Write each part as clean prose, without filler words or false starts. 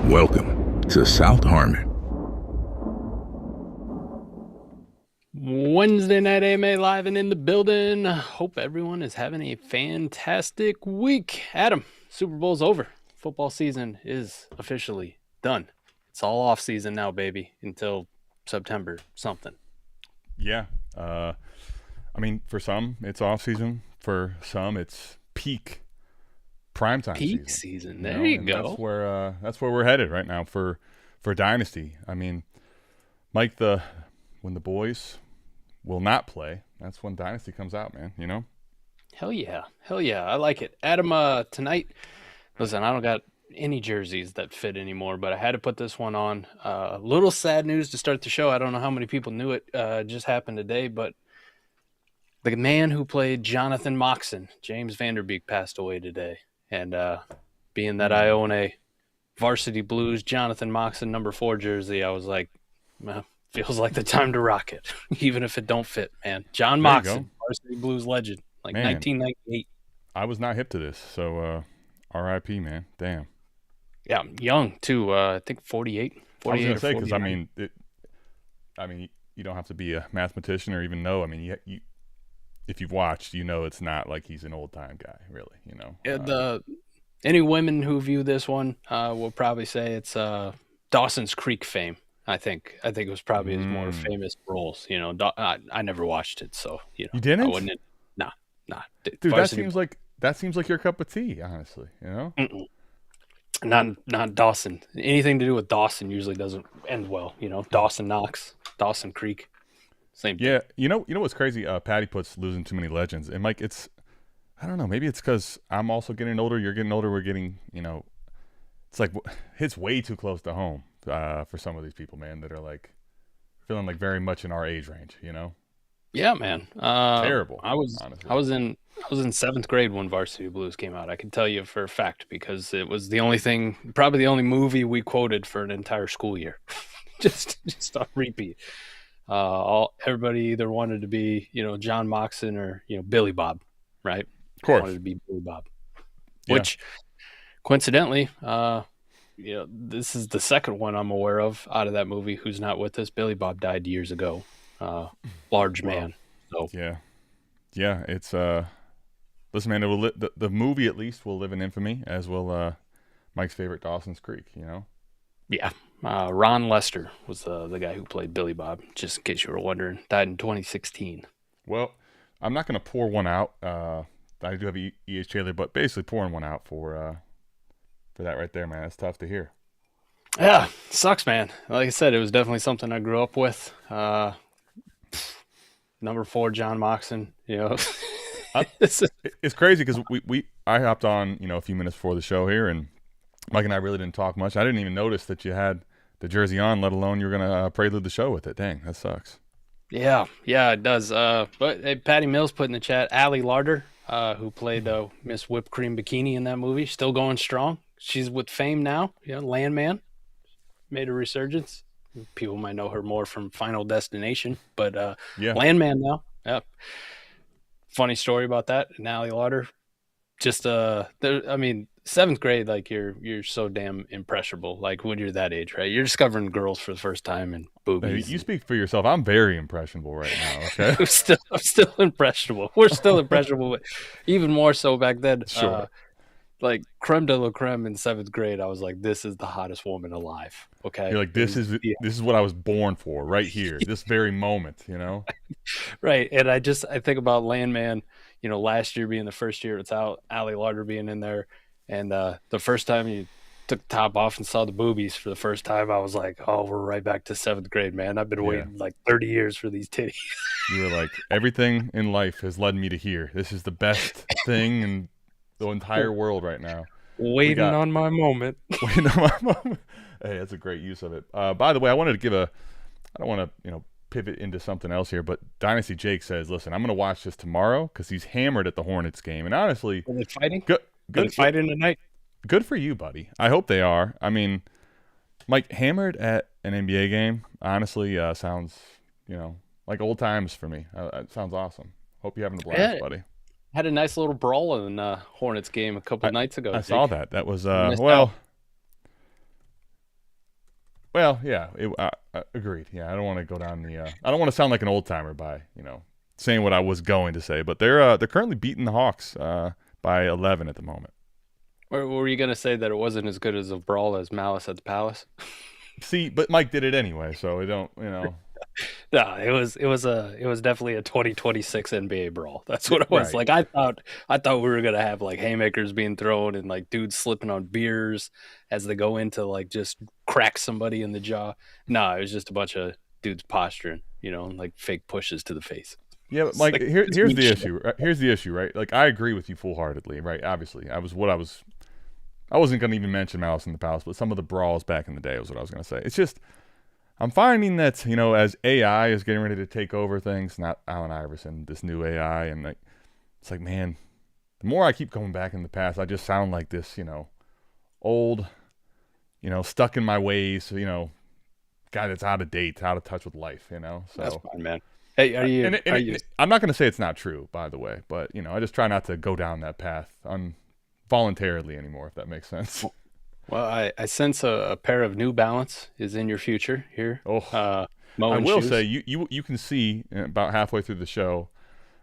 Welcome to South Harmon. Wednesday night AMA live and in the building. Hope everyone is having a fantastic week. Adam, Super Bowl's over. Football season is officially done. It's all off season now, baby, until September something. Yeah. I mean, for some, it's off season. For some, it's peak primetime Peak season. There you go. That's where we're headed right now for Dynasty. I mean, Mike, when the boys will not play, that's when Dynasty comes out, man, you know? Hell yeah. I like it. Adam, tonight, listen, I don't got any jerseys that fit anymore, but I had to put this one on. Little sad news to start the show. I don't know how many people knew it. Just happened today, but the man who played Jonathan Moxon, James Vanderbeek, passed away today. And being that I own a Varsity Blues Jonathan Moxon number 4 jersey, I was like, well, feels like the time to rock it, even if it don't fit, man. John Moxon, Varsity Blues legend, like man, 1998. I was not hip to this, so R.I.P., man. Damn. Yeah, young too. I think 48. I was gonna say, because I mean, you don't have to be a mathematician or even know. I mean, you if you've watched, you know, it's not like he's an old time guy, really. You know. Yeah, any women who view this one will probably say it's Dawson's Creek fame. I think it was probably his more famous roles. You know, I never watched it, so you know. You didn't? I wouldn't. Nah. Dude, that seems like your cup of tea, honestly. You know. Not Dawson. Anything to do with Dawson usually doesn't end well. You know, Dawson Knox, Dawson Creek, same thing. Yeah, you know what's crazy? Patty puts losing too many legends, and Mike, I don't know. Maybe it's because I'm also getting older. You're getting older. We're getting, you know, it's like hits way too close to home for some of these people, man, that are like feeling like very much in our age range. You know. Yeah, man. Terrible. I was in 7th grade when Varsity Blues came out. I can tell you for a fact because it was probably the only movie we quoted for an entire school year, just on repeat. Everybody either wanted to be, you know, John Moxon or, you know, Billy Bob, right? Of course, wanted to be Billy Bob, yeah. Which coincidentally, you know, this is the second one I'm aware of out of that movie who's not with us. Billy Bob died years ago. Large man. So yeah, it's listen, man, the movie at least will live in infamy, as will Mike's favorite Dawson's Creek, you know. Yeah, Ron Lester was the guy who played Billy Bob, just in case you were wondering. Died in 2016. Well, I'm not going to pour one out. I do have E.H. Taylor, but basically pouring one out for that right there, man. That's tough to hear. Yeah, sucks, man. Like I said, it was definitely something I grew up with. Number 4, John Moxon. You know, it's crazy because I hopped on, you know, a few minutes before the show here, and Mike and I really didn't talk much. I didn't even notice that you had the jersey on, let alone you're gonna prelude the show with it. Dang, that sucks. Yeah, it does. But Patty Mills put in the chat, Allie Larder, who played Miss Whipped Cream Bikini in that movie, still going strong. She's with Fame now. You know, Landman made a resurgence. People might know her more from Final Destination, but yeah. Landman now. Yeah. Funny story about that. And Allie Lauder, just I mean, 7th grade, like you're so damn impressionable. Like when you're that age, right? You're discovering girls for the first time and boobies. Hey, you speak for yourself. I'm very impressionable right now. Okay, I'm still impressionable. We're still impressionable, but even more so back then. Sure. Like creme de la creme in 7th grade, I was like, "This is the hottest woman alive." Okay, you're like, "This is what I was born for, right here, this very moment." You know, right? And I think about Landman. You know, last year being the first year it's out, Allie Larder being in there, and the first time you took the top off and saw the boobies for the first time, I was like, "Oh, we're right back to 7th grade, man. I've been waiting like 30 years for these titties." You were like, "Everything in life has led me to here. This is the best thing and." The entire world right now. Waiting on my moment. Waiting on my moment. Hey, that's a great use of it. By the way, I wanted to give I don't want to, you know, pivot into something else here, but Dynasty Jake says, listen, I'm going to watch this tomorrow because he's hammered at the Hornets game. And honestly, are they fighting? Good fighting tonight. Good for you, buddy. I hope they are. I mean, Mike, hammered at an NBA game, honestly, sounds, you know, like old times for me. It sounds awesome. Hope you're having a blast, buddy. Had a nice little brawl in Hornets game a couple nights ago. I saw that. That was well. Well, yeah, agreed. Yeah, I don't want to go down the. I don't want to sound like an old timer by saying what I was going to say, but they're currently beating the Hawks by 11 at the moment. Or were you gonna say that it wasn't as good as a brawl as Malice at the Palace? See, but Mike did it anyway, so we don't. No, it was definitely a 2026 NBA brawl. That's what it was. Right. Like I thought we were gonna have like haymakers being thrown and like dudes slipping on beers as they go into like just crack somebody in the jaw. No, it was just a bunch of dudes posturing, like fake pushes to the face. Yeah, but Mike, here's the issue. Here's the issue, right? Like I agree with you full-heartedly, right? Obviously, I wasn't going to even mention Malice in the Palace, but some of the brawls back in the day was what I was going to say. It's just I'm finding that as AI is getting ready to take over things, not Allen Iverson, this new AI, and it's like, man, the more I keep going back in the past, I just sound like this, old, stuck in my ways, guy that's out of date, out of touch with life, So that's fine, man. Hey, are you? I'm not going to say it's not true, by the way, but I just try not to go down that path voluntarily anymore, if that makes sense. Well, I sense a pair of New Balance is in your future here. Oh, I will say you can see about halfway through the show,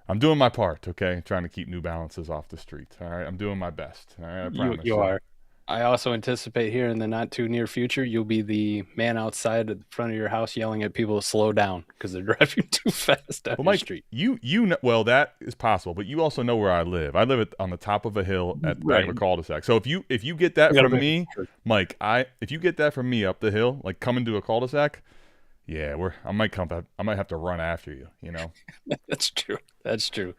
I'm doing my part. Okay, trying to keep New Balances off the street. All right, I'm doing my best. All right, I promise. You are. I also anticipate here in the not too near future, you'll be the man outside at the front of your house yelling at people to slow down because they're driving too fast down the street. Well, that is possible, but you also know where I live. I live on the top of a hill at the back of a cul-de-sac. So if you get that from me, Mike, if you get that from me up the hill, like coming to a cul-de-sac, yeah, I might have to run after you. That's true. That's true.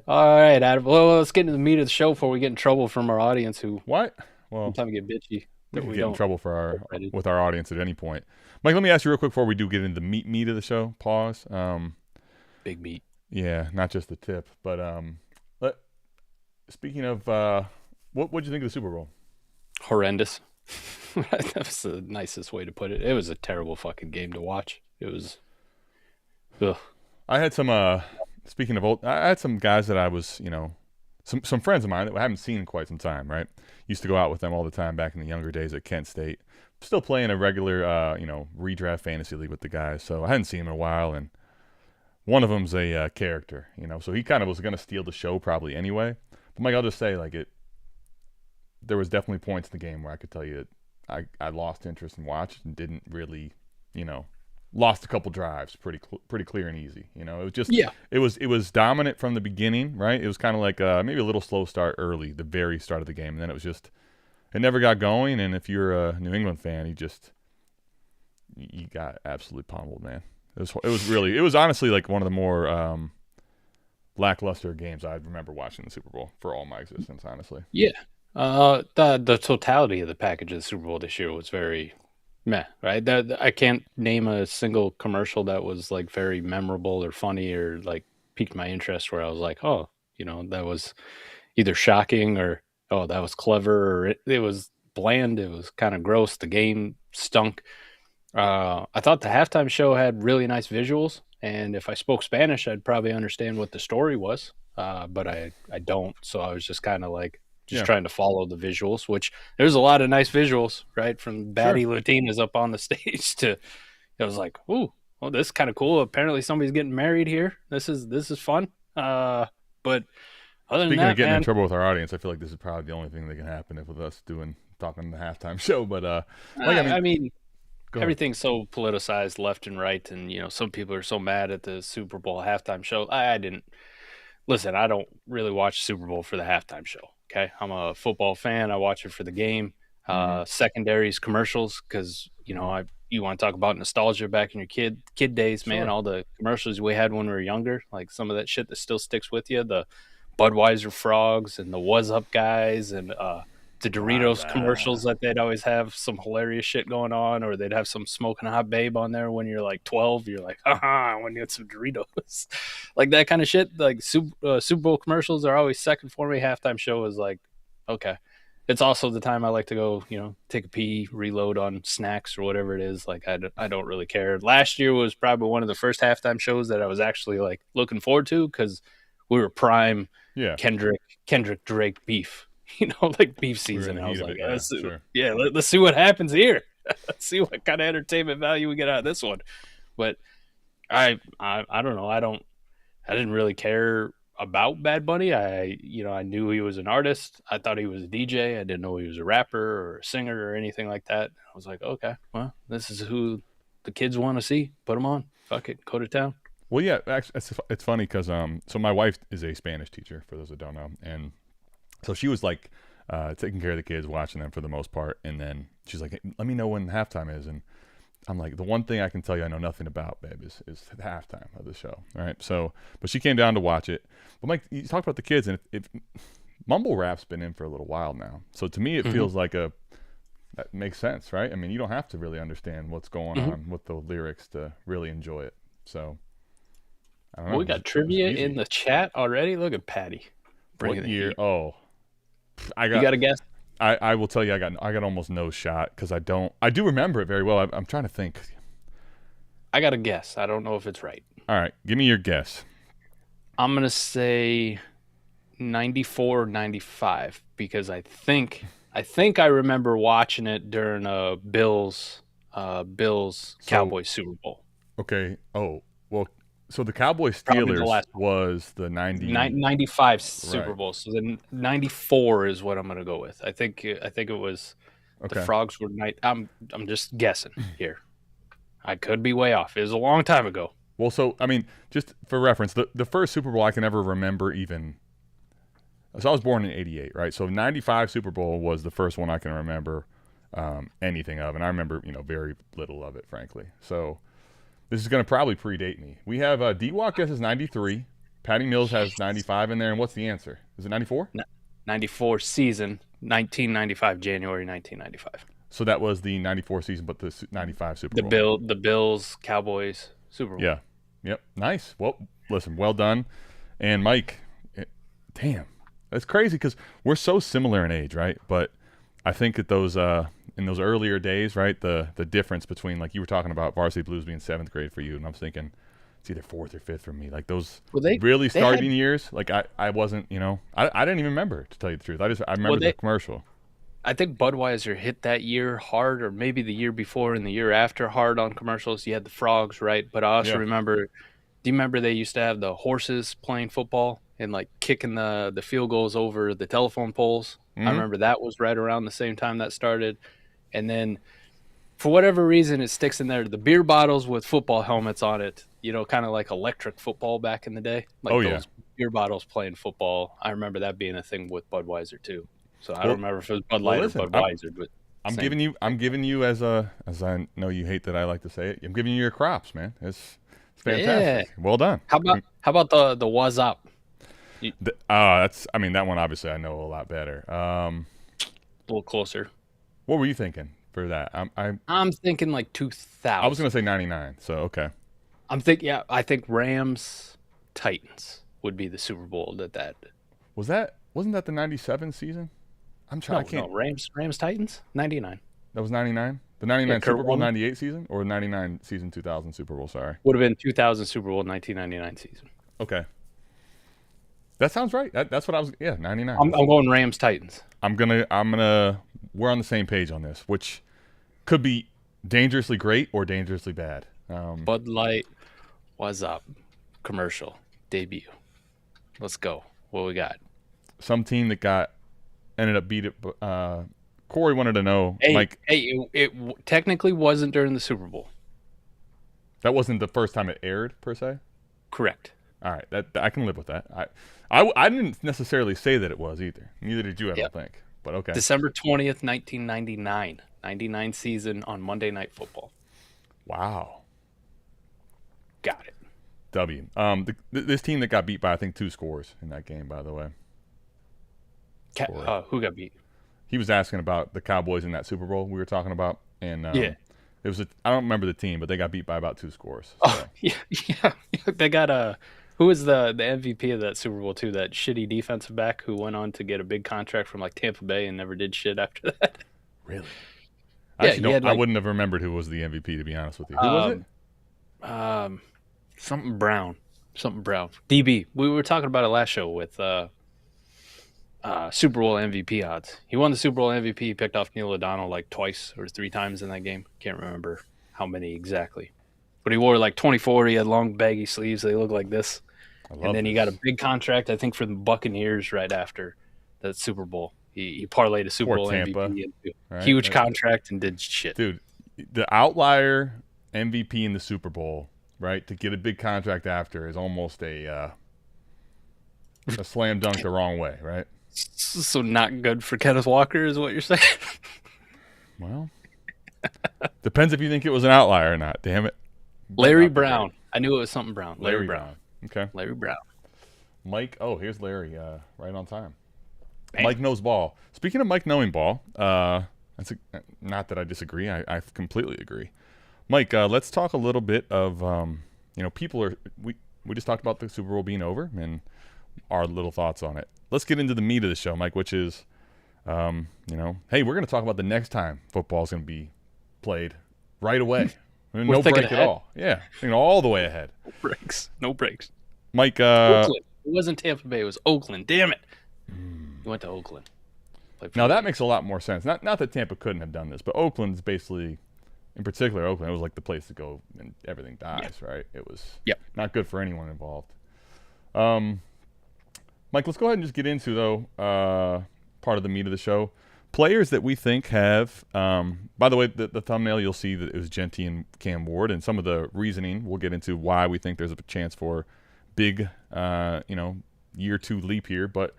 All right, Adam. Well, let's get into the meat of the show before we get in trouble from our audience. What? Well, sometimes we get bitchy. We can get in trouble with our audience at any point. Mike, let me ask you real quick before we do get into the meat of the show. Pause. Big meat. Yeah, not just the tip, but speaking of, what did you think of the Super Bowl? Horrendous. That was the nicest way to put it. It was a terrible fucking game to watch. It was. Ugh. I had some. Speaking of old, I had some guys that I was, some friends of mine that I haven't seen in quite some time. Right, used to go out with them all the time back in the younger days at Kent State. Still playing a regular, redraft fantasy league with the guys. So I hadn't seen him in a while, and one of them's a character. So he kind of was going to steal the show probably anyway. But Mike, I'll just say there was definitely points in the game where I could tell you that I lost interest in watch and didn't really, lost a couple drives pretty clear and easy. It was just it was dominant from the beginning, right? It was kind of like maybe a little slow start early, the very start of the game, and then it never got going. And if you're a New England fan, you got absolutely pummeled, man. It was honestly like one of the more lackluster games I remember watching the Super Bowl for all my existence, honestly. Yeah. The totality of the package of the Super Bowl this year was very meh, right? I can't name a single commercial that was like very memorable or funny or like piqued my interest where I was like, oh, that was either shocking or oh, that was clever, or it was bland. It was kind of gross. The game stunk. I thought the halftime show had really nice visuals, and if I spoke Spanish, I'd probably understand what the story was. But I don't, so I was just kind of like trying to follow the visuals, which there's a lot of nice visuals, right? From baddie Latinas up on the stage to, I was like, ooh, well, this is kind of cool. Apparently somebody's getting married here. This is fun. But other than Speaking that, of getting in trouble with our audience, I feel like this is probably the only thing that can happen with us talking the halftime show. But everything's so politicized left and right, and some people are so mad at the Super Bowl halftime show. I didn't listen. I don't really watch Super Bowl for the halftime show. Okay, I'm a football fan. I watch it for the game. Secondaries, commercials, because you want to talk about nostalgia back in your kid days, man. All the commercials we had when we were younger, like some of that shit that still sticks with you. The Budweiser frogs and the Was Up guys and the Doritos commercials that they'd always have some hilarious shit going on, or they'd have some smoking hot babe on there when you're like 12. You're like, I want to get some Doritos. Like that kind of shit. Like Super Bowl commercials are always second for me. Halftime show is like, okay. It's also the time I like to go, take a pee, reload on snacks or whatever it is. Like I don't really care. Last year was probably one of the first halftime shows that I was actually like looking forward to because we were prime Kendrick Drake beef. Like beef season. I was like, let's see what happens here. Let's see what kind of entertainment value we get out of this one. But I don't know. I didn't really care about Bad Bunny. I knew he was an artist. I thought he was a DJ. I didn't know he was a rapper or a singer or anything like that. I was like, okay, well, this is who the kids want to see. Put them on. Fuck it. Go to town. Well, yeah, actually, it's funny because so my wife is a Spanish teacher, for those that don't know, and so she was like taking care of the kids, watching them for the most part, and then she's like, hey, let me know when halftime is, and I'm like, the one thing I can tell you I know nothing about, babe, is the halftime of the show. All right. So, but she came down to watch it. But Mike, you talked about the kids, and if mumble rap's been in for a little while now. So to me, it feels like that makes sense, right? I mean, you don't have to really understand what's going on with the lyrics to really enjoy it. So, I don't know. We got trivia in the chat already. Look at Patty. What year? Heat. Oh, You got a guess? I will tell you, I got almost no shot because I do remember it very well. I'm trying to think. I got a guess. I don't know if it's right. All right, give me your guess. I'm gonna say 94 or 95 because I think I remember watching it during Bills Cowboys Super Bowl. Okay. Oh well. So the Cowboys Steelers was the 95 Super Bowl. So then 94 is what I'm going to go with. I think it was the Frogs were I'm just guessing here. I could be way off. It was a long time ago. Well, so I mean, just for reference, the first Super Bowl I can ever remember even. So I was born in '88, right? So '95 Super Bowl was the first one I can remember anything of, and I remember very little of it, frankly. So. This is going to probably predate me. We have D-Walk guesses 93. Patty Mills has 95 in there. And what's the answer? Is it 94? 94 season, 1995, January 1995. So that was the 94 season, but the 95 Super Bowl. The Bills, Cowboys, Super Bowl. Yeah. Yep. Nice. Well, listen, well done. And Mike, damn, that's crazy because we're so similar in age, right? But I think that those in those earlier days, right, the difference between, like you were talking about Varsity Blues being 7th grade for you, and I'm thinking it's either 4th or 5th for me. Like those starting years, like I wasn't, I didn't even remember, to tell you the truth. I remember the commercial. I think Budweiser hit that year hard, or maybe the year before and the year after hard on commercials. You had the Frogs, right? But I also remember, do you remember they used to have the horses playing football and like kicking the field goals over the telephone poles? I remember that was right around the same time that started. And then for whatever reason, it sticks in there. The beer bottles with football helmets on it, kind of like electric football back in the day. Like those beer bottles playing football. I remember that being a thing with Budweiser too. So I don't remember if it was Bud Light or Budweiser. But I'm giving you as I know you hate that I like to say it. I'm giving you your crops, man. It's fantastic. Yeah. Well done. How about the What's Up? That one obviously I know a lot better. A little closer. What were you thinking for that? I'm thinking like 2000. I was gonna say 99. So okay. I think Rams Titans would be the Super Bowl that. Wasn't that the 97 season? I'm trying. No, Rams Titans 99. That was 99. The 99 Super Bowl 98 season, or 99 season 2000 Super Bowl. Sorry. Would have been 2000 Super Bowl 1999 season. Okay. That sounds right. That's what I was. Yeah, 99. I'm going Rams Titans. I'm gonna. We're on the same page on this, which could be dangerously great or dangerously bad. Bud Light, What's Up? Commercial debut. Let's go. What we got? Some team that ended up beat it. Corey wanted to know, Mike. It technically wasn't during the Super Bowl. That wasn't the first time it aired per se. Correct. All right, that I can live with that. I didn't necessarily say that it was either. Neither did you, I don't think. But okay. December 20th, 1999. 99 season on Monday Night Football. Wow. Got it. W. This team that got beat by, I think, 2 scores in that game, by the way. Who got beat? He was asking about the Cowboys in that Super Bowl we were talking about. And it was I don't remember the team, but they got beat by about 2 scores. So. Oh, yeah. They got who was the MVP of that Super Bowl too? That shitty defensive back who went on to get a big contract from like Tampa Bay and never did shit after that. Really? I wouldn't have remembered who was the MVP, to be honest with you. Who was it? Something Brown. DB. We were talking about it last show with Super Bowl MVP odds. He won the Super Bowl MVP, picked off Neil O'Donnell like twice or three times in that game. Can't remember how many exactly. But he wore like 24. He had long baggy sleeves. They look like this. And then he got a big contract, I think, for the Buccaneers right after that Super Bowl. He parlayed a Super Bowl Tampa, MVP into a huge contract and did shit. Dude, the outlier MVP in the Super Bowl, right, to get a big contract after is almost a slam dunk the wrong way, right? So not good for Kenneth Walker is what you're saying? Well, depends if you think it was an outlier or not. Damn it. Larry Brown. I knew it was something Brown. Larry Brown. Okay. Larry Brown. Mike. Oh, here's Larry. Right on time. Bam. Mike knows ball. Speaking of Mike knowing ball, that's not that I disagree. I completely agree. Mike, let's talk a little bit of people are we just talked about the Super Bowl being over and our little thoughts on it. Let's get into the meat of the show, Mike, which is hey, we're going to talk about the next time football is going to be played right away. No break at all. Yeah, all the way ahead. No breaks. Mike, Oakland. It wasn't Tampa Bay. It was Oakland. Damn it. He went to Oakland. Now that makes a lot more sense. Not that Tampa couldn't have done this, but Oakland's basically, in particular, Oakland. It was like the place to go, and everything dies, right? It was not good for anyone involved. Mike, let's go ahead and just get into though part of the meat of the show. Players that we think have, by the way, the thumbnail, you'll see that it was Genty and Cam Ward, and some of the reasoning we'll get into why we think there's a chance for big, year 2 leap here. But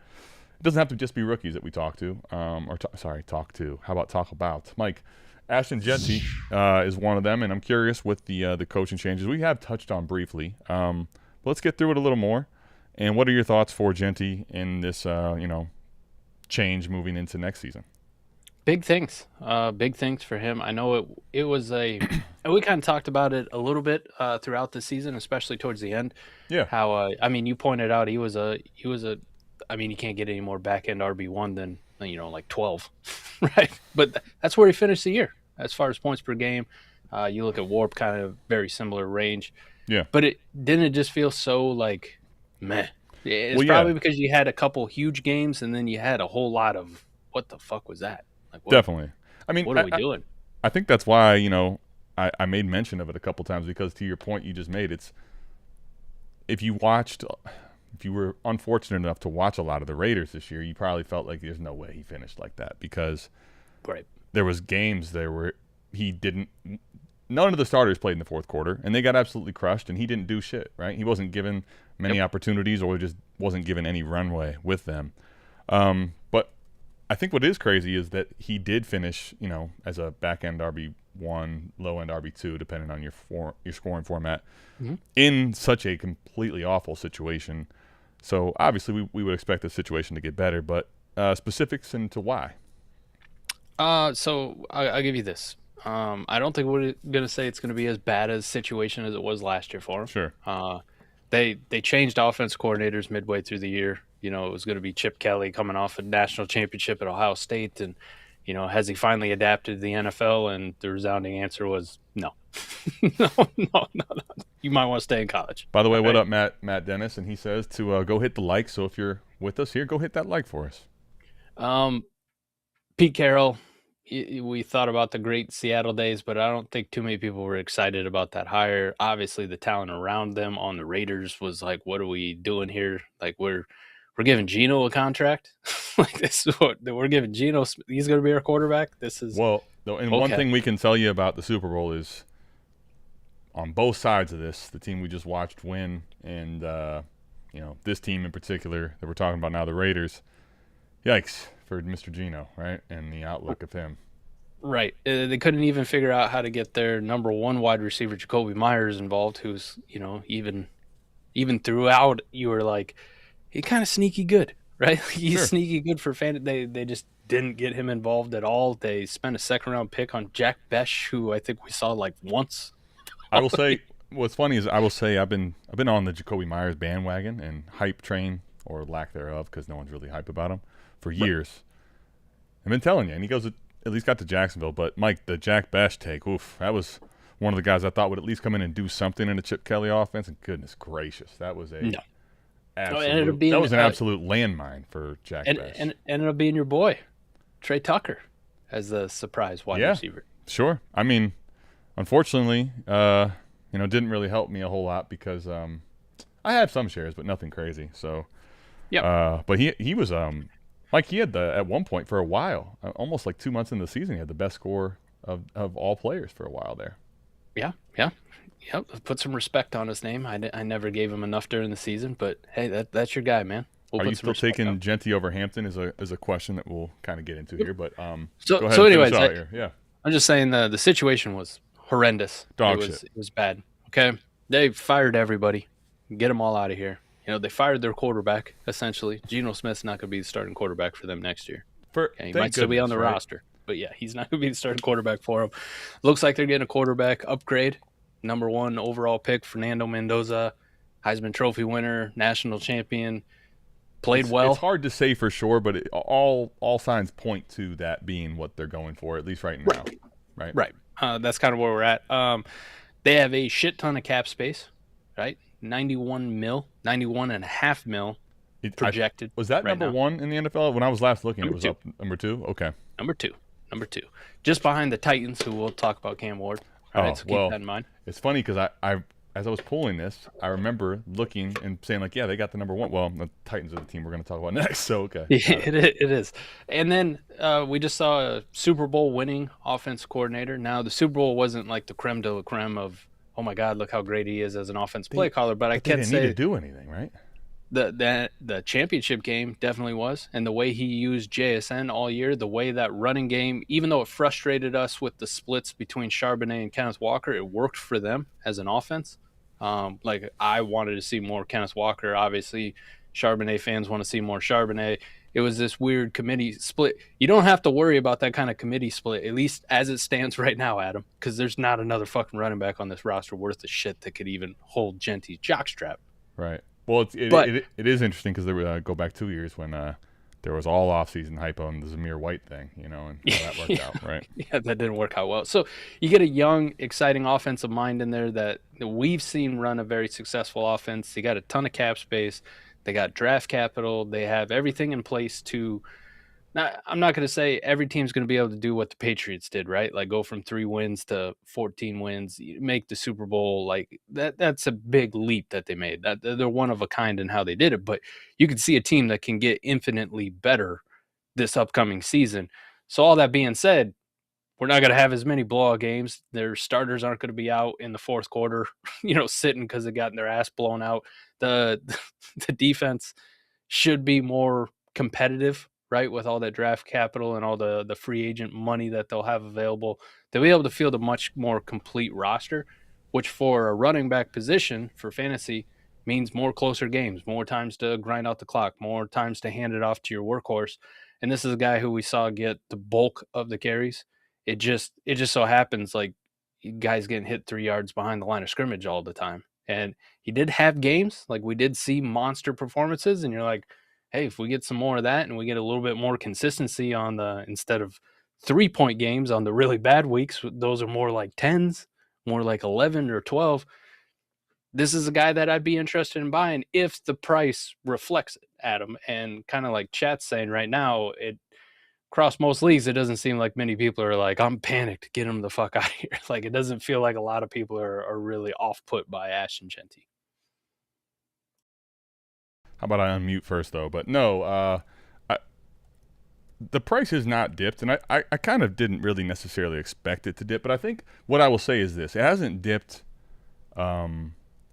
it doesn't have to just be rookies that we talk to, talk to. How about talk about? Mike, Ashton Jeanty is one of them, and I'm curious with the coaching changes we have touched on briefly. But let's get through it a little more. And what are your thoughts for Genty in this, change moving into next season? Big things for him. I know it was we kind of talked about it a little bit throughout the season, especially towards the end. Yeah. How you pointed out he you can't get any more back-end RB1 than like 12, right? But that's where he finished the year as far as points per game. You look at Warp, kind of very similar range. Yeah. But it didn't just feel so like meh. It's probably because you had a couple huge games and then you had a whole lot of what the fuck was that? Like, definitely. I mean, what are we doing? I think that's why, I made mention of it a couple times because to your point you just made, it's if you were unfortunate enough to watch a lot of the Raiders this year, you probably felt like there's no way he finished like that because there was games there where none of the starters played in the fourth quarter and they got absolutely crushed and he didn't do shit, right? He wasn't given many opportunities or just wasn't given any runway with them. But I think what is crazy is that he did finish, as a back-end RB1, low-end RB2, depending on your scoring format, in such a completely awful situation. So obviously we would expect the situation to get better, but specifics into why. So I'll give you this. I don't think we're going to say it's going to be as bad a situation as it was last year for him. Sure. They changed offense coordinators midway through the year. It was going to be Chip Kelly coming off a national championship at Ohio State. And, has he finally adapted to the NFL? And the resounding answer was no. No. You might want to stay in college. By the way, what up, Matt Dennis? And he says to go hit the like. So if you're with us here, go hit that like for us. Pete Carroll, we thought about the great Seattle days, but I don't think too many people were excited about that hire. Obviously, the talent around them on the Raiders was like, what are we doing here? Like, we're giving Geno a contract. Like, this is what we're giving Geno. He's going to be our quarterback. This is one thing we can tell you about the Super Bowl is on both sides of this, the team we just watched win, and this team in particular that we're talking about now, the Raiders. Yikes for Mr. Geno, right, and the outlook of him. Right. They couldn't even figure out how to get their number one wide receiver, Jacoby Myers, involved, who's even throughout you were like, he kind of sneaky good, right? He's sneaky good for fan. They just didn't get him involved at all. They spent a second-round pick on Jack Besh, who I think we saw like once. I will say, what's funny is I've been on the Jacoby Myers bandwagon and hype train, or lack thereof, because no one's really hype about him, for years. I've been telling you, and he goes at least got to Jacksonville. But Mike, the Jack Besh take, that was one of the guys I thought would at least come in and do something in the Chip Kelly offense. And goodness gracious, that was a being, that was an absolute landmine for Jack Best. And ended up being your boy, Trey Tucker, as the surprise wide receiver. Sure. I mean, unfortunately, didn't really help me a whole lot because I had some shares, but nothing crazy. So, but he was Mike. He had at one point for a while, almost like 2 months into the season, he had the best score of all players for a while there. Yeah. Put some respect on his name. I never gave him enough during the season, but hey, that's your guy, man. Are you still taking Genty over Hampton? Is a question that we'll kind of get into here, but go ahead so anyways, yeah. I'm just saying the situation was horrendous. It was bad. Okay, they fired everybody. Get them all out of here. They fired their quarterback essentially. Geno Smith's not going to be the starting quarterback for them next year. He might still be on the roster, but yeah, he's not going to be the starting quarterback for them. Looks like they're getting a quarterback upgrade. Number 1 overall pick, Fernando Mendoza, Heisman Trophy winner, national champion, played well. It's hard to say for sure, but all signs point to that being what they're going for, at least right now. Right. That's kind of where we're at. They have a shit ton of cap space, right? 91.5 mil projected. Was that number 1 in the NFL? When I was last looking, it was up number 2? Okay. Number two. Just behind the Titans, who we'll talk about Cam Ward. All right, so keep that in mind. It's funny because I as I was pulling this, I remember looking and saying like, yeah, they got the number 1. Well, the Titans are the team we're going to talk about next, so okay. Yeah, it is. And then we just saw a Super Bowl winning offense coordinator. Now, the Super Bowl wasn't like the creme de la creme of, oh my God, look how great he is as an offense play caller. But I can't say they didn't need to do anything, right? The championship game definitely was, and the way he used JSN all year, the way that running game, even though it frustrated us with the splits between Charbonnet and Kenneth Walker, it worked for them as an offense. Like I wanted to see more Kenneth Walker. Obviously, Charbonnet fans want to see more Charbonnet. It was this weird committee split. You don't have to worry about that kind of committee split, at least as it stands right now, Adam, because there's not another fucking running back on this roster worth the shit that could even hold Genty's jockstrap. Right. Well, it is interesting because there go back 2 years when there was all offseason hype on the Zamir White thing, and how that worked out, right? Yeah, that didn't work out well. So you get a young, exciting offensive mind in there that we've seen run a very successful offense. They got a ton of cap space. They got draft capital. They have everything in place to – I'm not going to say every team's going to be able to do what the Patriots did, right? Like go from 3 wins to 14 wins, make the Super Bowl. Like that's a big leap that they made. That they're one of a kind in how they did it. But you can see a team that can get infinitely better this upcoming season. So all that being said, we're not going to have as many blowout games. Their starters aren't going to be out in the fourth quarter, sitting because they got their ass blown out. The defense should be more competitive, right, with all that draft capital and all the free agent money that they'll have available. They'll be able to field a much more complete roster, which for a running back position for fantasy means more closer games, more times to grind out the clock, more times to hand it off to your workhorse. And this is a guy who we saw get the bulk of the carries. It just so happens like guys getting hit 3 yards behind the line of scrimmage all the time. And he did have games, like we did see monster performances, and you're like, hey, if we get some more of that and we get a little bit more consistency on instead of 3-point games on the really bad weeks, those are more like 10s, more like 11 or 12. This is a guy that I'd be interested in buying if the price reflects it, Adam. And kind of like Chat's saying right now, across most leagues, it doesn't seem like many people are like, I'm panicked, get him the fuck out of here. Like it doesn't feel like a lot of people are really off put by Ashton Jeanty. How about I unmute first, though? But no, the price has not dipped, and I kind of didn't really necessarily expect it to dip. But I think what I will say is this. It hasn't dipped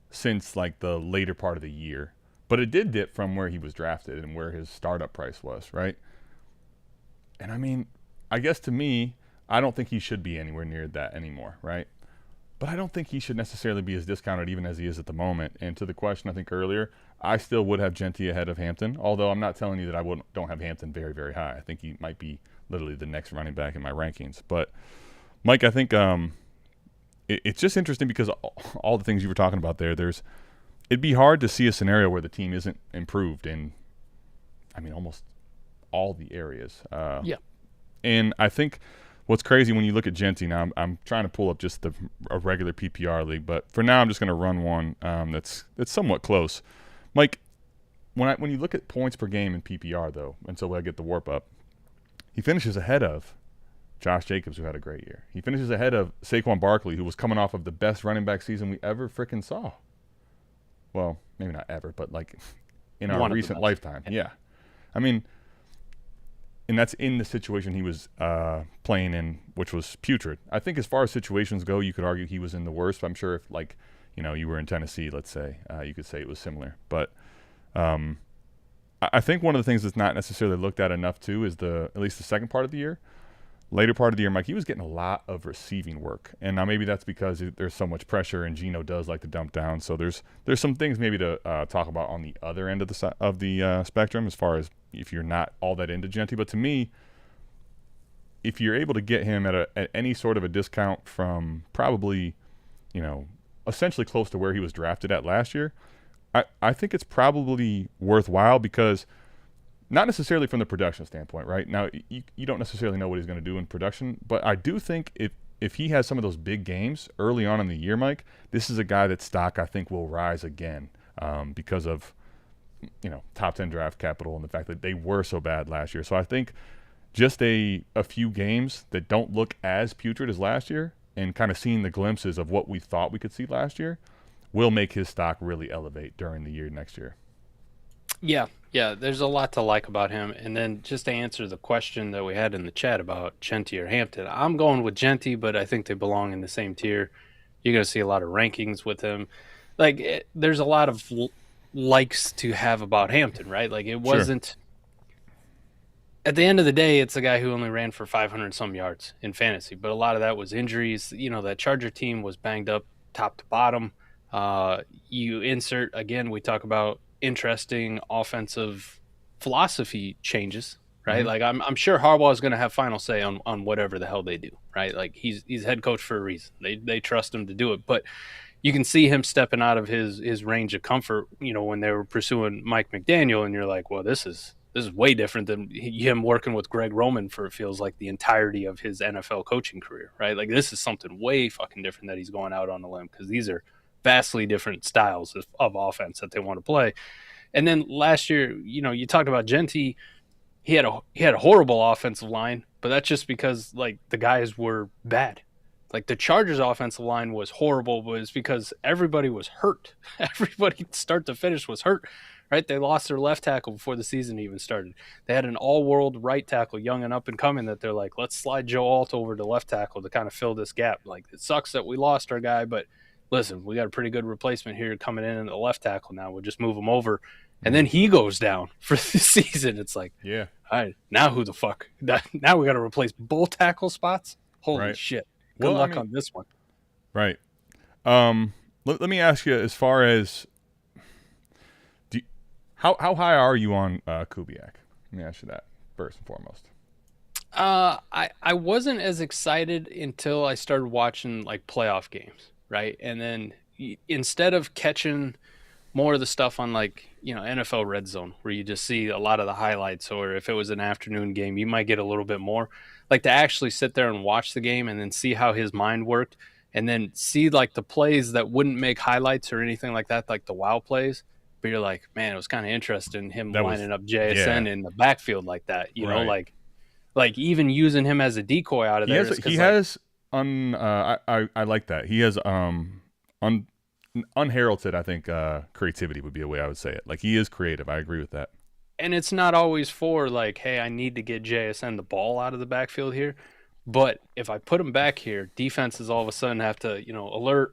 since, like, the later part of the year. But it did dip from where he was drafted and where his startup price was, right? And, I mean, I guess to me, I don't think he should be anywhere near that anymore, right? But I don't think he should necessarily be as discounted even as he is at the moment. And to the question I think earlier, I still would have Genty ahead of Hampton, although I'm not telling you that I don't have Hampton very, very high. I think he might be literally the next running back in my rankings. But, Mike, I think it's just interesting because all the things you were talking about there, it'd be hard to see a scenario where the team isn't improved in, I mean, almost all the areas. Yeah. And I think what's crazy when you look at Genty now, I'm trying to pull up just a regular PPR league, but for now I'm just going to run one that's somewhat close. Mike, when you look at points per game in PPR though, and so I get the warp up, he finishes ahead of Josh Jacobs, who had a great year. He finishes ahead of Saquon Barkley, who was coming off of the best running back season we ever freaking saw. Well, maybe not ever, but like in our recent lifetime. Yeah. I mean, and that's in the situation he was playing in, which was putrid. I think as far as situations go, you could argue he was in the worst. I'm sure if, like, you know, you were in Tennessee, let's say, you could say it was similar. But I think one of the things that's not necessarily looked at enough, too, is at least the second part of the year. Later part of the year, Mike, he was getting a lot of receiving work. And now maybe that's because there's so much pressure, and Geno does like to dump down. So there's some things maybe to talk about on the other end of the spectrum as far as if you're not all that into Genty. But to me, if you're able to get him at any sort of a discount from probably, you know, essentially close to where he was drafted at last year, I think it's probably worthwhile because – not necessarily from the production standpoint, right? Now, you don't necessarily know what he's going to do in production, but I do think if he has some of those big games early on in the year, Mike, this is a guy that stock I think will rise again because of, you know, top 10 draft capital and the fact that they were so bad last year. So I think just a few games that don't look as putrid as last year and kind of seeing the glimpses of what we thought we could see last year will make his stock really elevate during the year next year. Yeah, there's a lot to like about him. And then just to answer the question that we had in the chat about Genty or Hampton, I'm going with Genty, but I think they belong in the same tier. You're going to see a lot of rankings with him. Like, there's a lot of likes to have about Hampton, right? Like, it wasn't – at the end of the day, it's a guy who only ran for 500-some yards in fantasy, but a lot of that was injuries. You know, that Charger team was banged up top to bottom. You insert – again, we talk about – interesting offensive philosophy changes, right? Mm-hmm. Like I'm sure Harbaugh is going to have final say on whatever the hell they do, right? Like he's head coach for a reason. They trust him to do it, but you can see him stepping out of his range of comfort, you know, when they were pursuing Mike McDaniel, and you're like, well, this is way different than him working with Greg Roman for, it feels like, the entirety of his NFL coaching career, right? Like this is something way fucking different that he's going out on a limb, because these are vastly different styles of offense that they want to play. And then last year, you know, you talked about Genty. He had a horrible offensive line, but that's just because, like, the guys were bad. Like, the Chargers' offensive line was horrible, but it's because everybody was hurt. Everybody, start to finish, was hurt, right? They lost their left tackle before the season even started. They had an all-world right tackle, young and up and coming, that they're like, let's slide Joe Alt over to left tackle to kind of fill this gap. Like, it sucks that we lost our guy, but listen, we got a pretty good replacement here coming in the left tackle now. We'll just move him over. And then he goes down for the season. It's like, yeah, all right, now who the fuck? Now we got to replace both tackle spots? Holy shit. Good luck on this one. Right. Let me ask you, as far as how high are you on Kubiak? Let me ask you that first and foremost. I wasn't as excited until I started watching, like, playoff games. Right. And then instead of catching more of the stuff on, like, you know, NFL Red Zone, where you just see a lot of the highlights, or if it was an afternoon game, you might get a little bit more. Like, to actually sit there and watch the game and then see how his mind worked, and then see, like, the plays that wouldn't make highlights or anything like that, like the wow plays. But you're like, man, it was kind of interesting him lining up JSN in the backfield like that. You know, like even using him as a decoy out of there. I like that. He has unheralded, I think, creativity would be a way I would say it. Like, he is creative. I agree with that. And it's not always for, like, hey, I need to get JSN the ball out of the backfield here. But if I put him back here, defenses all of a sudden have to, you know,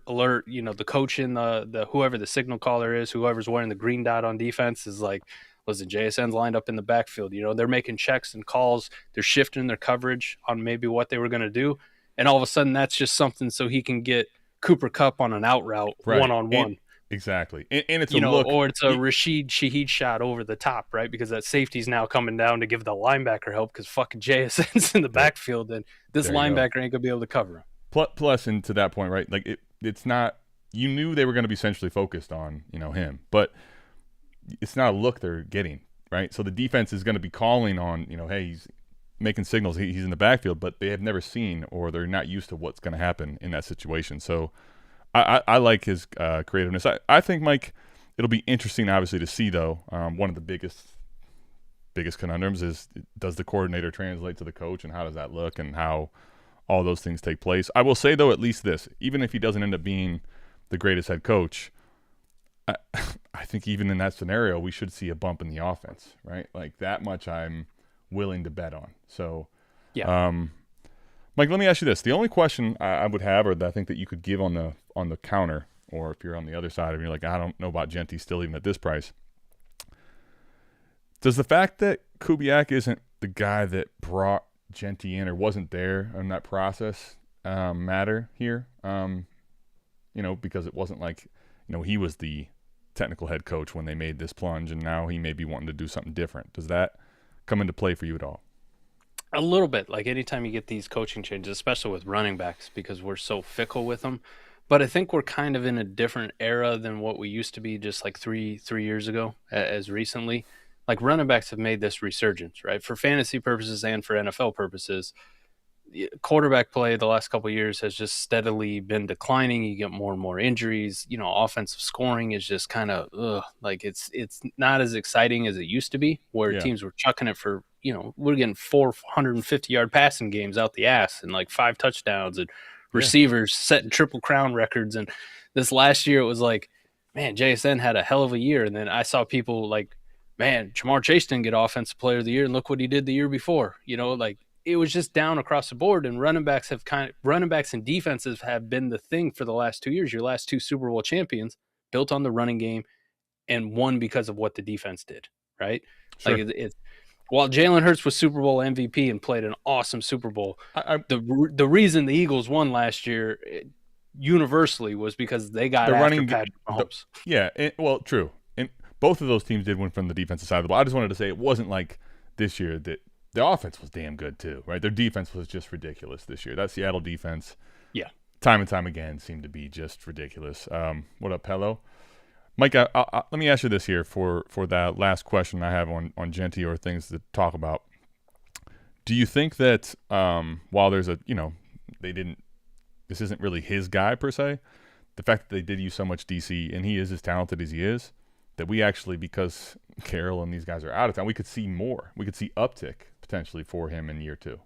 alert, you know, the coach in the whoever the signal caller is, whoever's wearing the green dot on defense is like, listen, JSN's lined up in the backfield. You know, they're making checks and calls. They're shifting their coverage on maybe what they were going to do. And all of a sudden, that's just something so he can get Cooper Kupp on an out route one-on-one. Exactly. And it's a look. Or it's a Rashid Shaheed shot over the top, right? Because that safety's now coming down to give the linebacker help because fucking JSN's in the backfield, and this linebacker ain't going to be able to cover him. Plus, and to that point, right, like it's not – you knew they were going to be centrally focused on, you know, him. But it's not a look they're getting, right? So the defense is going to be calling on, you know, hey, he's – making signals he's in the backfield, but they have never seen, or they're not used to what's going to happen in that situation. So I like his creativeness. I think, Mike, It'll be interesting, obviously, to see though. One of the biggest conundrums is, does the coordinator translate to the coach, and how does that look, and how all those things take place. I will say though, at least this, even if he doesn't end up being the greatest head coach, I think even in that scenario, we should see a bump in the offense, right? Like, that much I'm willing to bet on. So, Yeah. Mike, let me ask you this. The only question I would have, or that I think that you could give on the counter, or if you're on the other side and you're like, I don't know about Genty still even at this price. Does the fact that Kubiak isn't the guy that brought Genty in, or wasn't there in that process, matter here? Because it wasn't like, he was the technical head coach when they made this plunge, and now he may be wanting to do something different. Does that come into play for you at all? A little bit. Like, anytime you get these coaching changes, especially with running backs, because we're so fickle with them. But I think we're kind of in a different era than what we used to be just like three years ago, as recently. Like, running backs have made this resurgence, right? For fantasy purposes and for NFL purposes. Quarterback play the last couple of years has just steadily been declining. You get more and more injuries. Offensive scoring is just kind of like it's not as exciting as it used to be, where teams were chucking it for, we're getting 450-yard passing games out the ass and like 5 touchdowns, and receivers setting triple crown records. And this last year it was like, man, JSN had a hell of a year. And then I saw people like, man, Jamar Chase didn't get offensive player of the year, and look what he did the year before. Like, it was just down across the board, and running backs and defenses have been the thing for the last 2 years. Your last 2 Super Bowl champions built on the running game and won because of what the defense did, right? Sure. Like, it's while Jalen Hurts was Super Bowl MVP and played an awesome Super Bowl, the reason the Eagles won last year universally was because they got after Patrick Mahomes. True. And both of those teams did win from the defensive side of the ball. I just wanted to say it wasn't like this year that the offense was damn good too, right? Their defense was just ridiculous this year. That Seattle defense, time and time again, seemed to be just ridiculous. What up, Pello? Mike, let me ask you this here for that last question I have on Genty, or things to talk about. Do you think that while there's this isn't really his guy per se, the fact that they did use so much DC, and he is as talented as he is, that we actually, because Carroll and these guys are out of town, we could see more. We could see uptick potentially for him in year 2.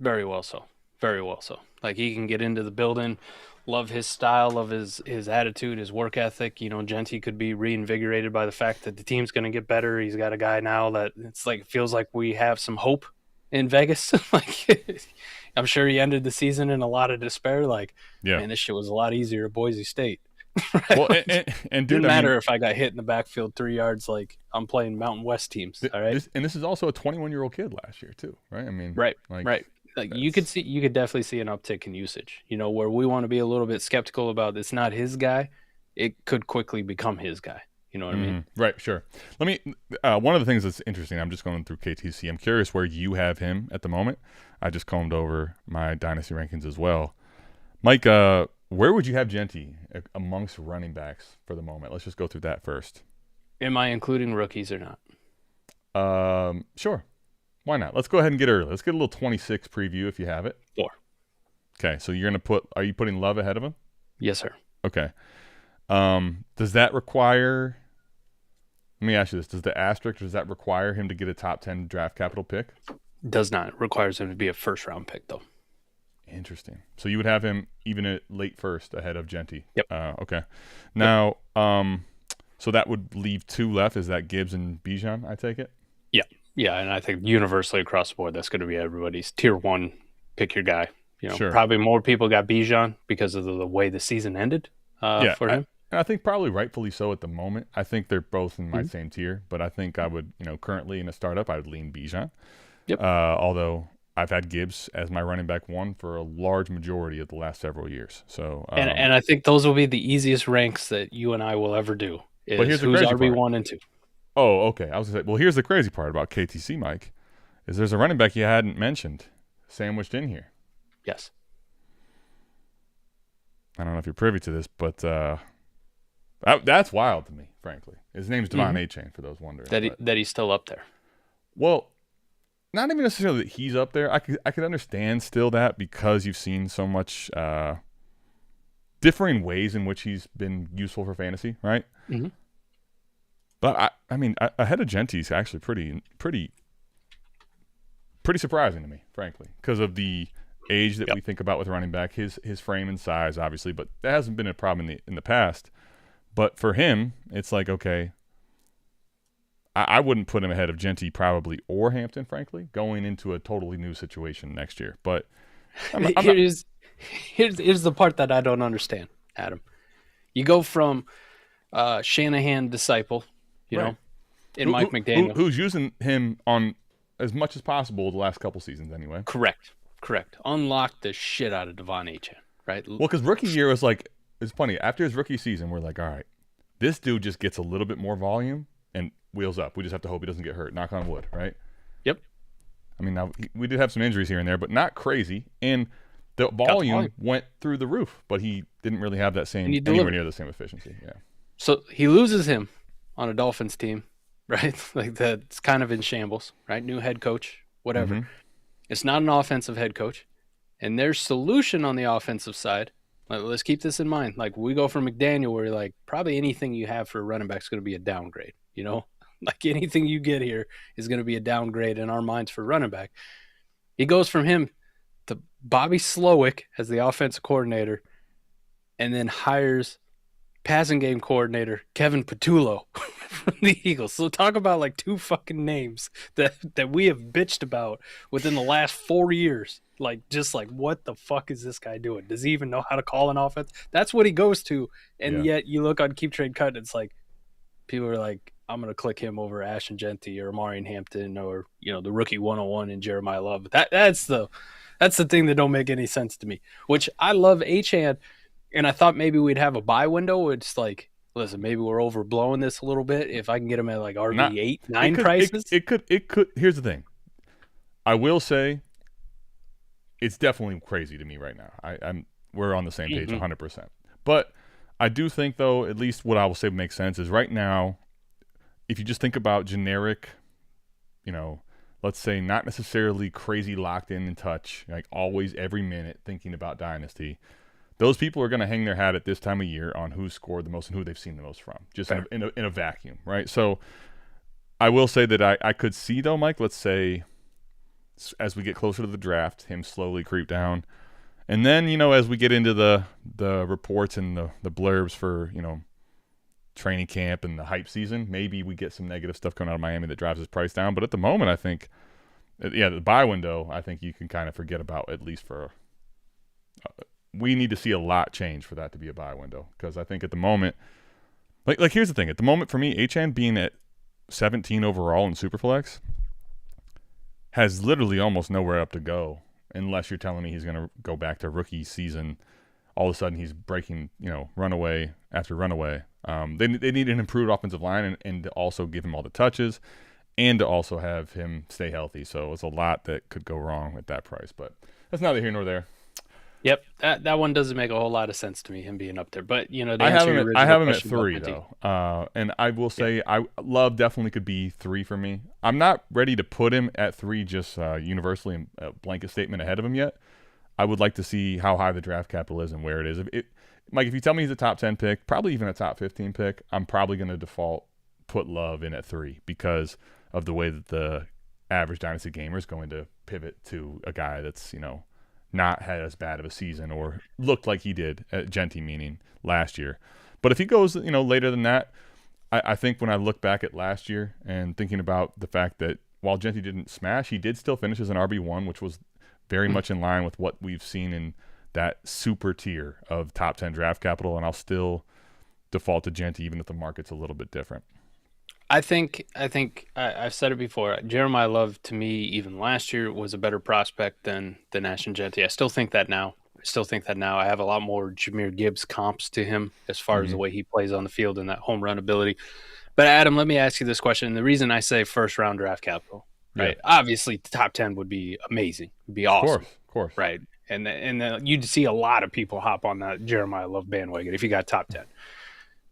Very well so. Very well so. Like, he can get into the building, love his style, love his attitude, his work ethic. Genty could be reinvigorated by the fact that the team's going to get better. He's got a guy now that it's like, feels like we have some hope in Vegas. Like, I'm sure he ended the season in a lot of despair. Like, man, this shit was a lot easier at Boise State. Right? Well, and dude, didn't matter if I got hit in the backfield 3 yards. Like, I'm playing Mountain West teams. All right, this is also a 21-year-old kid last year too, right? I mean, right. Like, you could definitely see an uptick in usage. Where we want to be a little bit skeptical about it's not his guy, it could quickly become his guy. You know what I mean? Right. Sure. Let me. One of the things that's interesting. I'm just going through KTC. I'm curious where you have him at the moment. I just combed over my Dynasty rankings as well. Mike, where would you have Genty amongst running backs for the moment? Let's just go through that first. Am I including rookies or not? Sure. Why not? Let's go ahead and get early. Let's get a little 26 preview if you have it. Sure. Okay, so are you putting Love ahead of him? Yes, sir. Okay. Does that require, let me ask you this, does that require him to get a top 10 draft capital pick? Does not. It requires him to be a first-round pick, though. Interesting. So you would have him even at late first ahead of Genty. Yep. Okay. Now, so that would leave 2 left. Is that Gibbs and Bijan, I take it? Yeah. Yeah, and I think universally across the board, that's going to be everybody's tier 1, pick your guy. Sure. Probably more people got Bijan because of the way the season ended for him. I think probably rightfully so at the moment. I think they're both in my same tier, but I think I would, currently in a startup, I would lean Bijan. Yep. Although I've had Gibbs as my running back 1 for a large majority of the last several years. So, and I think those will be the easiest ranks that you and I will ever do. But here's who's the crazy RB1 part. and 2. Oh, okay. I was going to say, well, here's the crazy part about KTC, Mike, is there's a running back you hadn't mentioned sandwiched in here. Yes. I don't know if you're privy to this, but that's wild to me, frankly. His name's Devon Achane, for those wondering. That he's still up there. Well, not even necessarily that he's up there. I could understand still that, because you've seen so much differing ways in which he's been useful for fantasy, right? Mm-hmm. But I mean, ahead of Genty is actually pretty surprising to me, frankly, because of the age that we think about with running back, his frame and size, obviously, but that hasn't been a problem in the past. But for him, it's like, okay, I wouldn't put him ahead of Genty probably or Hampton, frankly, going into a totally new situation next year. But here's the part that I don't understand, Adam. You go from Shanahan disciple, you know, in Mike McDaniel, who's using him on as much as possible the last couple seasons anyway. Correct. Unlocked the shit out of Devon Achane, right? Well, because rookie year was like, it's funny. After his rookie season, we're like, all right, this dude just gets a little bit more volume and wheels up. We just have to hope he doesn't get hurt. Knock on wood, right? Yep. I mean, now we did have some injuries here and there, but not crazy. And the volume went through the roof, but he didn't really have that same anywhere near the same efficiency. Yeah. So he loses him on a Dolphins team, right? Like that's kind of in shambles, right? New head coach, whatever. Mm-hmm. It's not an offensive head coach. And their solution on the offensive side, let's keep this in mind. Like we go from McDaniel where like probably anything you have for a running back is going to be a downgrade, you know? Like anything you get here is going to be a downgrade in our minds for running back. He goes from him to Bobby Slowick as the offensive coordinator and then hires passing game coordinator Kevin Patullo from the Eagles. So talk about like two fucking names that we have bitched about within the last 4 years. Like, just like, what the fuck is this guy doing? Does he even know how to call an offense? That's what he goes to. And yet you look on Keep Trade Cut, and it's like, people are like, I'm going to click him over Ashton Jeanty or Amari Hampton or, you know, the rookie 101 in Jeremiah Love. That's the thing that don't make any sense to me, which I love Achane. And I thought maybe we'd have a buy window. It's like, listen, maybe we're overblowing this a little bit. If I can get him at like RB 8-9 prices. It could. Here's the thing. I will say it's definitely crazy to me right now. We're on the same page 100%. But I do think, though, at least what I will say makes sense is right now, if you just think about generic, you know, let's say not necessarily crazy locked in touch, like always every minute thinking about Dynasty, those people are going to hang their hat at this time of year on who scored the most and who they've seen the most from, just in a vacuum, right? So I will say that I could see, though, Mike, let's say as we get closer to the draft, him slowly creep down. And then, you know, as we get into the reports and the blurbs for, you know, training camp and the hype season, maybe we get some negative stuff coming out of Miami that drives his price down. But at the moment, I think, the buy window, I think you can kind of forget about, at least for we need to see a lot change for that to be a buy window. Because I think at the moment, like here's the thing. At the moment, for me, Achane being at 17 overall in Superflex has literally almost nowhere up to go, unless you're telling me he's going to go back to rookie season. All of a sudden, he's breaking, you know, runaway after runaway. They need an improved offensive line and to also give him all the touches and to also have him stay healthy. So it's a lot that could go wrong at that price. But that's neither here nor there. Yep, that one doesn't make a whole lot of sense to me, him being up there. But, you know, I have him at 3, though. And I will say Love definitely could be 3 for me. I'm not ready to put him at 3 just universally, a blanket statement ahead of him yet. I would like to see how high the draft capital is and where it is. Mike, if you tell me he's a top 10 pick, probably even a top 15 pick, I'm probably going to default put Love in at 3 because of the way that the average Dynasty gamer is going to pivot to a guy that's, you know, not had as bad of a season or looked like he did at Genty, meaning last year. But if he goes, you know, later than that, I think when I look back at last year and thinking about the fact that while Genty didn't smash, he did still finish as an RB1, which was very much in line with what we've seen in that super tier of top 10 draft capital. And I'll still default to Genty even if the market's a little bit different. I think I've said it before. Jeremiah Love, to me, even last year, was a better prospect than Ashton Jeanty. I still think that now. I have a lot more Jahmyr Gibbs comps to him as far as the way he plays on the field and that home run ability. But Adam, let me ask you this question. And the reason I say first round draft capital, right? Yeah. Obviously, the top 10 would be amazing. It'd be awesome. Of course. Right. And you'd see a lot of people hop on that Jeremiah Love bandwagon if you got top 10.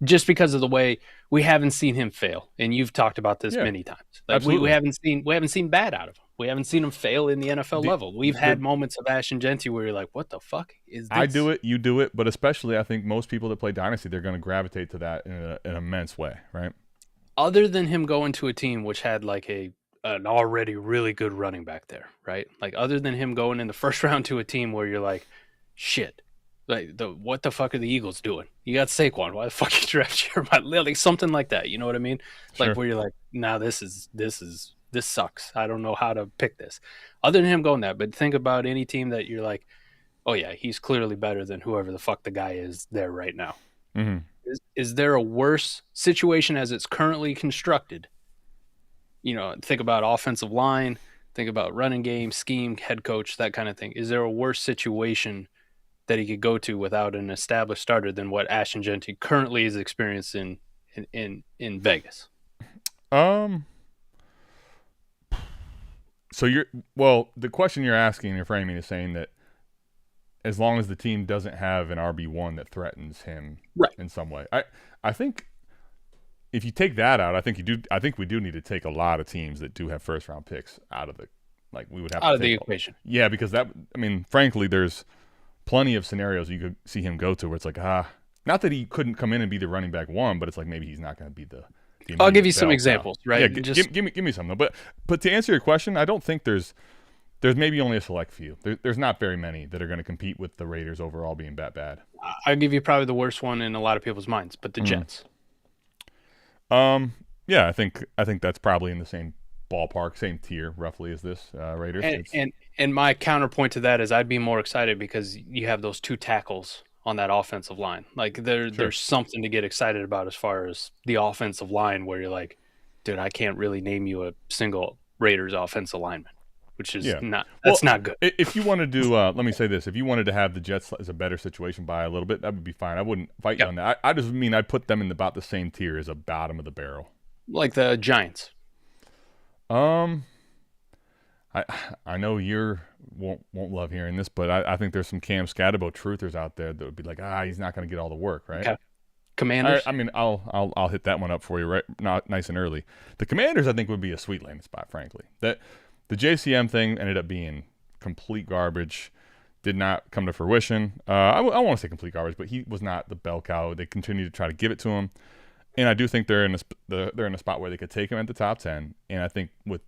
Just because of the way we haven't seen him fail, and you've talked about this many times. Like we haven't seen bad out of him. We haven't seen him fail in the NFL level. We've had moments of Ashton Jeanty where you're like, "What the fuck is this?" I do it, you do it, but especially I think most people that play Dynasty, they're going to gravitate to that in an immense way, right? other than him going to a team which had like an already really good running back there, right? Like other than him going in the first round to a team where you're like, shit, like what the fuck are the Eagles doing? You got Saquon. Why the fuck you draft Jeremiah? Like something like that. You know what I mean? Sure. Like where you're like, nah, this sucks. I don't know how to pick this. Other than him going that, but think about any team that you're like, oh yeah, he's clearly better than whoever the fuck the guy is there right now. Mm-hmm. Is there a worse situation as it's currently constructed? You know, think about offensive line, think about running game, scheme, head coach, that kind of thing. Is there a worse situation that he could go to without an established starter than what Ashton Jeanty currently is experiencing in Vegas? So the question you're asking, you're framing, is saying that as long as the team doesn't have an RB1 that threatens him in some way. I think if you take that out, I think we do need to take a lot of teams that do have first round picks out of the we would have out to of the equation. Yeah, because frankly, there's plenty of scenarios you could see him go to where it's like, not that he couldn't come in and be the running back one, but it's like maybe he's not going to be the I'll give you some examples, right? Yeah, give me some though. But to answer your question, I don't think there's maybe only a select few. There's not very many that are going to compete with the Raiders overall being that bad. I'll give you probably the worst one in a lot of people's minds, but the Jets. Yeah, I think that's probably in the same ballpark, same tier roughly as this Raiders. And my counterpoint to that is I'd be more excited because you have those two tackles on that offensive line. Like there's something to get excited about as far as the offensive line where you're like, dude, I can't really name you a single Raiders offensive lineman, which is not good. If you want to do, let me say this, if you wanted to have the Jets as a better situation by a little bit, that would be fine. I wouldn't fight you on that. I just mean I'd put them in about the same tier as a bottom of the barrel. Like the Giants. I know you won't love hearing this, but I think there's some Cam Scatterbo truthers out there that would be like, he's not going to get all the work, right? Okay. Commanders. I'll hit that one up for you right, not nice and early. The Commanders, I think, would be a sweet landing spot, frankly. That the JCM thing ended up being complete garbage, did not come to fruition. I won't say complete garbage, but he was not the bell cow. They continue to try to give it to him, and I do think they're in a spot where they could take him at the top 10. And I think with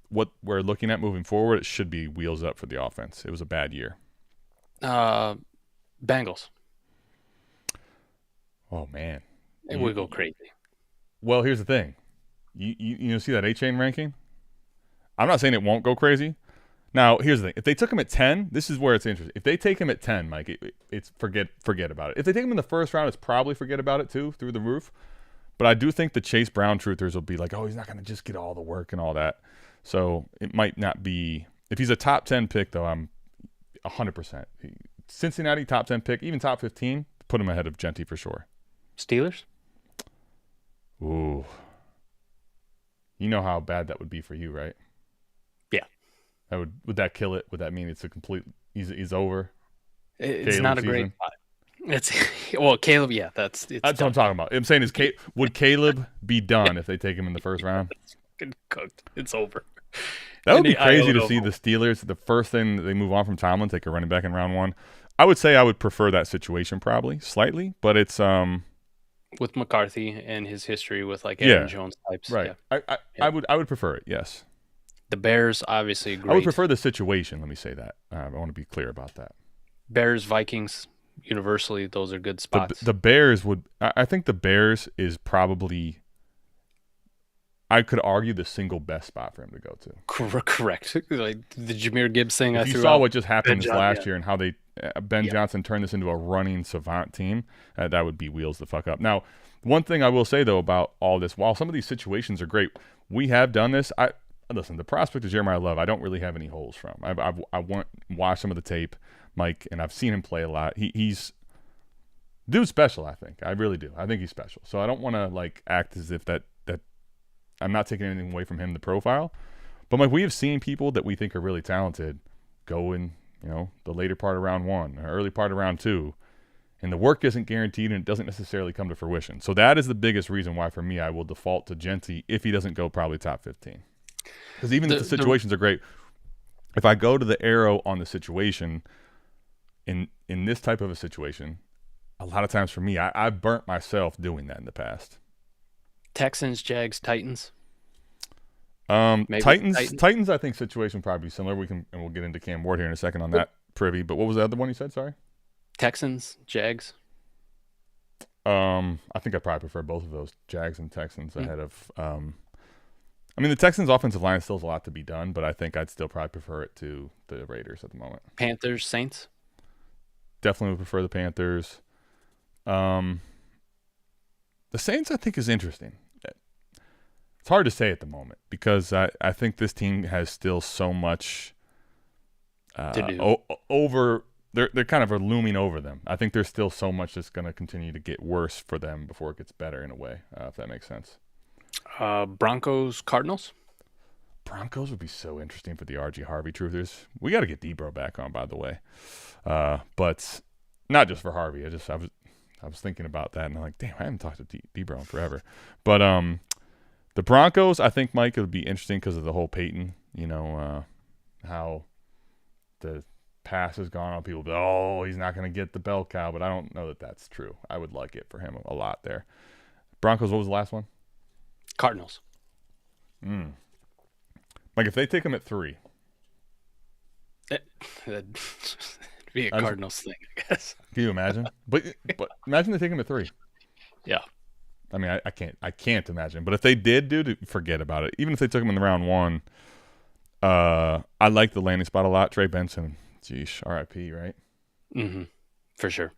what we're looking at moving forward, it should be wheels up for the offense. It was a bad year. Bengals. Oh man, it would go crazy. Well, here's the thing. You see that Achane ranking? I'm not saying it won't go crazy. Now, here's the thing. If they took him at 10, this is where it's interesting. If they take him at 10, Mike, it's forget about it. If they take him in the first round, it's probably forget about it too, through the roof. But I do think the Chase Brown truthers will be like, he's not going to just get all the work and all that. So it might not be. If he's a top 10 pick, though, I'm 100%. Cincinnati top 10 pick, even top 15, put him ahead of Genty for sure. Steelers? Ooh. You know how bad that would be for you, right? Yeah. Would that kill it? Would that mean it's a complete he's over? It's not a great spot. Well, Caleb, yeah, that's what I'm talking about. I'm saying would Caleb be done if they take him in the first round? It's cooked. It's over. That would be crazy to see the Steelers, the first thing that they move on from Tomlin, take a running back in round 1. I would say I would prefer that situation probably slightly, but it's with McCarthy and his history with like Aaron Jones types. Right. Yeah. I would prefer it, yes. The Bears obviously great. I would prefer the situation, let me say that. I want to be clear about that. Bears, Vikings, universally, those are good spots. The Bears I think the Bears is probably, I could argue, the single best spot for him to go to. Correct. Like the Jahmyr Gibbs thing. If you saw what just happened last year and how they Ben Johnson turned this into a running savant team, that would be wheels the fuck up. Now, one thing I will say though about all this, while some of these situations are great, we have done this. Listen, the prospect of Jeremiah Love, I don't really have any holes from. I watched some of the tape, Mike, and I've seen him play a lot. He's dude special. I think I really do. I think he's special. So I don't want to act as if that I'm not taking anything away from him, the profile. But we have seen people that we think are really talented go in, the later part of round 1 or early part of round 2, and the work isn't guaranteed and it doesn't necessarily come to fruition. So that is the biggest reason why, for me, I will default to Genty if he doesn't go probably top 15. Because even if the situations are great, if I go to the arrow on the situation in this type of a situation, a lot of times for me, I've burnt myself doing that in the past. Texans, Jags, Titans. Maybe Titans. Titans. I think situation would probably be similar. We'll get into Cam Ward here in a second on that privy. But what was the other one you said? Sorry. Texans, Jags. I think I probably prefer both of those, Jags and Texans, ahead of. I mean, the Texans' offensive line still has a lot to be done, but I think I'd still probably prefer it to the Raiders at the moment. Panthers, Saints. Definitely would prefer the Panthers. The Saints, I think, is interesting. It's hard to say at the moment because I think this team has still so much to do. over. They're kind of looming over them. I think there's still so much that's going to continue to get worse for them before it gets better in a way, if that makes sense. Broncos, Cardinals. Broncos would be so interesting for the RG Harvey truthers. We got to get D-Bro back on, by the way, but not just for Harvey. I was thinking about that, and I'm like, damn, I haven't talked to D-Bro in forever. But the Broncos, I think, Mike, it would be interesting because of the whole Peyton. How the pass has gone on. People be, oh, he's not going to get the bell cow, but I don't know that that's true. I would like it for him a lot there. Broncos, what was the last one? Cardinals. Like if they take him at 3. That'd be a Cardinals thing, I guess. Can you imagine? But imagine they take him at 3. Yeah. I mean, I can't imagine. But if they did, dude, forget about it. Even if they took him in the round 1, I like the landing spot a lot. Trey Benson. Geesh, RIP, right? Mm-hmm. For sure.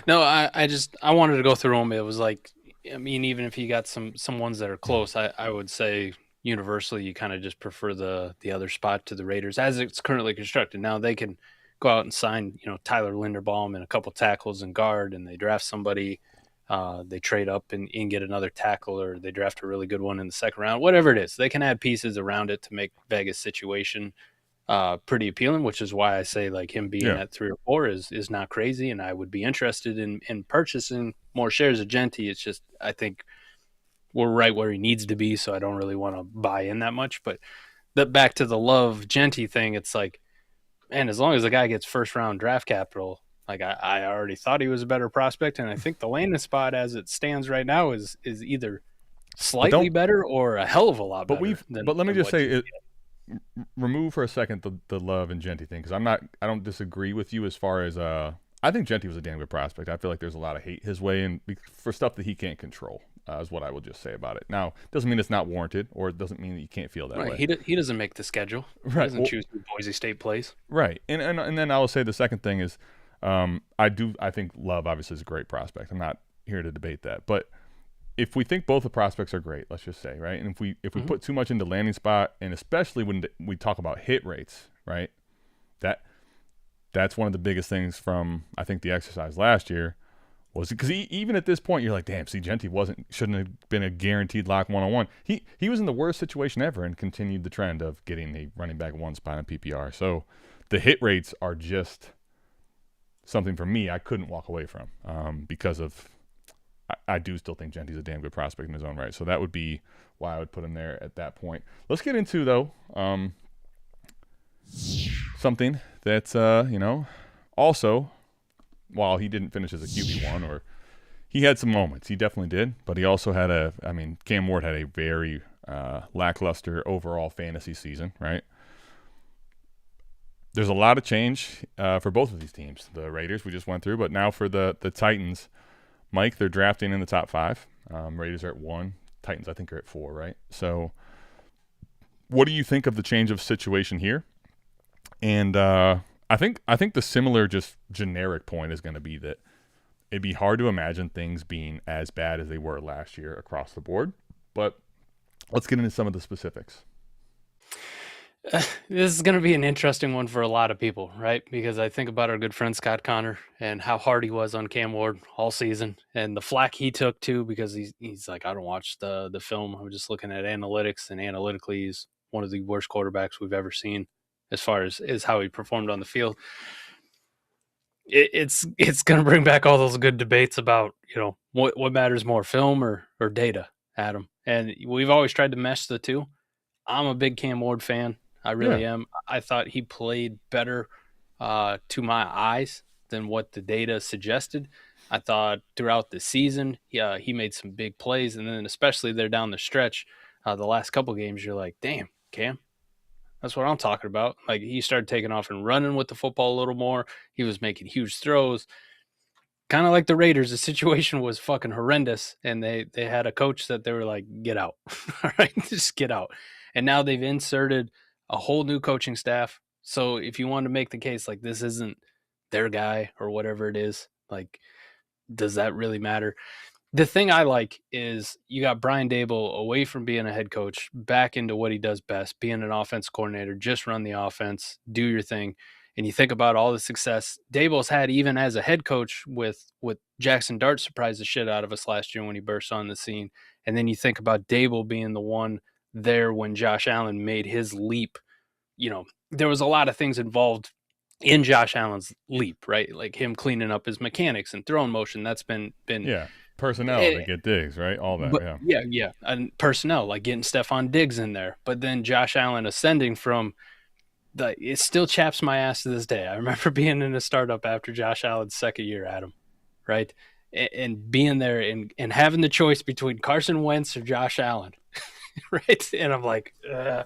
No, I wanted to go through them. It was like, I mean, even if you got some ones that are close, I would say universally you kind of just prefer the other spot to the Raiders as it's currently constructed. Now they can go out and sign, Tyler Linderbaum and a couple tackles and guard, and they draft somebody. They trade up and get another tackle, or they draft a really good one in the second round. Whatever it is, they can add pieces around it to make Vegas' situation pretty appealing, which is why I say like him being at 3 or 4 is not crazy, and I would be interested in purchasing more shares of Genty. It's just I think we're right where he needs to be, so I don't really want to buy in that much. But back to the love Genty thing, it's like, man, as long as the guy gets first round draft capital, like I already thought he was a better prospect, and I think the landing spot as it stands right now is either slightly better or a hell of a lot better. But let me just say remove for a second the love and Genty thing, because I don't disagree with you as far as I think Genty was a damn good prospect. I feel like there's a lot of hate his way and for stuff that he can't control, is what I will just say about it. Now, doesn't mean it's not warranted, or it doesn't mean that you can't feel that way. He doesn't make the schedule. He doesn't choose who Boise State plays. Right, and then I will say the second thing is I think Love obviously is a great prospect. I'm not here to debate that, but if we think both the prospects are great, let's just say, right? And if we put too much into landing spot, and especially when we talk about hit rates, right? That's one of the biggest things from, I think, the exercise last year was because even at this point, you're like, damn, see, Genty shouldn't have been a guaranteed lock 1-on-1. He was in the worst situation ever and continued the trend of getting a running back 1 spot in PPR. So the hit rates are just something for me I couldn't walk away from because of I do still think Genty's a damn good prospect in his own right. So that would be why I would put him there at that point. Let's get into, though, something that's, also, while he didn't finish as a QB1, or he had some moments. He definitely did. But he also had Cam Ward had a very lackluster overall fantasy season, right? There's a lot of change for both of these teams. The Raiders we just went through, but now for the Titans, Mike, they're drafting in the top 5. Raiders are at 1. Titans, I think, are at 4, right? So what do you think of the change of situation here? And I think the similar just generic point is going to be that it'd be hard to imagine things being as bad as they were last year across the board. But let's get into some of the specifics. This is going to be an interesting one for a lot of people, right? Because I think about our good friend Scott Connor and how hard he was on Cam Ward all season, and the flack he took too, because he's like, I don't watch the film. I'm just looking at analytics, and analytically he's one of the worst quarterbacks we've ever seen as far as how he performed on the field. It's going to bring back all those good debates about, what matters more, film or data, Adam. And we've always tried to mesh the two. I'm a big Cam Ward fan. I really am. I thought he played better to my eyes than what the data suggested. I thought throughout the season, he made some big plays, and then especially there down the stretch, the last couple games, you're like, damn, Cam, that's what I'm talking about. Like, he started taking off and running with the football a little more. He was making huge throws. Kind of like the Raiders, the situation was fucking horrendous, and they had a coach that they were like, get out. All right, just get out. And now they've inserted a whole new coaching staff. So if you want to make the case like this isn't their guy or whatever it is, like, does that really matter? The thing I like is you got Brian Daboll away from being a head coach, back into what he does best, being an offense coordinator, just run the offense, do your thing. And you think about all the success Daboll's had even as a head coach with Jackson Dart surprised the shit out of us last year when he burst on the scene. And then you think about Daboll being the one there when Josh Allen made his leap. You know, there was a lot of things involved in Josh Allen's leap, right? Like him cleaning up his mechanics and throwing motion. That's been personnel to get Diggs, right? All that, but, yeah. And personnel, like getting Stephon Diggs in there. But then Josh Allen ascending from it still chaps my ass to this day. I remember being in a startup after Josh Allen's second year, Adam, right? And being there and having the choice between Carson Wentz or Josh Allen, right? And I'm like, I'm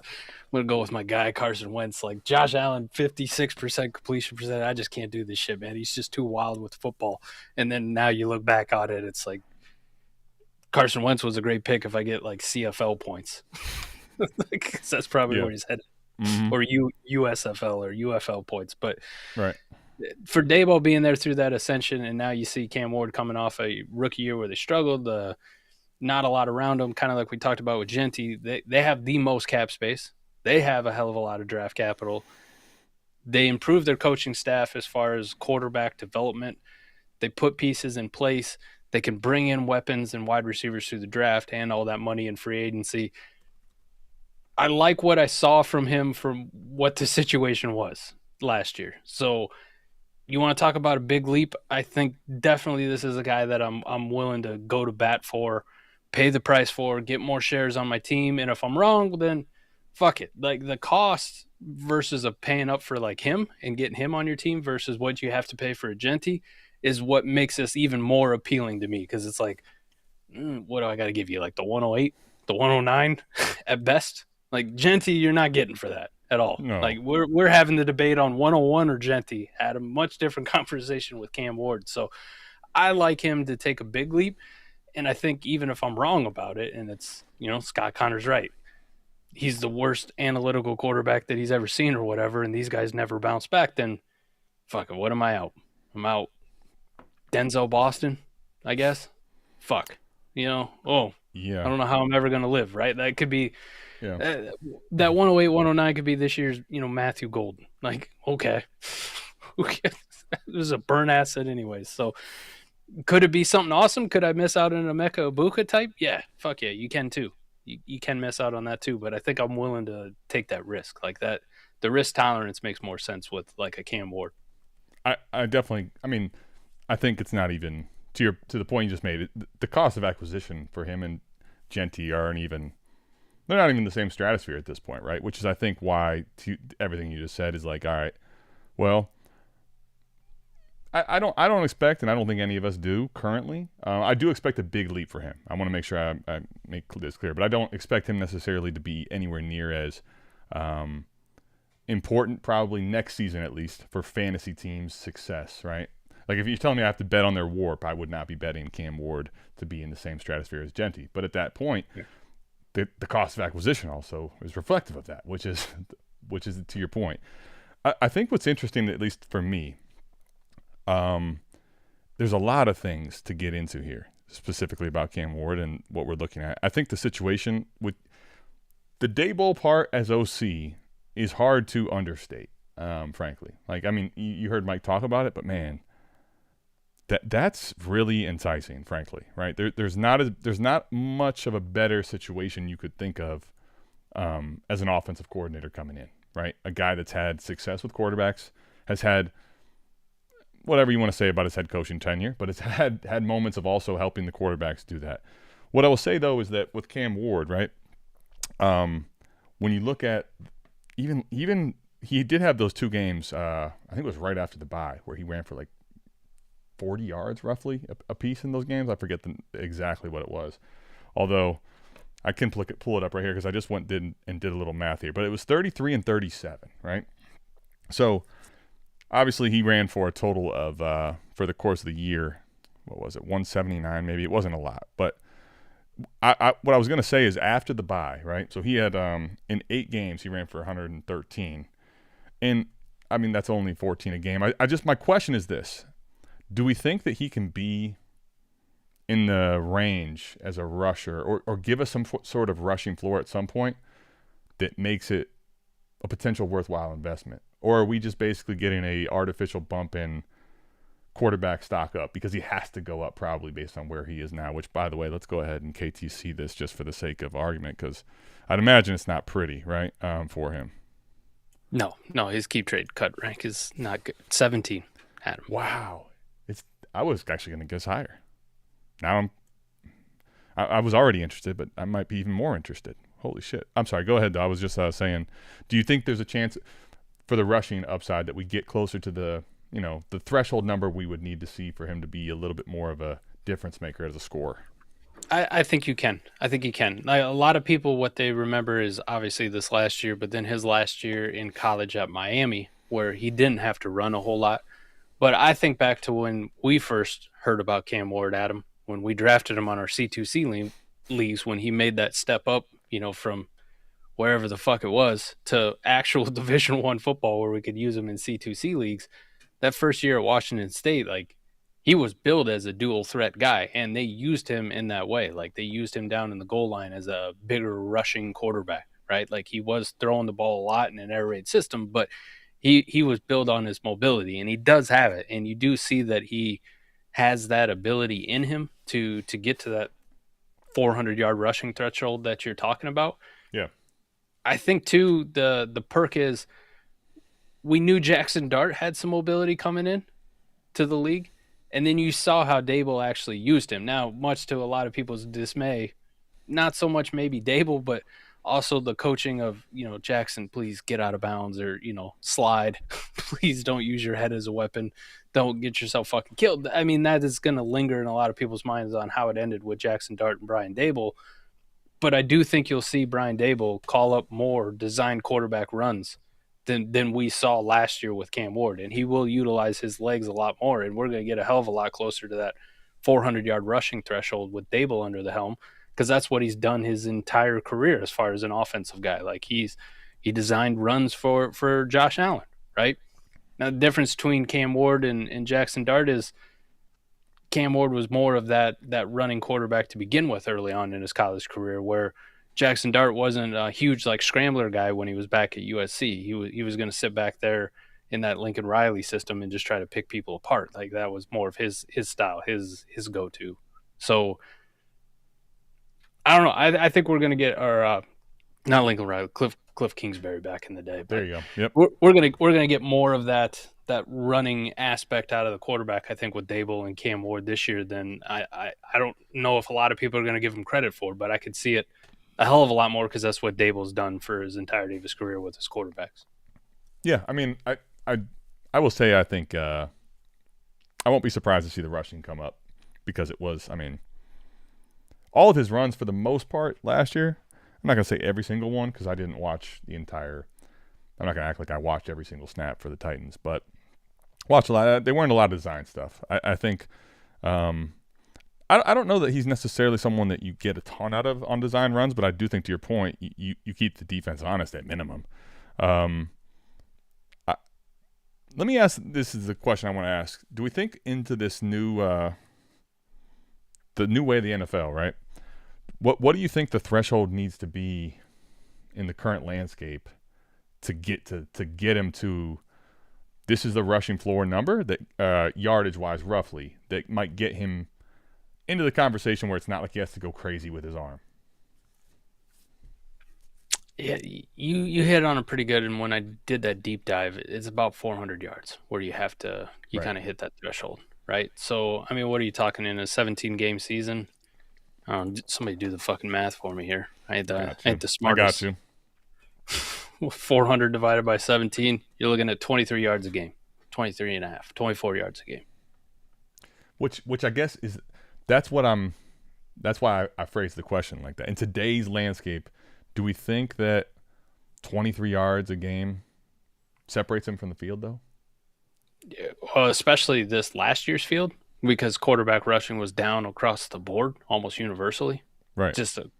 going to go with my guy, Carson Wentz. Like, Josh Allen, 56% completion percent. I just can't do this shit, man. He's just too wild with football. And then now you look back on it, it's like Carson Wentz was a great pick if I get, like, CFL points. Like, that's probably where he's headed. Mm-hmm. Or USFL or UFL points. But right. For Daboll being there through that ascension, and now you see Cam Ward coming off a rookie year where they struggled, not a lot around them, kind of like we talked about with Genty. They have the most cap space. They have a hell of a lot of draft capital. They improved their coaching staff as far as quarterback development. They put pieces in place. They can bring in weapons and wide receivers through the draft and all that money in free agency. I like what I saw from him from what the situation was last year. So you want to talk about a big leap? I think definitely this is a guy that I'm willing to go to bat for, pay the price for, get more shares on my team. And if I'm wrong, then fuck it. Like, the cost versus of paying up for like him and getting him on your team versus what you have to pay for a Genty is what makes this even more appealing to me. Because it's like, what do I got to give you? Like the 108, the 109 at best? Like, Genty, you're not getting for that at all. No. Like, we're having the debate on 101 or Genty. Had a much different conversation with Cam Ward. So I like him to take a big leap. And I think even if I'm wrong about it, and it's, Scott Connor's right, he's the worst analytical quarterback that he's ever seen or whatever, and these guys never bounce back, then fuck it, what am I out? I'm out Denzel Boston, I guess. Fuck. Yeah. I don't know how I'm ever going to live, right? That could be that 108, 109 could be this year's, Matthew Golden. Like, okay. It was a burn asset anyways. So could it be something awesome? Could I miss out on a Emeka Egbuka type? Yeah. Fuck yeah, you can too. You can miss out on that too, but I think I'm willing to take that risk. Like that, the risk tolerance makes more sense with like a Cam Ward. I definitely, I think it's not even to the point you just made. The cost of acquisition for him and Genty they're not even the same stratosphere at this point, right? Which is, I think, why everything you just said is like, all right, well, I don't expect, and I don't think any of us do currently. I do expect a big leap for him. I want to make sure I make this clear, but I don't expect him necessarily to be anywhere near as important, probably next season at least, for fantasy teams' success, right? Like, if you're telling me I have to bet on their warp, I would not be betting Cam Ward to be in the same stratosphere as Genty. But at that point, the cost of acquisition also is reflective of that, which is to your point. I think what's interesting, at least for me, there's a lot of things to get into here, specifically about Cam Ward and what we're looking at. I think the situation with the Daboll part as OC is hard to understate, frankly. Like, you heard Mike talk about it, but man, that's really enticing, frankly, right? There's not much of a better situation you could think of as an offensive coordinator coming in, right? A guy that's had success with quarterbacks, has had whatever you want to say about his head coaching tenure, but it's had moments of also helping the quarterbacks do that. What I will say, though, is that with Cam Ward, right, when you look at even he did have those two games, I think it was right after the bye, where he ran for like 40 yards roughly a piece in those games. I forget exactly what it was. Although I can pull it up right here because I just did a little math here. But it was 33 and 37, right? So obviously he ran for a total of, for the course of the year, what was it, 179 maybe? It wasn't a lot. But what I was going to say is after the bye, right? So he had, in 8 games, he ran for 113. And, I mean, that's only 14 a game. My question is this. Do we think that he can be in the range as a rusher or give us some sort of rushing floor at some point that makes it a potential worthwhile investment? Or are we just basically getting a artificial bump in quarterback stock up because he has to go up probably based on where he is now, which, by the way, let's go ahead and KTC this just for the sake of argument because I'd imagine it's not pretty, right, for him. No, his keep trade cut rank is not good. 17, Adam. Wow. I was actually going to guess higher. Now I was already interested, but I might be even more interested. Holy shit. I'm sorry. Go ahead, though. I was just saying, do you think there's a chance for the rushing upside that we get closer to the threshold number we would need to see for him to be a little bit more of a difference maker as a scorer? I think you can. I think you can. A lot of people, what they remember is obviously this last year, but then his last year in college at Miami, where he didn't have to run a whole lot. But I think back to when we first heard about Cam Ward, Adam, when we drafted him on our C2C leagues, when he made that step up, from wherever the fuck it was to actual Division I football where we could use him in C2C leagues. That first year at Washington State, he was billed as a dual threat guy, and they used him in that way. They used him down in the goal line as a bigger rushing quarterback, right? He was throwing the ball a lot in an air raid system, but he was built on his mobility, and he does have it. And you do see that he has that ability in him to get to that 400-yard rushing threshold that you're talking about. Yeah. I think, too, the perk is we knew Jackson Dart had some mobility coming in to the league, and then you saw how Dable actually used him. Now, much to a lot of people's dismay, not so much maybe Dable, but also the coaching of, Jackson, please get out of bounds or, slide. Please don't use your head as a weapon. Don't get yourself fucking killed. I mean, that is going to linger in a lot of people's minds on how it ended with Jackson Dart and Brian Dable. But I do think you'll see Brian Dable call up more design quarterback runs than we saw last year with Cam Ward. And he will utilize his legs a lot more. And we're going to get a hell of a lot closer to that 400-yard rushing threshold with Dable under the helm, because that's what he's done his entire career as far as an offensive guy. He designed runs for Josh Allen, right? Now, the difference between Cam Ward and Jackson Dart is Cam Ward was more of that running quarterback to begin with early on in his college career, where Jackson Dart wasn't a huge scrambler guy when he was back at USC. He was going to sit back there in that Lincoln Riley system and just try to pick people apart. That was more of his style, his go-to. So I don't know. I think we're going to get our not Lincoln Riley, Cliff Kingsbury back in the day. But there you go. Yep. We're gonna get more of that running aspect out of the quarterback, I think, with Dable and Cam Ward this year than I don't know if a lot of people are going to give him credit for, but I could see it a hell of a lot more because that's what Dable's done for his entirety of his career with his quarterbacks. Yeah, I mean, I will say I think I won't be surprised to see the rushing come up because it was, I mean, all of his runs for the most part last year. I'm not going to say every single one because I didn't watch the entire – I'm not going to act like I watched every single snap for the Titans, but watched a lot. They weren't a lot of design stuff. I think I don't know that he's necessarily someone that you get a ton out of on design runs, but I do think to your point, you keep the defense honest at minimum. Let me ask – this is the question I want to ask. Do we think into this new the new way of the NFL, right? What do you think the threshold needs to be in the current landscape to get him to this is the rushing floor number that yardage wise roughly that might get him into the conversation where it's not like he has to go crazy with his arm? Yeah, you hit on it pretty good. And when I did that deep dive, it's about 400 yards where you have to Right. kind of hit that threshold, right? So I mean, what are you talking in a 17 game season? Somebody do the fucking math for me here. I ain't the smartest. I got you. 400 divided by 17, you're looking at 23 yards a game, 23 and a half, 24 yards a game. Which I guess is that's why I phrased the question like that. In today's landscape, do we think that 23 yards a game separates him from the field though? Well, especially this last year's field, because quarterback rushing was down across the board almost universally. Right. Some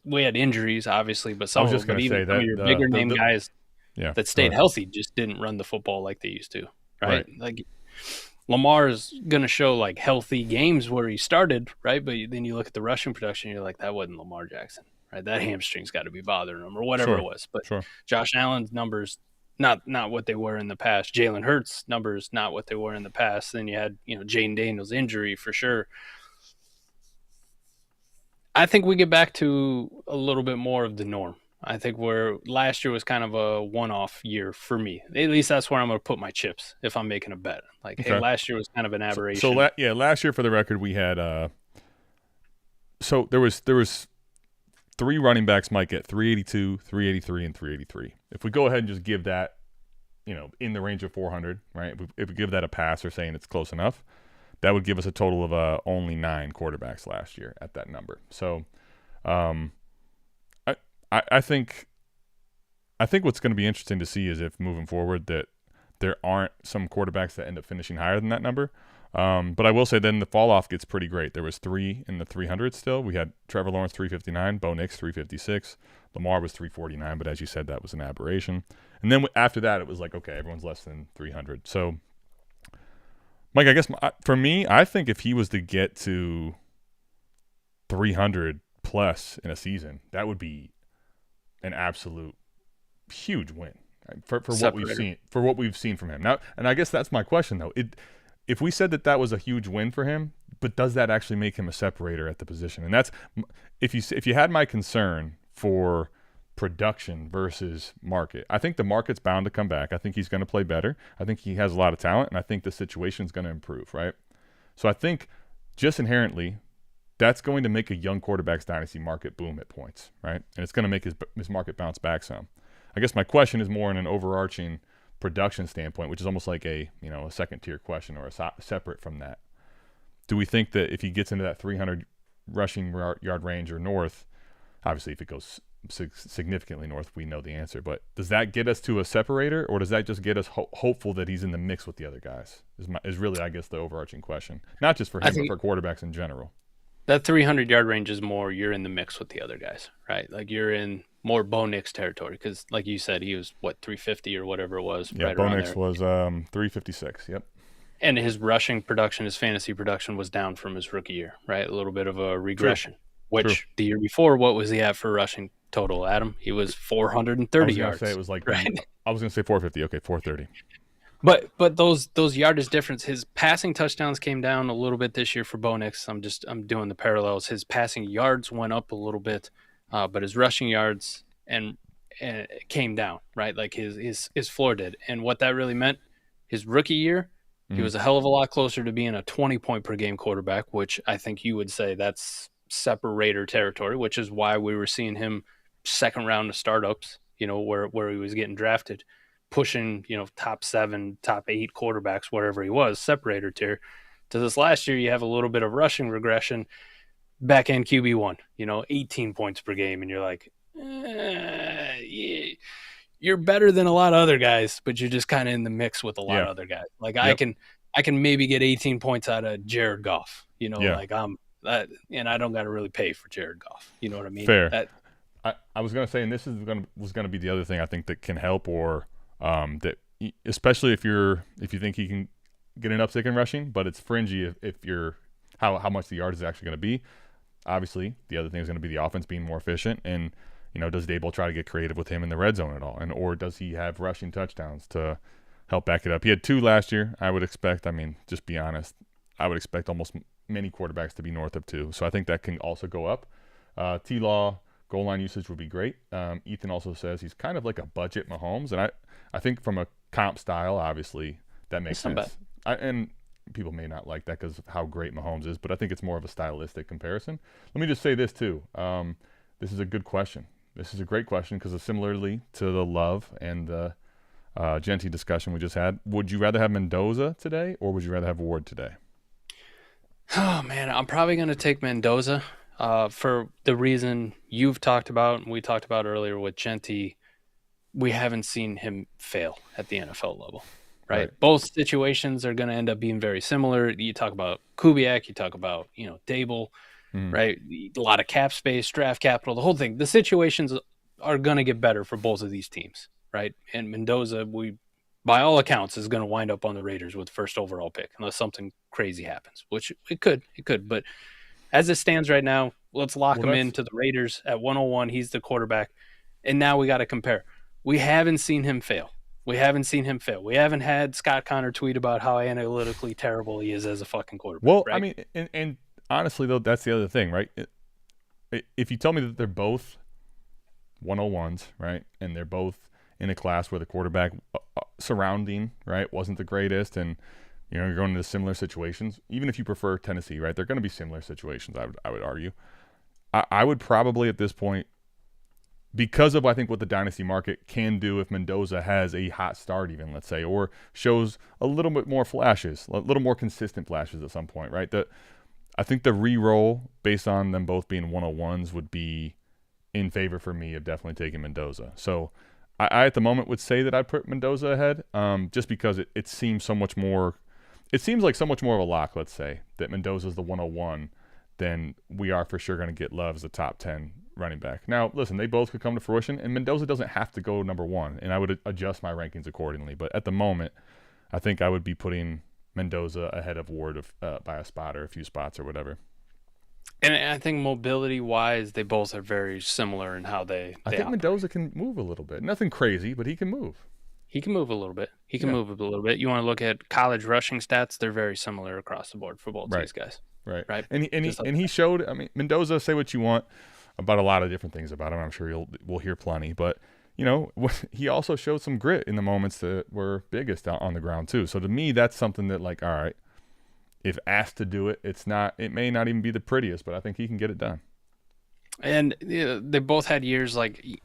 we had injuries obviously, but I was just going to say that your bigger name guys that stayed healthy just didn't run the football like they used to, right? Like Lamar is going to show like healthy games where he started, right? But then you look at the rushing production, you're like, that wasn't Lamar Jackson, right? That hamstring's got to be bothering him or whatever it was. But Josh Allen's numbers, not what they were in the past. Jalen Hurts' numbers, not what they were in the past. Then you had, Jaden Daniels' injury for sure. I think we get back to a little bit more of the norm. I think where last year was kind of a one-off year for me. At least that's where I'm going to put my chips if I'm making a bet. Like, hey, last year was kind of an aberration. So last year for the record we had so there was 3 running backs might get 382, 383, and 383. If we go ahead and just give that, in the range of 400, right? If we give that a pass or saying it's close enough, that would give us a total of only 9 quarterbacks last year at that number. So, I think what's going to be interesting to see is if moving forward that there aren't some quarterbacks that end up finishing higher than that number. But I will say then the fall off gets pretty great. There was 3 in the 300s still. We had Trevor Lawrence 359, Bo Nix 356, Lamar was 349, but as you said, that was an aberration. And then after that, it was like, okay, everyone's less than 300. So, Mike, I guess for me, I think if he was to get to 300 plus in a season, that would be an absolute huge win for what we've seen from him now. And I guess that's my question though. If we said that was a huge win for him, but does that actually make him a separator at the position? And that's if you had my concern for production versus market. I think the market's bound to come back. I think he's going to play better. I think he has a lot of talent, and I think the situation's going to improve, right? So I think just inherently that's going to make a young quarterback's dynasty market boom at points, right? And it's going to make his market bounce back some. I guess my question is more in an overarching production standpoint, which is almost like a second-tier question or separate from that. Do we think that if he gets into that 300 rushing yard range or north, obviously if it goes significantly north, we know the answer, but does that get us to a separator, or does that just get us hopeful that he's in the mix with the other guys is really, I guess, the overarching question, not just for him, but for quarterbacks in general. That 300-yard range is more you're in the mix with the other guys, right? Like you're in more Bo Nix territory because, like you said, he was, 350 or whatever it was. Yeah, right, Bo Nix was 356, yep. And his rushing production, his fantasy production was down from his rookie year, right? A little bit of a regression. True. The year before, what was he at for rushing total, Adam? He was 430 yards. Say it was like, right? I was going to say 450. Okay, 430. But those yardage difference, his passing touchdowns came down a little bit this year for Bo Nix. I'm doing the parallels. His passing yards went up a little bit, but his rushing yards and came down, right? Like his floor did. And what that really meant, his rookie year, he was a hell of a lot closer to being a 20-point per game quarterback, which I think you would say that's separator territory, which is why we were seeing him second round of startups, where he was getting drafted, pushing, top 7, top 8 quarterbacks, wherever he was, separator tier. To this last year, you have a little bit of rushing regression, back end QB1, 18 points per game, and you're like, yeah, you're better than a lot of other guys, but you're just kind of in the mix with a lot of other guys. Like I can maybe get 18 points out of Jared Goff, like I'm that, and I don't got to really pay for Jared Goff. You know what I mean? Fair. I was going to say, and this was going to be the other thing I think that can help, or that especially if you think he can get an uptick in rushing, but it's fringy if you're how much the yard is actually going to be. Obviously, the other thing is going to be the offense being more efficient, and does Dable try to get creative with him in the red zone at all, or does he have rushing touchdowns to help back it up? He had 2 last year. I would expect. Just be honest. I would expect almost many quarterbacks to be north of 2, so I think that can also go up. T-Law goal line usage would be great. Ethan also says he's kind of like a budget Mahomes, and I think from a comp style, obviously that makes sense. And people may not like that because of how great Mahomes is, but I think it's more of a stylistic comparison. Let me just say this too. This is a good question. This is a great question because similarly to the Love and the Genty discussion we just had, would you rather have Mendoza today or would you rather have Ward today? Oh man, I'm probably going to take Mendoza for the reason you've talked about and we talked about earlier with Genty. We haven't seen him fail at the NFL level, right? Right. Both situations are going to end up being very similar. You talk about Kubiak, you talk about, Dable, Mm. right? A lot of cap space, draft capital, the whole thing. The situations are going to get better for both of these teams, right? And Mendoza, by all accounts, is going to wind up on the Raiders with first overall pick unless something crazy happens, which it could. But as it stands right now, let's lock Well, him that's into the Raiders at 101. He's the quarterback. And now we got to compare. We haven't seen him fail. We haven't had Scott Connor tweet about how analytically terrible he is as a fucking quarterback. well. Right? I mean, and honestly though, that's the other thing, right? If you tell me that they're both 101s, right, and they're both in a class where the quarterback surrounding, right, wasn't the greatest, and you're going into similar situations. Even if you prefer Tennessee, right, they're going to be similar situations. I would argue. I would probably at this point, because of I think what the dynasty market can do if Mendoza has a hot start, even let's say, or shows a little bit more flashes, a little more consistent flashes at some point, right? I think the re-roll based on them both being 101s would be in favor for me of definitely taking Mendoza. So I at the moment would say that I'd put Mendoza ahead, just because it seems so much more. It seems like so much more of a lock, let's say, that Mendoza's the 101 than we are for sure going to get Love as the top 10 running back. Now, listen, they both could come to fruition, and Mendoza doesn't have to go number one, and I would adjust my rankings accordingly. But at the moment, I think I would be putting Mendoza ahead of Ward by a spot or a few spots or whatever. And I think mobility-wise, they both are very similar in how they I think operate. Mendoza can move a little bit. Nothing crazy, but he can move. He can move a little bit. You want to look at college rushing stats, they're very similar across the board for both Right. these guys. Right. Right. And he showed. I mean, Mendoza. Say what you want about a lot of different things about him. I'm sure we'll hear plenty. But he also showed some grit in the moments that were biggest on the ground too. So to me, that's something that, like, all right, if asked to do it, it may not even be the prettiest, but I think he can get it done. And they both had years like you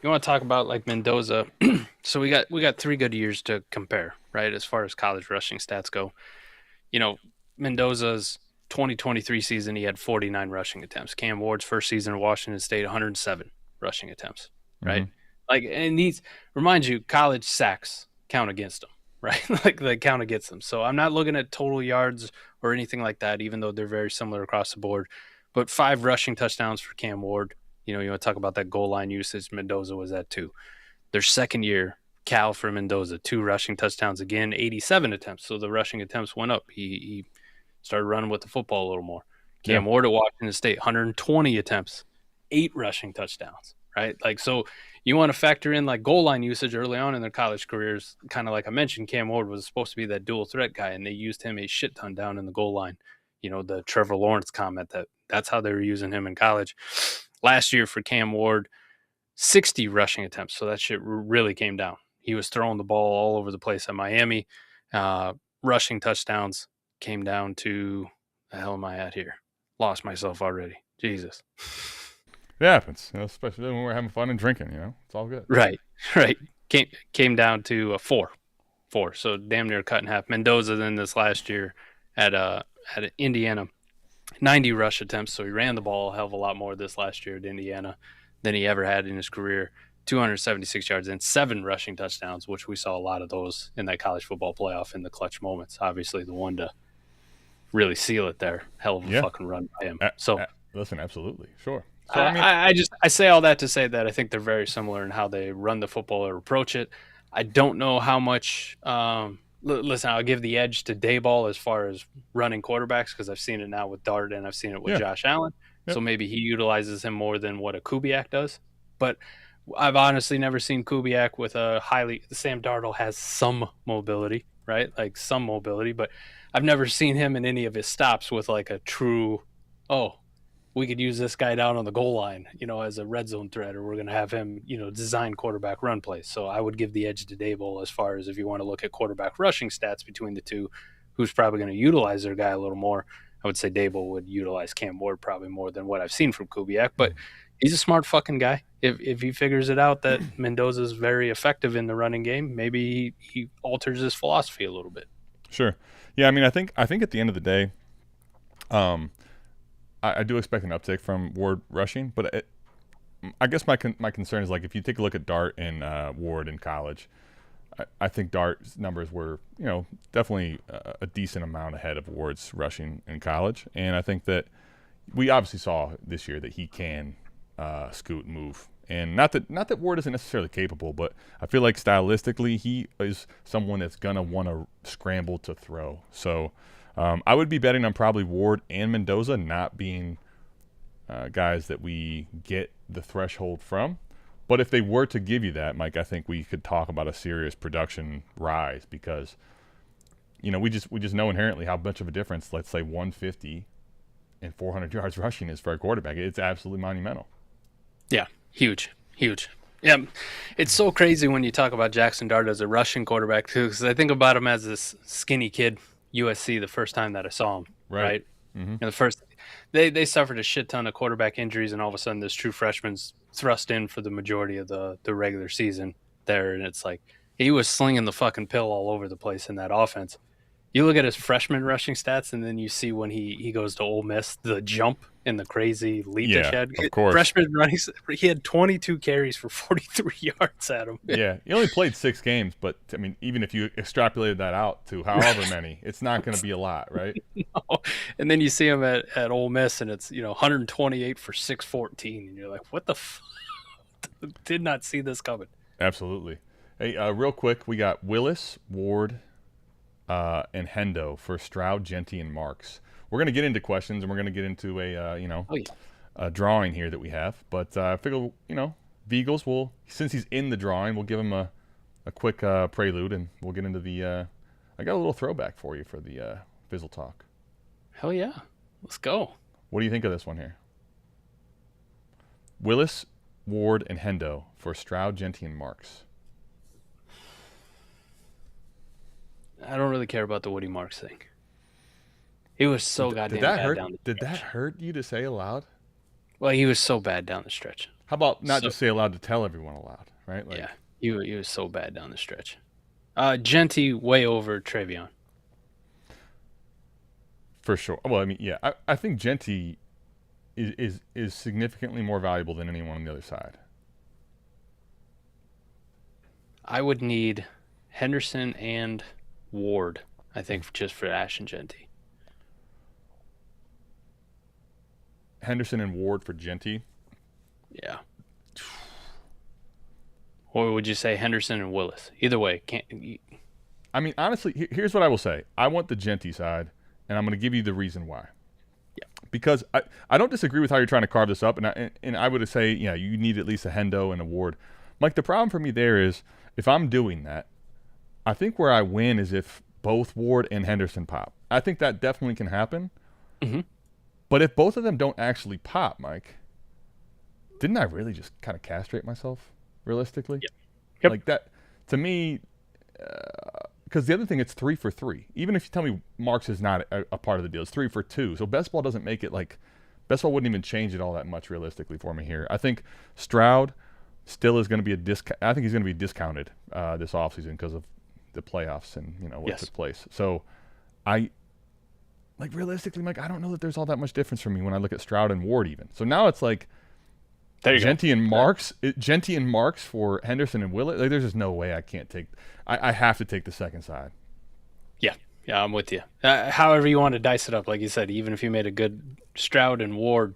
want to talk about like Mendoza. So we got 3 good years to compare, right? As far as college rushing stats go. Mendoza's 2023 season, he had 49 rushing attempts. Cam Ward's first season at Washington State, 107 rushing attempts, right? Mm-hmm. Like, and remind you, college sacks count against them, right? Like they count against them. So I'm not looking at total yards or anything like that, even though they're very similar across the board. But 5 rushing touchdowns for Cam Ward. You want to talk about that goal line usage. Mendoza was at 2. Their second year, Cal for Mendoza, 2 rushing touchdowns again, 87 attempts. So the rushing attempts went up. He started running with the football a little more. Cam Ward at Washington State, 120 attempts, 8 rushing touchdowns, right? Like, so you want to factor in like goal line usage early on in their college careers. Kind of like I mentioned, Cam Ward was supposed to be that dual threat guy, and they used him a shit ton down in the goal line. The Trevor Lawrence comment that's how they were using him in college. Last year for Cam Ward, 60 rushing attempts. So that shit really came down. He was throwing the ball all over the place at Miami. Rushing touchdowns came down to, the hell am I at here? Lost myself already. Jesus. It happens, especially when we're having fun and drinking. It's all good. Right. Came down to a 4. So damn near cut in half. Mendoza then this last year at Indiana, 90 rush attempts. So he ran the ball a hell of a lot more this last year at Indiana than he ever had in his career. 276 yards and 7 rushing touchdowns, which we saw a lot of those in that college football playoff in the clutch moments. Obviously, the one to really seal it there. Hell of a fucking run by him. Listen, absolutely. Sure. So, I say all that to say that I think they're very similar in how they run the football or approach it. I don't know how much listen, I'll give the edge to Dayball as far as running quarterbacks because I've seen it now with Dart and I've seen it with Josh Allen. Yep. So maybe he utilizes him more than what a Kubiak does. But I've honestly never seen Kubiak with Sam Darnold has some mobility, right? Like some mobility, but I've never seen him in any of his stops with like a true, we could use this guy down on the goal line, as a red zone threat, or we're going to have him, design quarterback run plays. So I would give the edge to Dayball as far as if you want to look at quarterback rushing stats between the two, who's probably going to utilize their guy a little more. I would say Dayball would utilize Cam Ward probably more than what I've seen from Kubiak, but he's a smart fucking guy. If he figures it out that Mendoza's very effective in the running game, maybe he alters his philosophy a little bit. Sure. Yeah, I mean, I think at the end of the day, I do expect an uptick from Ward rushing, but I guess my concern is like if you take a look at Dart and Ward in college, I think Dart's numbers were definitely a decent amount ahead of Ward's rushing in college, and I think that we obviously saw this year that he can scoot and move. And not that Ward isn't necessarily capable, but I feel like stylistically he is someone that's gonna want to scramble to throw. So I would be betting on probably Ward and Mendoza not being guys that we get the threshold from. But if they were to give you that, Mike, I think we could talk about a serious production rise because we just know inherently how much of a difference, let's say 150 and 400 yards rushing is for a quarterback. It's absolutely monumental. Yeah. Huge. Yeah, it's so crazy when you talk about Jackson Dart as a Russian quarterback too, because I think about him as this skinny kid, USC, the first time that I saw him. Right. Mm-hmm. And the first, they suffered a shit ton of quarterback injuries, and all of a sudden this true freshman's thrust in for the majority of the regular season there, and it's like he was slinging the fucking pill all over the place in that offense. You look at his freshman rushing stats, and then you see when he goes to Ole Miss, the jump and the crazy leap that he had. Of course. Freshman running, he had 22 carries for 43 yards at him. Yeah, he only played 6 games, but I mean, even if you extrapolated that out to however many, it's not going to be a lot, right? No. And then you see him at Ole Miss, and it's 128 for 614, and you're like, what the fuck? Did not see this coming. Absolutely. Hey, real quick, we got Willis, Ward, and Hendo for Stroud, Genty, and Marks. We're going to get into questions, and we're going to get into a drawing here that we have. But I figure, Beagles will, since he's in the drawing, we'll give him a quick prelude, and we'll get into the I got a little throwback for you for the Fizzle Talk. Hell yeah. Let's go. What do you think of this one here? Willis, Ward, and Hendo for Stroud, Genty, and Marks. I don't really care about the Woody Marks thing. He was so goddamn bad down the stretch. Did that hurt you to say aloud? Well, he was so bad down the stretch. How about not just say aloud to tell everyone aloud, right? Yeah, he was so bad down the stretch. Genty way over Travion. For sure. Well, I mean, yeah, I think Genty is significantly more valuable than anyone on the other side. I would need Henderson and Ward, I think, just for Ashton Jeanty. Henderson and Ward for Genty? Yeah. Or would you say Henderson and Willis? Either way, can't. I mean, honestly, here's what I will say. I want the Genty side, and I'm going to give you the reason why. Yeah. Because I don't disagree with how you're trying to carve this up, and I would say, you need at least a Hendo and a Ward. Like, the problem for me there is, if I'm doing that, I think where I win is if both Ward and Henderson pop. I think that definitely can happen. Mm-hmm. But if both of them don't actually pop, Mike, didn't I really just kind of castrate myself, realistically? Yep. Like that, to me, because the other thing, it's 3 for 3. Even if you tell me Marks is not a part of the deal, it's 3 for 2. So best ball doesn't make it like, best ball wouldn't even change it all that much realistically for me here. I think Stroud still is going to be I think he's going to be discounted this offseason because of the playoffs and what took place. So realistically, Mike, I don't know that there's all that much difference for me when I look at Stroud and Ward even. So now it's like Genty and Marks for Henderson and Willett. Like, there's just no way I can't take. I have to take the second side. Yeah, I'm with you. However you want to dice it up, like you said, even if you made a good Stroud and Ward,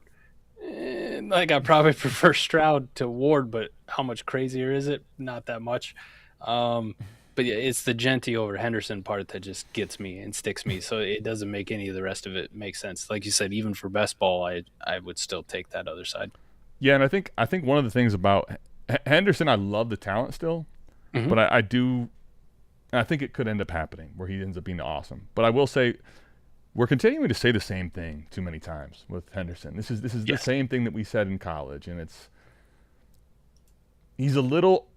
I probably prefer Stroud to Ward, but how much crazier is it? Not that much. But yeah, it's the Genty over Henderson part that just gets me and sticks me. So it doesn't make any of the rest of it make sense. Like you said, even for best ball, I would still take that other side. Yeah, and I think one of the things about Henderson, I love the talent still, but I think it could end up happening where he ends up being awesome. But I will say, we're continuing to say the same thing too many times with Henderson. This is the same thing that we said in college, and he's a little,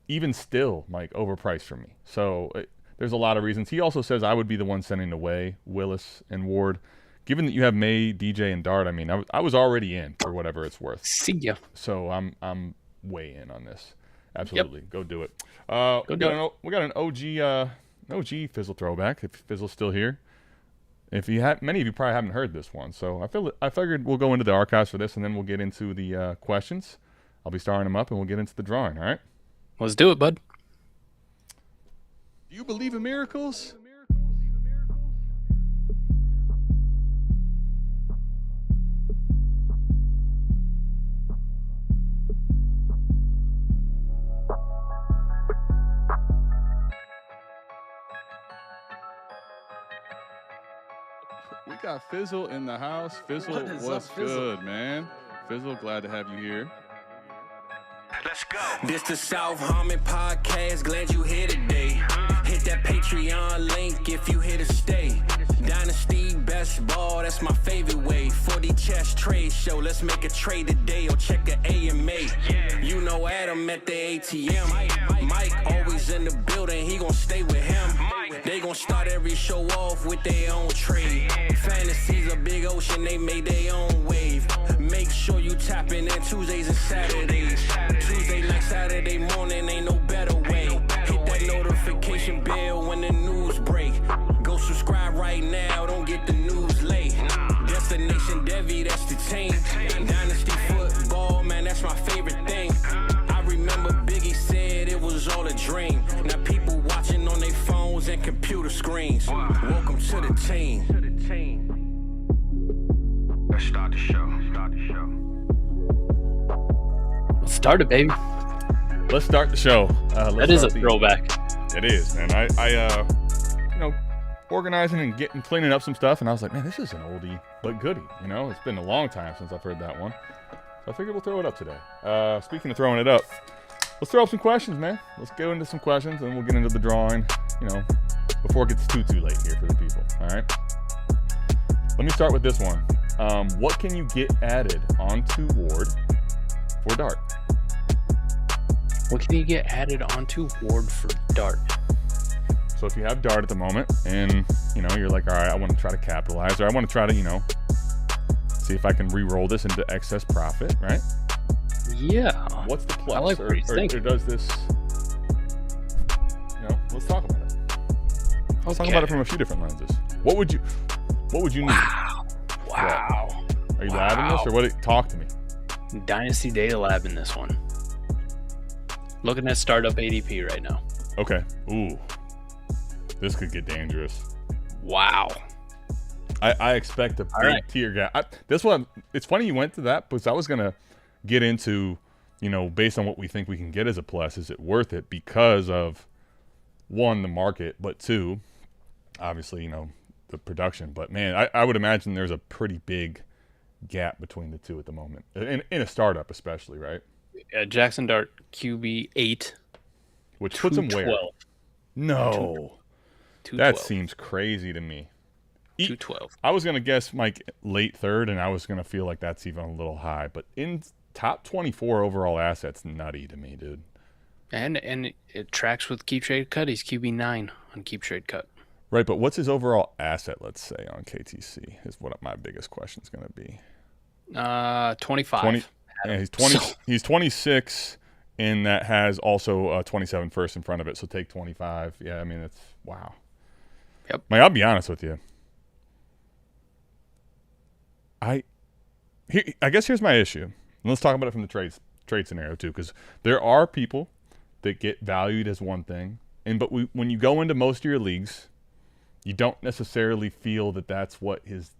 even still, Mike, overpriced for me. So there's a lot of reasons. He also says I would be the one sending away Willis and Ward. Given that you have May, DJ, and Dart, I mean, I was already in for whatever it's worth. See ya. So I'm way in on this. Absolutely, Go do it. We got an OG Fizzle throwback. If Fizzle's still here, If you have, many of you probably haven't heard this one, so I figured we'll go into the archives for this, and then we'll get into the questions. I'll be starting them up, and we'll get into the drawing. All right? Let's do it, bud. Do you believe in miracles? We got Fizzle in the house. Fizzle, What is what's up, Fizzle? good, man? Fizzle, glad to have you here. Let's go. This the South Harmon Podcast. Glad you here today. Hit that Patreon link if you here to stay. Dynasty best ball, that's my favorite way. 40 chess trade show, let's make a trade today or check the AMA. You know Adam at the ATM. Mike always in the building, he gon' stay with him. They gon' start every show off with their own trade. Fantasies a big ocean, they made their own wave. Make sure you tapping in Tuesdays and Saturdays. Tuesday night, Saturday morning, ain't no better way. Hit that notification bell when the news break. Go subscribe right now, don't get the news late. Destination Devi, that's the team. Dynasty football, man, that's my favorite thing. I remember Biggie said it was all a dream. Now people watching on their phones and computer screens. Welcome to the team. Let's start the show. Let's start it, baby. Let's start the show. That is a throwback. It is, man. I organizing and cleaning up some stuff, and I was like, man, this is an oldie but goodie. You know, it's been a long time since I've heard that one, so I figured we'll throw it up today. Speaking of throwing it up, let's throw up some questions, man. Let's go into some questions, and we'll get into the drawing. You know, before it gets too late here for the people. All right. Let me start with this one. What can you get added onto Ward for Dart? What can you get added onto Ward for Dart? So if you have Dart at the moment, and you know you're like, all right, I want to try to capitalize, or I want to try to, you know, see if I can re-roll this into excess profit, right? Yeah. What's the plus? I like what he's thinking. Or does this? You know, let's talk about it. Let's talk about it from a few different lenses. What would you need? Wow. Are you labbing this, or what? Talk to me. Dynasty Data Lab in this one. Looking at startup ADP right now. Okay. Ooh. This could get dangerous. Wow. I expect a big tier gap. This one, it's funny you went to that, because I was going to get into, you know, based on what we think we can get as a plus, is it worth it because of, one, the market, but two, obviously, you know, the production. But, man, I would imagine there's a pretty big gap between the two at the moment, in a startup especially, right? Jackson Dart QB 8. Which puts him where? 212. No. 212. That seems crazy to me. 212. I was going to guess like late third, and I was going to feel like that's even a little high. But in top 24 overall assets, nutty to me, dude. And it tracks with Keep Trade Cut. He's QB 9 on Keep Trade Cut. Right, but what's his overall asset, let's say, on KTC is what my biggest question is going to be. 25. Yeah, he's 20. He's 26, and that has also 27 first in front of it. So take 25. Yeah, I mean, it's wow. Yep. I'll be honest with you. I guess here's my issue. And let's talk about it from the trade scenario too, because there are people that get valued as one thing, but when you go into most of your leagues, you don't necessarily feel that that's what his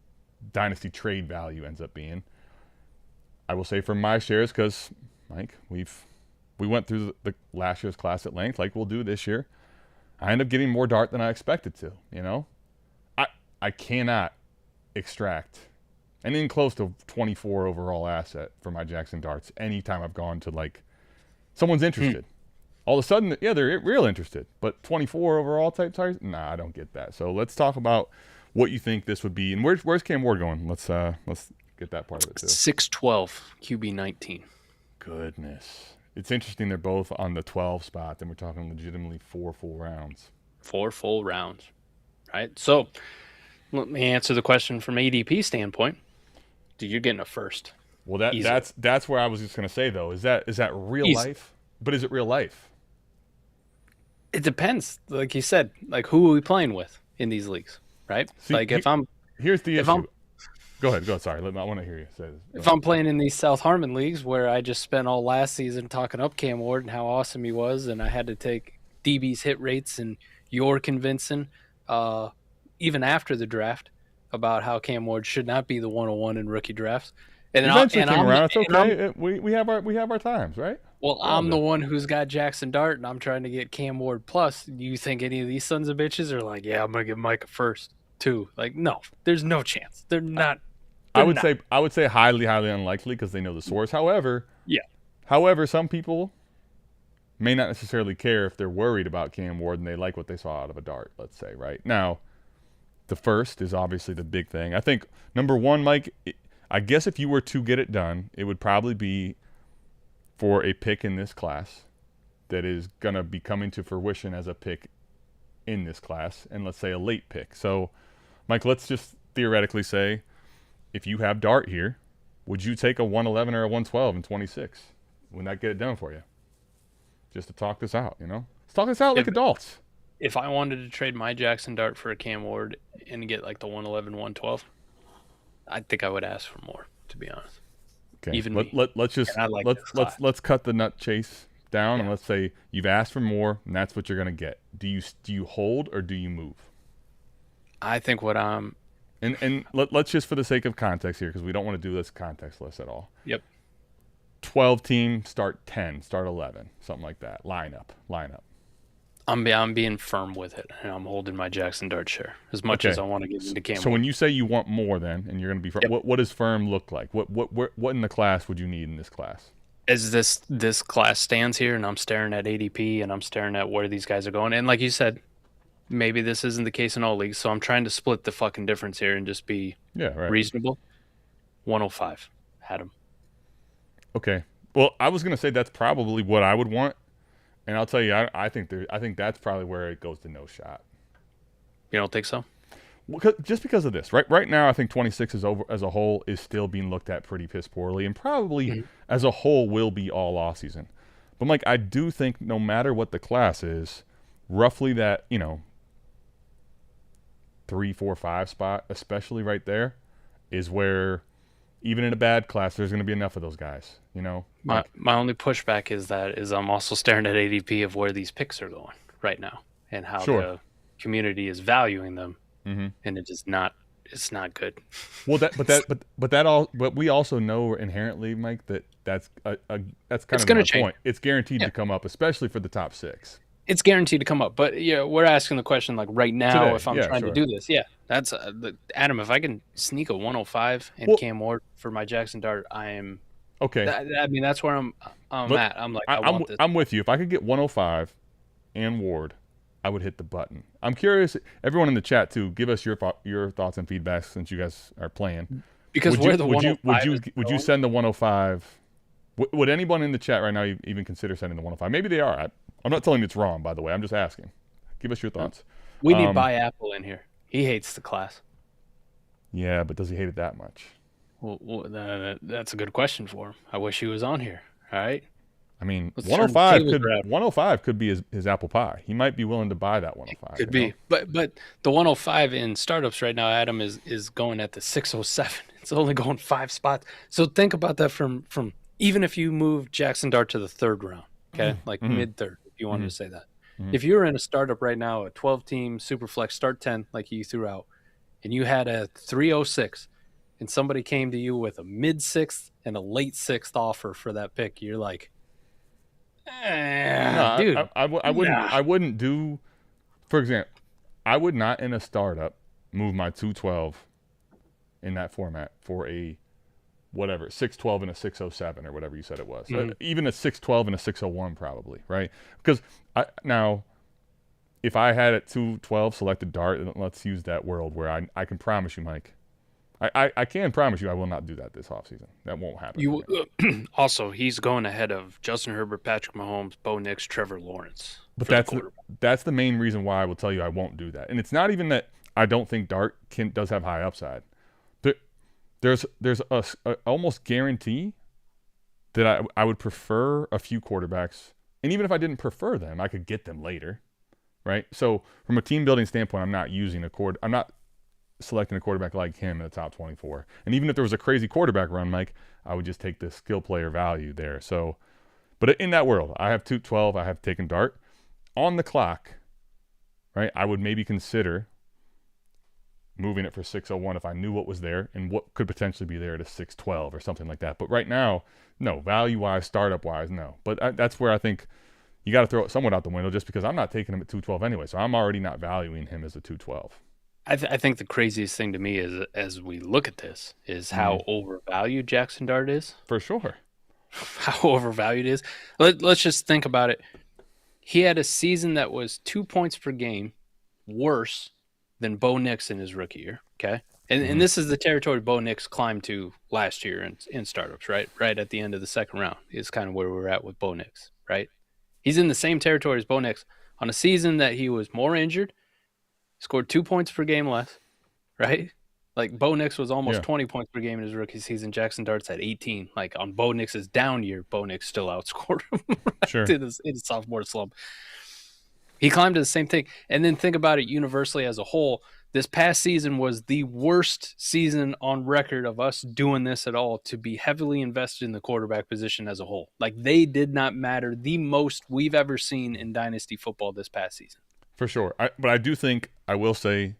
dynasty trade value ends up being. I will say for my shares, because Mike, we went through the last year's class at length, like we'll do this year. I end up getting more Dart than I expected to. You know, I cannot extract anything close to 24 overall asset for my Jackson Darts anytime I've gone to like someone's interested. All of a sudden, yeah, they're real interested, but 24 overall type targets, nah, I don't get that. So let's talk about what you think this would be, and where's Cam Ward going? Let's get that part of it too. 612 QB 19. Goodness, it's interesting. They're both on the 12 spot, and we're talking legitimately 4 full rounds. 4 full rounds, right? So let me answer the question from ADP standpoint. Dude, you're getting a first. Well, that's where I was just gonna say though. Is that real life? But is it real life? It depends. Like you said, like who are we playing with in these leagues, right? See, like if I'm here's the If issue. Go ahead. Sorry, I want to hear you say this. If I'm playing in these South Harmon leagues where I just spent all last season talking up Cam Ward and how awesome he was, and I had to take DB's hit rates and your convincing, even after the draft, about how Cam Ward should not be the 101 in rookie drafts. And eventually came around. It's okay. We have our times, right? Well, I'm the one who's got Jackson Dart, and I'm trying to get Cam Ward plus. Do you think any of these sons of bitches are like, yeah, I'm gonna get Micah first too? Like, no, there's no chance. They're not. I would say highly unlikely because they know the source. However, some people may not necessarily care if they're worried about Cam Ward and they like what they saw out of a Dart, let's say, right? Now, the first is obviously the big thing. I think number one, Mike, I guess if you were to get it done, it would probably be for a pick in this class that is going to be coming to fruition as a pick in this class, and let's say a late pick. So, Mike, let's just theoretically say, if you have Dart here, would you take a 111 or a 112 in 26? Wouldn't that get it done for you? Just to talk this out, Let's talk this out like adults. If I wanted to trade my Jackson Dart for a Cam Ward and get like the 111, 112, I think I would ask for more, to be honest. Okay. Even let's cut the nut chase down and let's say you've asked for more and that's what you're going to get. Do you hold or do you move? I think what I'm And let's just, for the sake of context here, because we don't want to do this contextless at all. Yep. 12 team, start 10, start 11, something like that. Line up. I'm being firm with it, and I'm holding my Jackson Dart share as much as I want to get into Cam. So when you say you want more, then, and you're going to be firm, what does firm look like? What in the class would you need in this class? As this class stands here, and I'm staring at ADP, and I'm staring at where these guys are going, and like you said, maybe this isn't the case in all leagues, so I'm trying to split the fucking difference here and just be reasonable. 105. Had him. Okay. Well, I was going to say that's probably what I would want, and I'll tell you, I think that's probably where it goes to no shot. You don't think so? Well, just because of this, right? Right now, I think 26 is over as a whole is still being looked at pretty piss poorly, and probably as a whole will be all off season. But Mike, I do think no matter what the class is, roughly that 3, 4, 5 spot, especially right there, is where even in a bad class, there's going to be enough of those guys. My only pushback is I'm also staring at ADP of where these picks are going right now and how the community is valuing them, and it's not good. Well, but we also know inherently, Mike, that's kind of my point. It's guaranteed to come up, especially for the top 6. It's guaranteed to come up, but we're asking the question like right now. Today, if I'm trying to do this, that's Adam. If I can sneak a 105 and Cam Ward for my Jackson Dart, I am okay. That's where I'm at. I'm like, I want this. I'm with you. If I could get 105 and Ward, I would hit the button. I'm curious, everyone in the chat too. Give us your thoughts and feedback since you guys are playing. Because would you send the 105? Would anyone in the chat right now even consider sending the 105? Maybe they are. I'm not telling you it's wrong, by the way. I'm just asking. Give us your thoughts. We need Buy Apple in here. He hates the class. Yeah, but does he hate it that much? Well, that's a good question for him. I wish he was on here. All right. I mean, 105 could be his apple pie. He might be willing to buy that 105. Could be. But the 105 in startups right now, Adam, is going at the 607. It's only going 5 spots. So think about that from even if you move Jackson Dart to the 3rd round, okay? Like mid-3rd, if you wanted to say that. If you were in a startup right now, a 12-team Superflex start 10 like you threw out, and you had a 306, and somebody came to you with a mid-6th and a late 6th offer for that pick, you're like, dude. I wouldn't do, for example, I would not in a startup move my 212 in that format for a whatever 612 and a 607 or whatever you said it was. Even a 612 and a 601 probably, right? Because now if I had a 212 selected Dart, let's use that world where I can promise you, Mike, I can promise you I will not do that this offseason. That won't happen. Also, he's going ahead of Justin Herbert, Patrick Mahomes, Bo Nix, Trevor Lawrence. But that's the main reason why I will tell you I won't do that. And it's not even that I don't think Dart does have high upside. There's a almost guarantee that I would prefer a few quarterbacks, and even if I didn't prefer them, I could get them later, right? So from a team building standpoint, I'm not using I'm not selecting a quarterback like him in the top 24. And even if there was a crazy quarterback run, Mike, I would just take the skill player value there. So, but in that world, I have 212. I have taken Dart on the clock, right? I would maybe consider moving it for 601 if I knew what was there and what could potentially be there at a 612 or something like that. But right now, no, value-wise, startup-wise, no. But that's where I think you got to throw it somewhat out the window just because I'm not taking him at 212 anyway. So I'm already not valuing him as a 212. I think the craziest thing to me is, as we look at this, is how overvalued Jackson Dart is. For sure. How overvalued it is. Let's just think about it. He had a season that was 2 points per game worse than Bo Nix in his rookie year. Okay. And this is the territory Bo Nix climbed to last year in startups, right? Right at the end of the second round is kind of where we're at with Bo Nix, right? He's in the same territory as Bo Nix on a season that he was more injured, scored 2 points per game less, right? Like Bo Nix was almost 20 points per game in his rookie season. Jackson Dart's at 18. Like on Bo Nix's down year, Bo Nix still outscored him in his sophomore slump. He climbed to the same thing. And then think about it universally as a whole. This past season was the worst season on record of us doing this at all, to be heavily invested in the quarterback position as a whole. Like they did not matter the most we've ever seen in Dynasty football this past season. For sure. But I do think, I will say,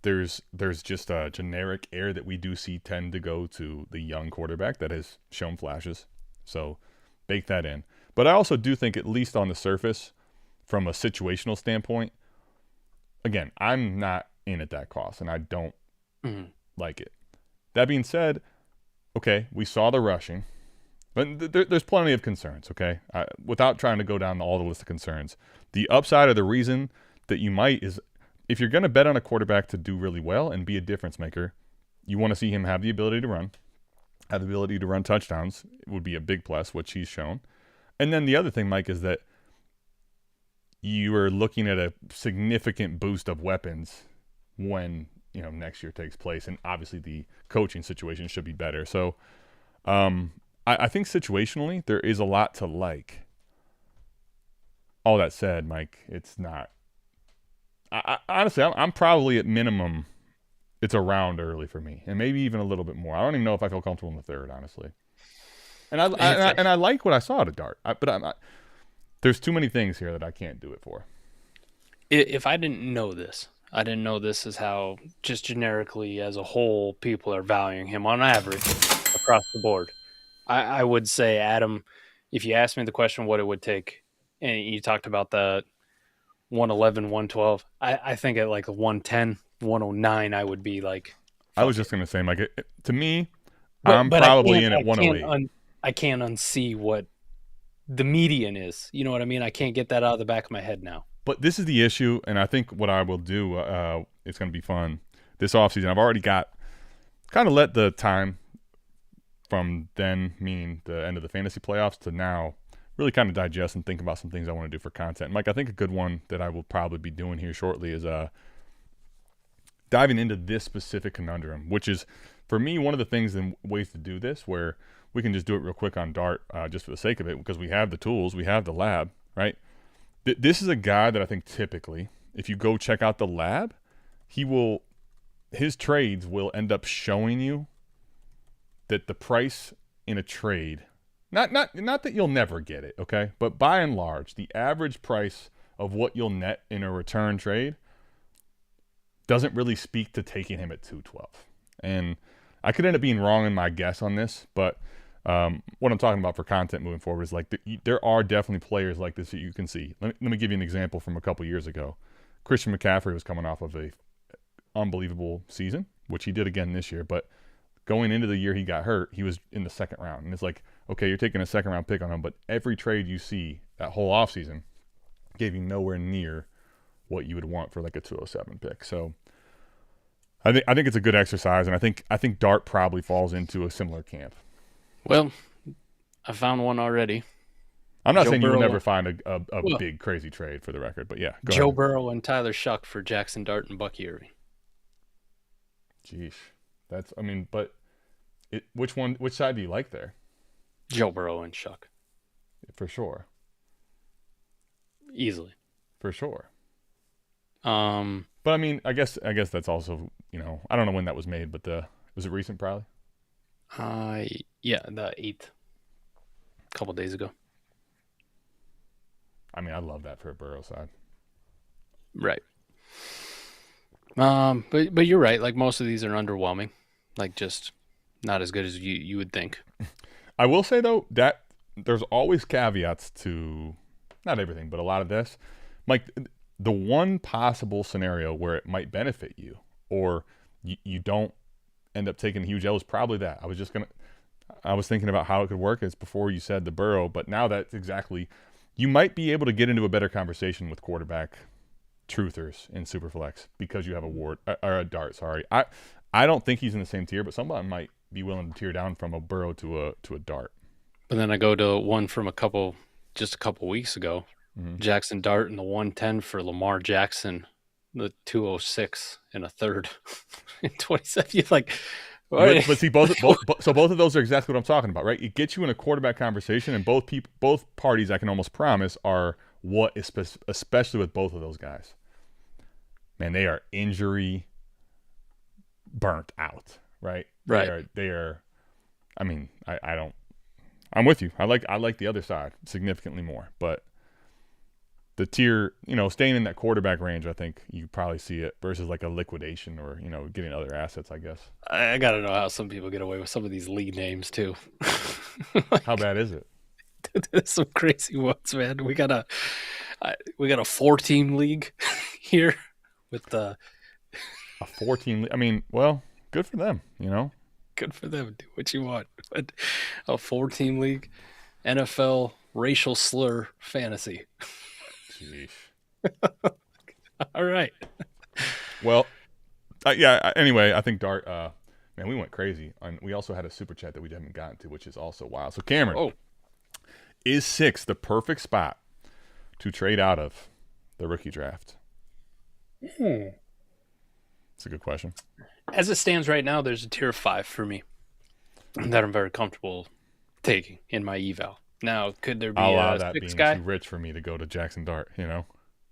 there's just a generic air that we do see tend to go to the young quarterback that has shown flashes. So bake that in. But I also do think, at least on the surface, from a situational standpoint, again, I'm not in at that cost, and I don't like it. That being said, okay, we saw the rushing, but there's plenty of concerns, okay? Without trying to go down all the list of concerns, the upside or the reason that you might is, if you're going to bet on a quarterback to do really well and be a difference maker, you want to see him have the ability to run, have the ability to run touchdowns. It would be a big plus, which he's shown. And then the other thing, Mike, is that you are looking at a significant boost of weapons when, next year takes place. And obviously the coaching situation should be better. So I think situationally there is a lot to like. All that said, Mike, it's not. Honestly, I'm probably at minimum, it's a round early for me, and maybe even a little bit more. I don't even know if I feel comfortable in the third, honestly. And I like what I saw at a Dart, but I'm not. There's too many things here that I can't do it for. If I didn't know this is how, just generically as a whole, people are valuing him on average across the board. I would say, Adam, if you asked me the question what it would take, and you talked about the 111, 112, I think at like a 110, 109, I would be like. I was just going to say, Mike, to me, I'm probably in at 108. I can't unsee what the median is. You know what I mean? I can't get that out of the back of my head now. But this is the issue, and I think what I will do, it's going to be fun this offseason. I've already got kind of let the time from then, meaning the end of the fantasy playoffs, to now really kind of digest and think about some things I want to do for content. Mike, I think a good one that I will probably be doing here shortly is diving into this specific conundrum, which is, for me, one of the things and ways to do this where we can just do it real quick on Dart just for the sake of it, because we have the tools, we have the lab, right? This is a guy that I think typically, if you go check out the lab, his trades will end up showing you that the price in a trade, not that you'll never get it, okay? But by and large, the average price of what you'll net in a return trade doesn't really speak to taking him at 212. And I could end up being wrong in my guess on this, but what I'm talking about for content moving forward is like there are definitely players like this that you can see. Let me give you an example from a couple years ago. Christian McCaffrey was coming off of a unbelievable season, which he did again this year, but going into the year he got hurt, he was in the second round. And it's like, okay, you're taking a second round pick on him, but every trade you see that whole offseason gave you nowhere near what you would want for like a 207 pick. So I think it's a good exercise, and I think Dart probably falls into a similar camp. Well, I found one already. I'm not saying you will never find a big crazy trade, for the record, but yeah. Joe Burrow and Tyler Shuck for Jackson Dart and Bucky Irving. Jeez, but which side do you like there? Joe Burrow and Shuck. For sure. Easily. For sure. But I guess that's also, I don't know when that was made, but was it recent probably? Yeah, the 8th, a couple days ago. I mean, I love that for a Burrow side. Right. But you're right. Like most of these are underwhelming, like just not as good as you would think. I will say though that there's always caveats to not everything, but a lot of this. Like the one possible scenario where it might benefit you, or you don't end up taking a huge L, is probably that. I was thinking about how it could work. It's before you said the Burrow, but now that's exactly. You might be able to get into a better conversation with quarterback truthers in Superflex because you have a Ward or a Dart. Sorry, I don't think he's in the same tier, but somebody might be willing to tear down from a Burrow to a Dart. But then I go to one from just a couple weeks ago, Jackson Dart and the 110 for Lamar Jackson, the 206 and a third in 27. You're like, but see, both of those are exactly what I'm talking about, right? It gets you in a quarterback conversation, and both parties, I can almost promise, are what is especially with both of those guys. Man, they are injury burnt out, right? Right. They are. I mean, I don't. I'm with you. I like the other side significantly more, but the tier, staying in that quarterback range, I think you probably see it versus like a liquidation or, getting other assets, I guess. I got to know how some people get away with some of these league names too. How bad is it? There's some crazy ones, man. We got a 4-team league here with a 4-team. I mean, well, good for them, Good for them. Do what you want. But a 4-team league, NFL racial slur fantasy. Jeez. All right. Well, anyway, I think Dart, man, we went crazy. And we also had a super chat that we haven't gotten to, which is also wild. So, Cameron, is 6 the perfect spot to trade out of the rookie draft? It's a good question. As it stands right now, there's a tier of 5 for me that I'm very comfortable taking in my eval. Now, could there be a 6 guy? Too rich for me to go to Jackson Dart,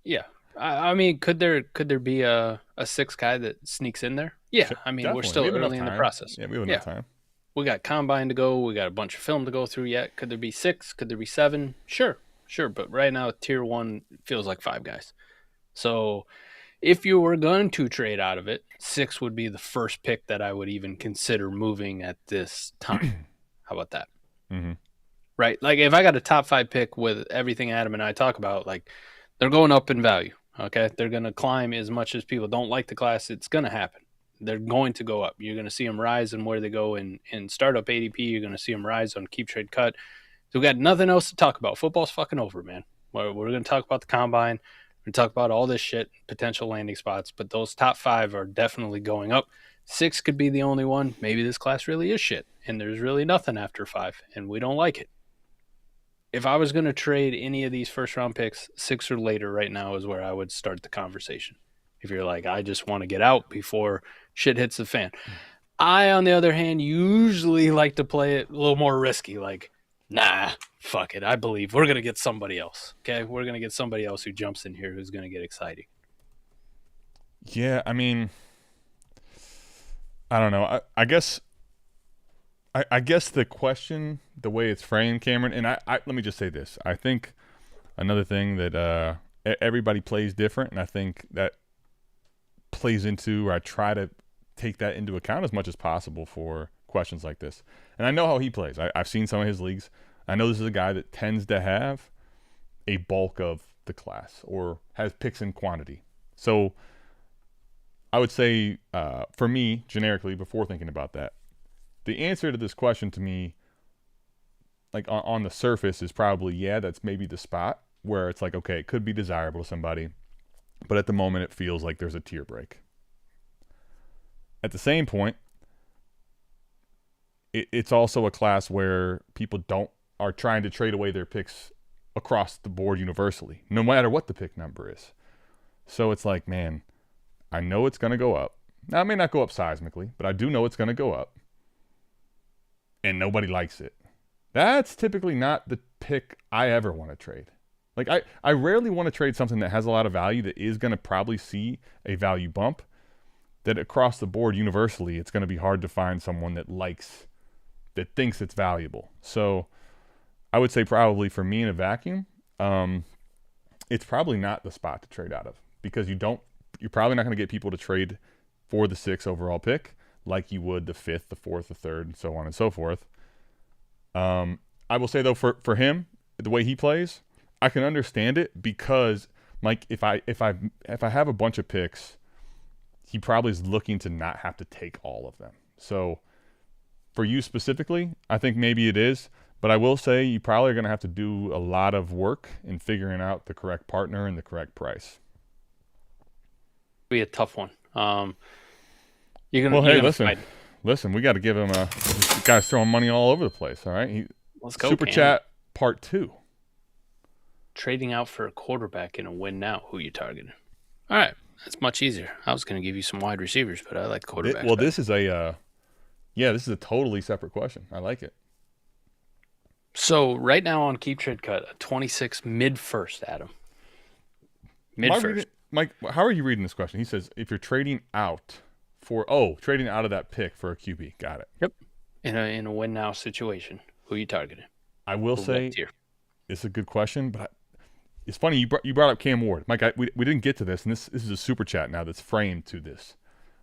Yeah. I mean, could there be a 6 guy that sneaks in there? Yeah. I mean, definitely. We're still early in the process. Yeah, we have enough time. We got combine to go. We got a bunch of film to go through yet. Could there be 6? Could there be 7? Sure. But right now, tier 1 feels like 5 guys. So if you were going to trade out of it, 6 would be the first pick that I would even consider moving at this time. How about that? Mm-hmm. Right? Like if I got a top 5 pick with everything Adam and I talk about, like they're going up in value. Okay. They're going to climb as much as people don't like the class. It's going to happen. They're going to go up. You're going to see them rise and where they go in startup ADP. You're going to see them rise on keep trade cut. So we got nothing else to talk about. Football's fucking over, man. We're going to talk about the combine. We're going to talk about all this shit, potential landing spots, but those top 5 are definitely going up. 6 could be the only one. Maybe this class really is shit and there's really nothing after 5 and we don't like it. If I was going to trade any of these first round picks, 6 or later right now is where I would start the conversation. If you're like, I just want to get out before shit hits the fan. I, on the other hand, usually like to play it a little more risky. Like, nah, fuck it. I believe we're going to get somebody else. Okay. We're going to get somebody else who jumps in here who's going to get exciting. Yeah. I mean, I don't know. I guess the question, the way it's framed, Cameron, and I let me just say this. I think another thing that everybody plays different, and I think that plays into, or I try to take that into account as much as possible for questions like this. And I know how he plays. I've seen some of his leagues. I know this is a guy that tends to have a bulk of the class or has picks in quantity. So I would say for me, generically, before thinking about that, the answer to this question to me, like on the surface, is probably, yeah, that's maybe the spot where it's like, okay, it could be desirable to somebody, but at the moment it feels like there's a tier break. At the same point, it's also a class where people are trying to trade away their picks across the board universally, no matter what the pick number is. So it's like, man, I know it's going to go up. Now, it may not go up seismically, but I do know it's going to go up. And nobody likes it. That's typically not the pick I ever want to trade. Like I rarely want to trade something that has a lot of value that is going to probably see a value bump that across the board, universally, it's going to be hard to find someone that thinks it's valuable. So I would say probably for me in a vacuum, it's probably not the spot to trade out of, because you're probably not going to get people to trade for the 6th overall pick like you would the 5th, the 4th, the 3rd, and so on and so forth. I will say though, for him, the way he plays, I can understand it, because Mike, if I have a bunch of picks, he probably is looking to not have to take all of them. So for you specifically, I think maybe it is, but I will say you probably are going to have to do a lot of work in figuring out the correct partner and the correct price. Be a tough one. Listen, we got to give him this guy's throwing money all over the place. All right, let's go. Super Chat Part 2. Trading out for a quarterback in a win now. Who you targeting? All right, that's much easier. I was going to give you some wide receivers, but I like quarterbacks. This is a totally separate question. I like it. So right now on Keep Trade Cut, a 26 mid-first, Adam. Mid-first. Mike, how are you reading this question? He says, if you're trading out of that pick for a QB. Got it. Yep. In a win now situation, who you targeting? I will say it's a good question, but it's funny you brought up Cam Ward. Mike, we didn't get to this, and this is a super chat now that's framed to this.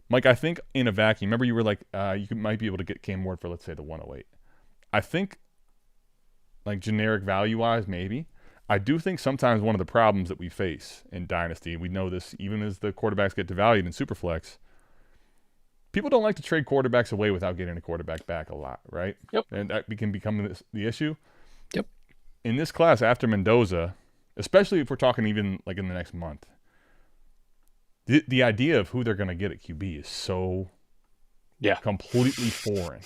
Mike, I think in a vacuum, remember you were like, might be able to get Cam Ward for, let's say, the 108. I think, like generic value-wise, maybe. I do think sometimes one of the problems that we face in Dynasty, we know this even as the quarterbacks get devalued in Superflex, people don't like to trade quarterbacks away without getting a quarterback back a lot, right? Yep. And that can become the issue. Yep. In this class, after Mendoza, especially if we're talking even like in the next month, the idea of who they're going to get at QB is so completely foreign.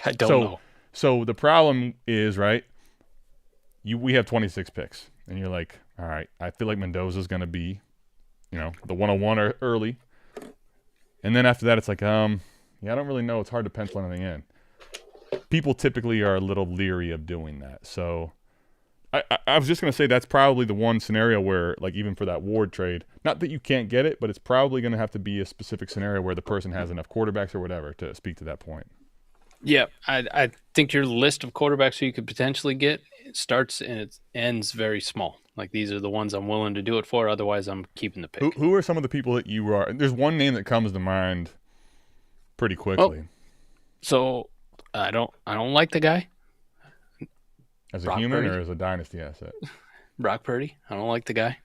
I don't know. So the problem is, right, we have 26 picks, and you're like, all right, I feel like Mendoza's going to be, the 101 or early. And then after that, it's like, I don't really know. It's hard to pencil anything in. People typically are a little leery of doing that. So I was just going to say that's probably the one scenario where, like, even for that Ward trade, not that you can't get it, but it's probably going to have to be a specific scenario where the person has enough quarterbacks or whatever to speak to that point. Yeah, I think your list of quarterbacks who you could potentially get starts and it ends very small. Like, these are the ones I'm willing to do it for. Otherwise, I'm keeping the pick. Who are some of the people that you are? There's one name that comes to mind pretty quickly. So I don't like the guy. As a human or as a dynasty asset? Brock Purdy. I don't like the guy.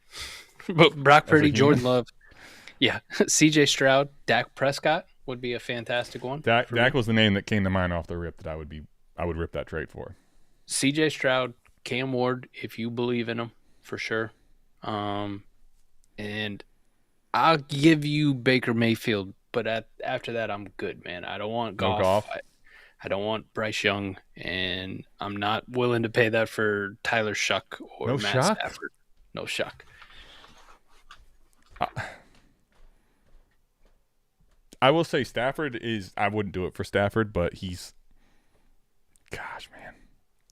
But Brock Purdy, Jordan Love. Yeah. CJ Stroud, Dak Prescott would be a fantastic one. Dak was the name that came to mind off the rip that I would rip that trade for. CJ Stroud, Cam Ward, if you believe in him, for sure. And I'll give you Baker Mayfield, but after that, I'm good, man. I don't want Goff. No Goff. I don't want Bryce Young, and I'm not willing to pay that for Tyler Shuck or Matt Stafford. No Shuck. I will say Stafford I wouldn't do it for Stafford, but gosh, man.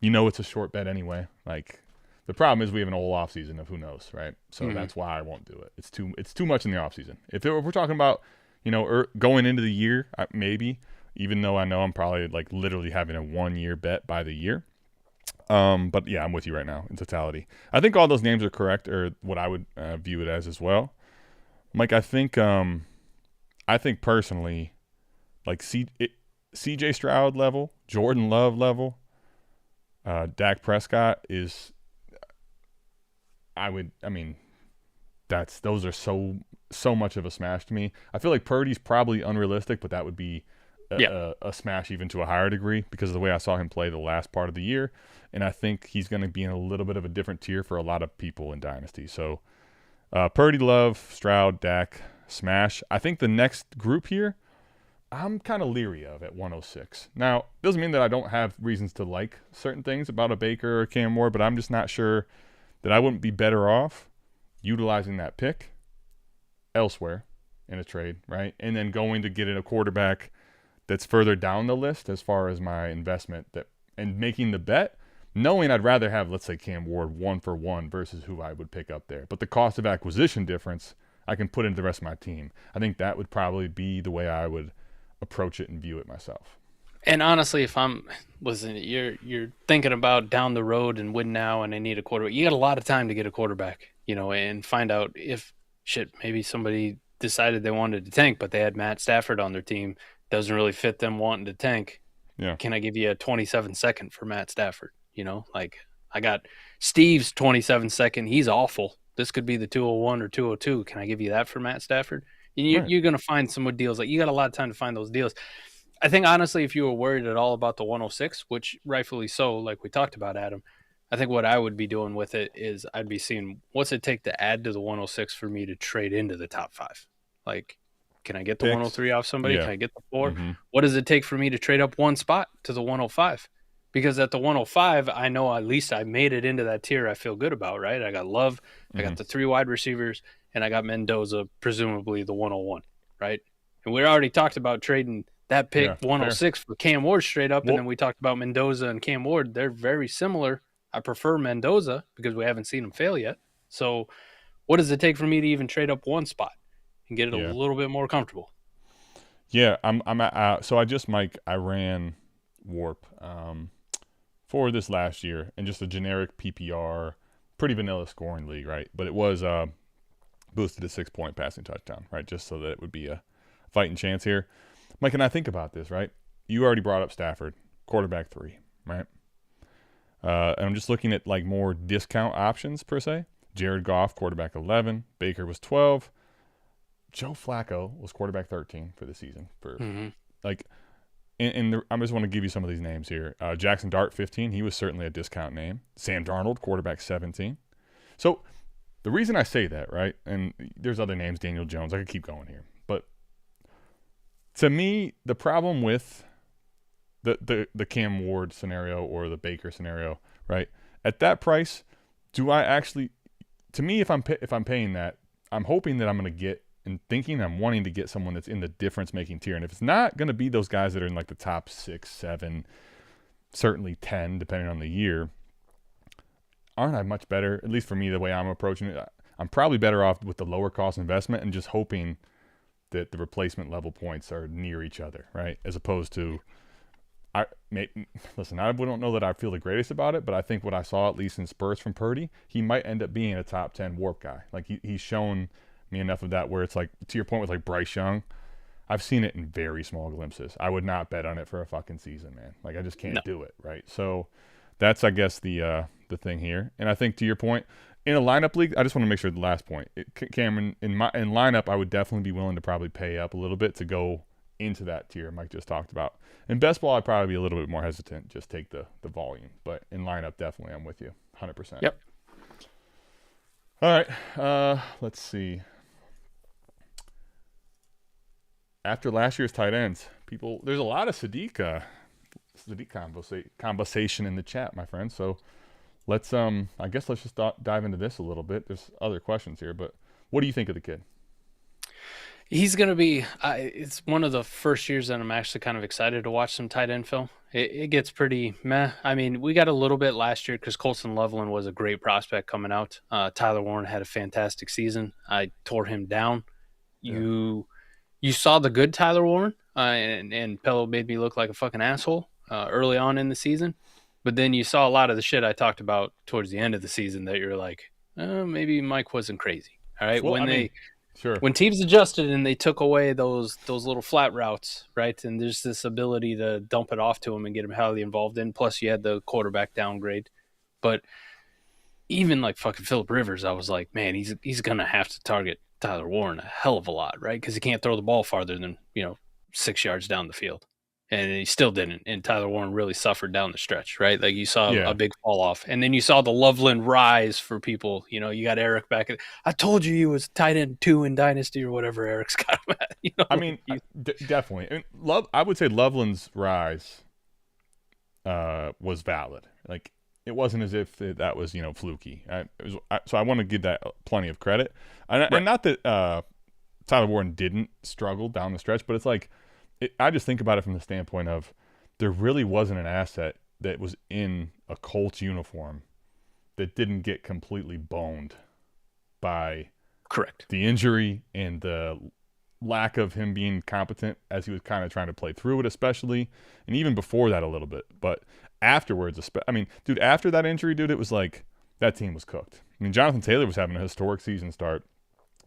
It's a short bet anyway. Like, the problem is we have an whole offseason of who knows, right? So that's why I won't do it. It's too much in the offseason. If we're talking about, going into the year, maybe, even though I know I'm probably like literally having a 1-year bet by the year. But yeah, I'm with you right now in totality. I think all those names are correct, or what I would view it as well. Mike, I think personally, like CJ Stroud level, Jordan Love level, Dak Prescott is. Those are so much of a smash to me. I feel like Purdy's probably unrealistic, but that would be a smash even to a higher degree because of the way I saw him play the last part of the year. And I think he's going to be in a little bit of a different tier for a lot of people in Dynasty. So Purdy, Love, Stroud, Dak, smash. I think the next group here, I'm kind of leery of at 106. Now, doesn't mean that I don't have reasons to like certain things about a Baker or Cam Ward, but I'm just not sure that I wouldn't be better off utilizing that pick elsewhere in a trade, right? And then going to get in a quarterback that's further down the list as far as my investment and making the bet, knowing I'd rather have, let's say, Cam Ward 1-for-1 versus who I would pick up there. But the cost of acquisition difference, I can put into the rest of my team. I think that would probably be the way I would approach it and view it myself. And honestly, if listen, you're thinking about down the road and win now, and I need a quarterback. You got a lot of time to get a quarterback, and find out if maybe somebody decided they wanted to tank, but they had Matt Stafford on their team. Doesn't really fit them wanting to tank. Yeah. Can I give you a 27-second for Matt Stafford? I got Steve's 27-second. He's awful. This could be the 201 or 202. Can I give you that for Matt Stafford? You're going to find some deals. Like, you got a lot of time to find those deals. I think, honestly, if you were worried at all about the 106, which rightfully so, like we talked about, Adam, I think what I would be doing with it is I'd be seeing what's it take to add to the 106 for me to trade into the top 5. Like, can I get the 103 off somebody? Yeah. Can I get the 4? Mm-hmm. What does it take for me to trade up one spot to the 105? Because at the 105, I know at least I made it into that tier I feel good about, right? I got Love, I got the 3 wide receivers, and I got Mendoza, presumably the 101, right? And we already talked about trading that pick 106 for Cam Ward straight up, and then we talked about Mendoza and Cam Ward. They're very similar. I prefer Mendoza because we haven't seen him fail yet. So what does it take for me to even trade up one spot and get it a little bit more comfortable? Yeah, so I ran Warp for this last year, and just a generic PPR, pretty vanilla scoring league, right? But it was boosted to 6-point passing touchdown, right? Just so that it would be a fighting chance here. Mike, and I think about this, right? You already brought up Stafford, quarterback 3, right? And I'm just looking at like more discount options per se. Jared Goff, quarterback 11. Baker was 12. Joe Flacco was quarterback 13 for the season. I just want to give you some of these names here. Jackson Dart, 15. He was certainly a discount name. Sam Darnold, quarterback 17. So the reason I say that, right, and there's other names, Daniel Jones. I could keep going here. But to me, the problem with the Cam Ward scenario or the Baker scenario, right, at that price, do I actually – to me, if I'm paying that, I'm hoping that I'm going to get – and thinking I'm wanting to get someone that's in the difference-making tier. And if it's not going to be those guys that are in like the top 6, 7, certainly 10, depending on the year, aren't I much better, at least for me, the way I'm approaching it? I'm probably better off with the lower cost investment and just hoping that the replacement level points are near each other, right? As opposed to I don't know that I feel the greatest about it, but I think what I saw, at least in spurts from Purdy, he might end up being a top 10 warp guy. Like he's shown me enough of that where it's like, to your point with like Bryce Young, I've seen it in very small glimpses. I would not bet on it for a fucking season, man. Like I just can't do it, right? So that's, I guess, the thing here. And I think to your point, in a lineup league, I just want to make sure the last point, Cameron, in lineup, I would definitely be willing to probably pay up a little bit to go into that tier Mike just talked about. In best ball, I'd probably be a little bit more hesitant, just take the volume. But in lineup, definitely, I'm with you, 100%. Yep. All right, let's see. After last year's tight ends, there's a lot of Sadiq conversation in the chat, my friend. So let's I guess let's just dive into this a little bit. There's other questions here, but what do you think of the kid? He's going to be it's one of the first years that I'm actually kind of excited to watch some tight end film. It gets pretty meh. I mean, we got a little bit last year because Colson Loveland was a great prospect coming out. Tyler Warren had a fantastic season. I tore him down. Yeah. You saw the good Tyler Warren, and Pello made me look like a fucking asshole early on in the season. But then you saw a lot of the shit I talked about towards the end of the season that you're like, maybe Mike wasn't crazy. All right, well, when teams adjusted and they took away those little flat routes, right, and there's this ability to dump it off to him and get him heavily involved in. Plus, you had the quarterback downgrade. But even like fucking Phillip Rivers, I was like, man, he's gonna have to target Tyler Warren a hell of a lot, right? Because he can't throw the ball farther than 6 yards down the field, and he still didn't. And Tyler Warren really suffered down the stretch, right? Like you saw a big fall off, and then you saw the Loveland rise for people. You got Eric back. I told you he was tight end 2 in Dynasty or whatever Eric's got him at. I mean, definitely. And I would say Loveland's rise was valid. Like it wasn't as if that was fluky. So I want to give that plenty of credit. And not that Tyler Warren didn't struggle down the stretch, but it's like I just think about it from the standpoint of there really wasn't an asset that was in a Colts uniform that didn't get completely boned by Correct. The injury and the lack of him being competent as he was kind of trying to play through it, especially, and even before that a little bit. But afterwards, I mean, dude, after that injury, dude, it was like that team was cooked. I mean, Jonathan Taylor was having a historic season start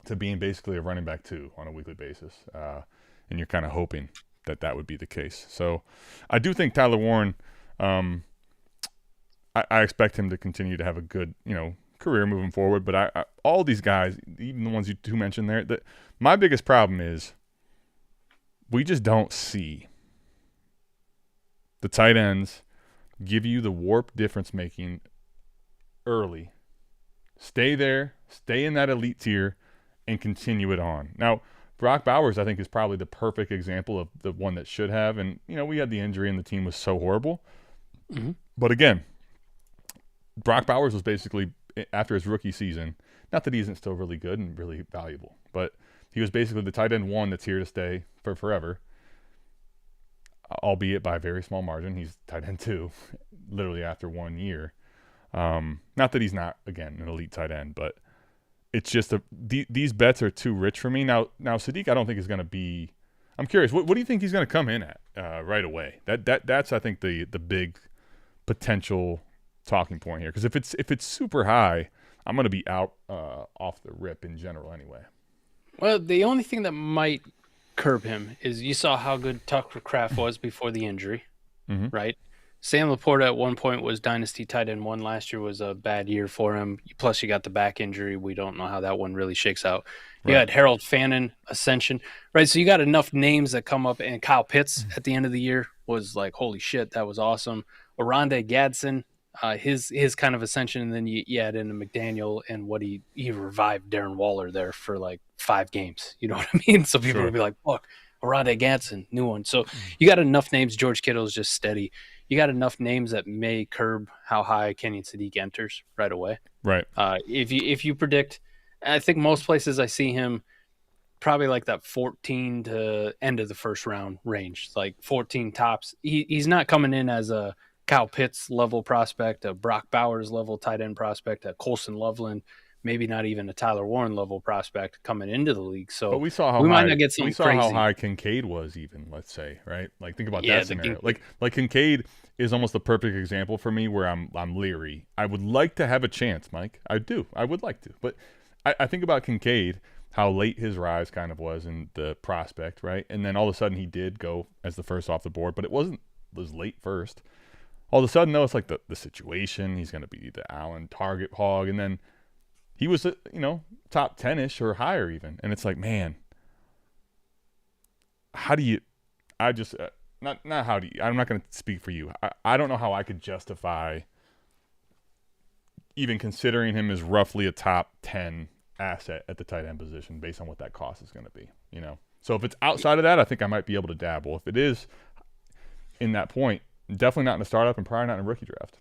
to being basically a running back 2 on a weekly basis, and you're kind of hoping that would be the case. So I do think Tyler Warren, I expect him to continue to have a good, career moving forward. But I all these guys, even the ones you two mentioned there, that my biggest problem is we just don't see the tight ends give you the warp difference making early. Stay there, stay in that elite tier, and continue it on. Now, Brock Bowers, I think, is probably the perfect example of the one that should have. And, we had the injury and the team was so horrible. Mm-hmm. But again, Brock Bowers was basically, after his rookie season, not that he isn't still really good and really valuable, but he was basically the tight end 1 that's here to stay for forever, albeit by a very small margin. He's tight end 2, literally after 1 year. Not that he's not, again, an elite tight end, but it's just these bets are too rich for me. Now Sadiq, I don't think is going to be. I'm curious. What do you think he's going to come in at right away? That's I think the big potential talking point here. Because if it's super high, I'm going to be out off the rip in general anyway. Well, the only thing that might curb him is you saw how good Tucker Kraft was before the injury, right? Sam Laporta at one point was Dynasty tight end 1. Last year was a bad year for him. Plus, you got the back injury. We don't know how that one really shakes out. You had Harold Fannin, Ascension, right? So you got enough names that come up. And Kyle Pitts at the end of the year was like, holy shit, that was awesome. Oronde Gadsden, his kind of ascension. And then you add in McDaniel and what he revived Darren Waller there for like 5 games. You know what I mean? So people would be like, look, Oronde Gadsden, new one. So you got enough names. George Kittle is just steady. You got enough names that may curb how high Kenyon Sadiq enters right away. Right. If you predict, I think most places I see him probably like that 14 to end of the first round range, like 14 tops. He's not coming in as a Kyle Pitts level prospect, a Brock Bowers level tight end prospect, a Colson Loveland, maybe not even a Tyler Warren level prospect coming into the league. So but we saw how might not get something crazy. How high Kincaid was even, let's say, right? Like think about that scenario. Like Kincaid is almost the perfect example for me where I'm leery. I would like to have a chance, Mike. I do. I would like to. But I think about Kincaid, how late his rise kind of was in the prospect, right? And then all of a sudden he did go as the first off the board, but it was late first. All of a sudden, though, it's like the situation. He's going to be the Allen target hog. And then he was, top 10-ish or higher even. And it's like, man, how do you – I just not how do you – I'm not going to speak for you. I don't know how I could justify even considering him as roughly a top 10 asset at the tight end position based on what that cost is going to be, So if it's outside of that, I think I might be able to dabble. If it is in that point, definitely not in a startup and probably not in a rookie draft.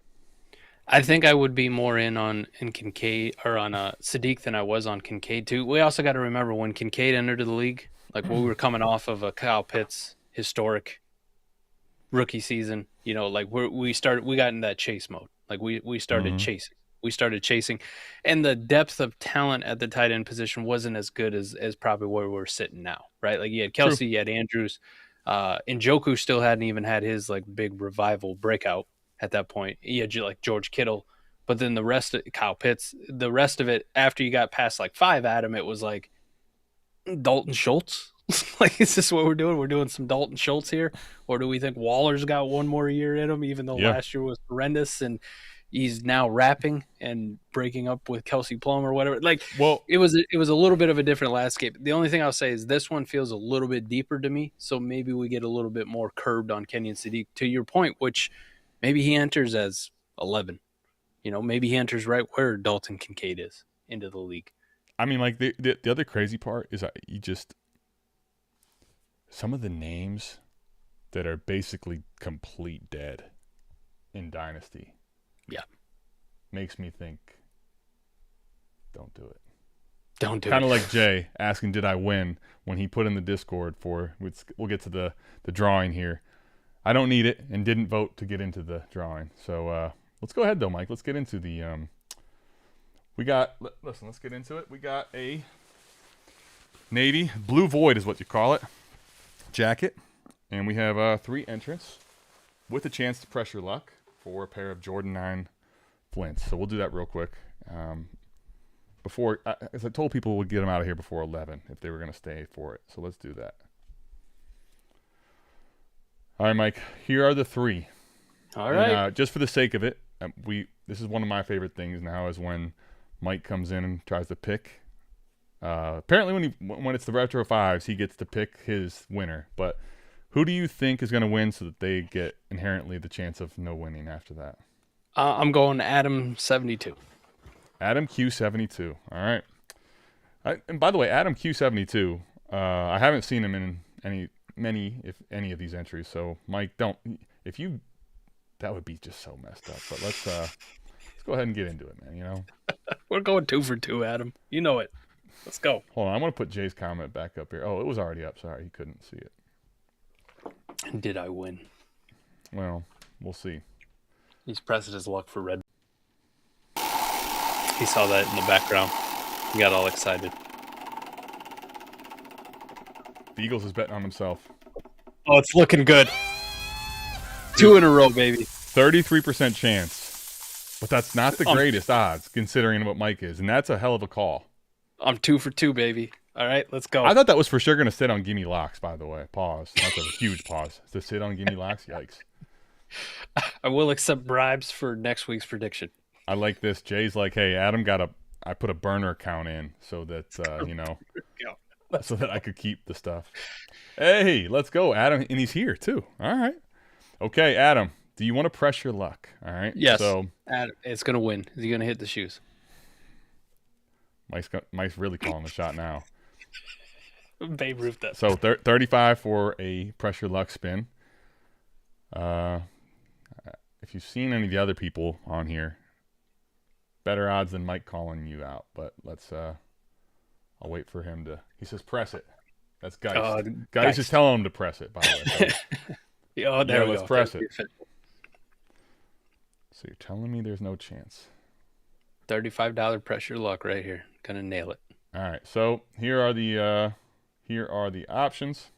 I think I would be more in Kincaid or on Sadiq than I was on Kincaid too. We also got to remember when Kincaid entered the league, like we were coming off of a Kyle Pitts historic rookie season. Like we got in that chase mode. Like we started chasing. We started chasing, and the depth of talent at the tight end position wasn't as good as probably where we're sitting now, right? Like you had Kelsey, you had Andrews, Njoku still hadn't even had his like big revival breakout at that point. He had like George Kittle, but then the rest of Kyle Pitts, the rest of it after you got past like 5, Adam, it was like Dalton Schultz. Like, is this what we're doing? We're doing some Dalton Schultz here, or do we think Waller's got one more year in him, even though last year was horrendous and he's now rapping and breaking up with Kelsey Plum or whatever. Like, well, it was a little bit of a different landscape. The only thing I'll say is this one feels a little bit deeper to me. So maybe we get a little bit more curbed on Kenyon Sadiq, to your point, which maybe he enters as 11. Maybe he enters right where Dalton Kincaid is into the league. I mean, like the other crazy part is you just some of the names that are basically complete dead in Dynasty. Yeah. Makes me think, don't do it. Don't do it. Kind of like Jay asking, did I win, when he put in the Discord we'll get to the drawing here. I don't need it and didn't vote to get into the drawing. So let's go ahead, though, Mike. Let's get into the let's get into it. We got a navy, blue void is what you call it, jacket. And we have 3 entrants with a chance to press your luck for a pair of Jordan 9 flints. So we'll do that real quick. Before, as I told people, we'd get them out of here before 11 if they were going to stay for it. So let's do that. All right, Mike. Here are the 3. All right. And, just for the sake of it, this is one of my favorite things now is when Mike comes in and tries to pick. Apparently, when it's the Retro 5s, he gets to pick his winner. But who do you think is going to win so that they get inherently the chance of no winning after that? I'm going Adam 72. Adam Q72. All right. And by the way, Adam Q72, I haven't seen him in if any of these entries. So Mike, that would be just so messed up. But let's go ahead and get into it, man. You know, we're going 2 for 2, Adam. You know it. Let's go. Hold on, I want to put Jay's comment back up here. Oh, it was already up. Sorry, he couldn't see it. Did I win? Well, we'll see. He's pressing his luck for red. He saw that in the background. He got all excited. The Eagles is betting on himself. Oh, it's looking good. 2 in a row, baby. 33% chance. But that's not the greatest odds considering what Mike is. And that's a hell of a call. I'm 2 for 2, baby. All right, let's go. I thought that was for sure going to sit on Gimme Locks, by the way. Pause. That's a huge pause. To sit on Gimme Locks? Yikes. I will accept bribes for next week's prediction. I like this. Jay's like, hey, Adam I put a burner account in so that, so that I could keep the stuff. Hey, let's go, Adam. And he's here, too. All right. Okay, Adam, do you want to press your luck? All right. Yes. So, Adam, it's going to win. Is he going to hit the shoes? Mike's really calling the shot now. Babe Ruth that. So 35 for a press your luck spin. If you've seen any of the other people on here, better odds than Mike calling you out. But I'll wait for him to. He says press it. That's Geist. Geist is telling him to press it. By the way. So, there we let's go. press it. So you're telling me there's no chance? $35 pressure luck right here. Gonna nail it. All right. So here are the options.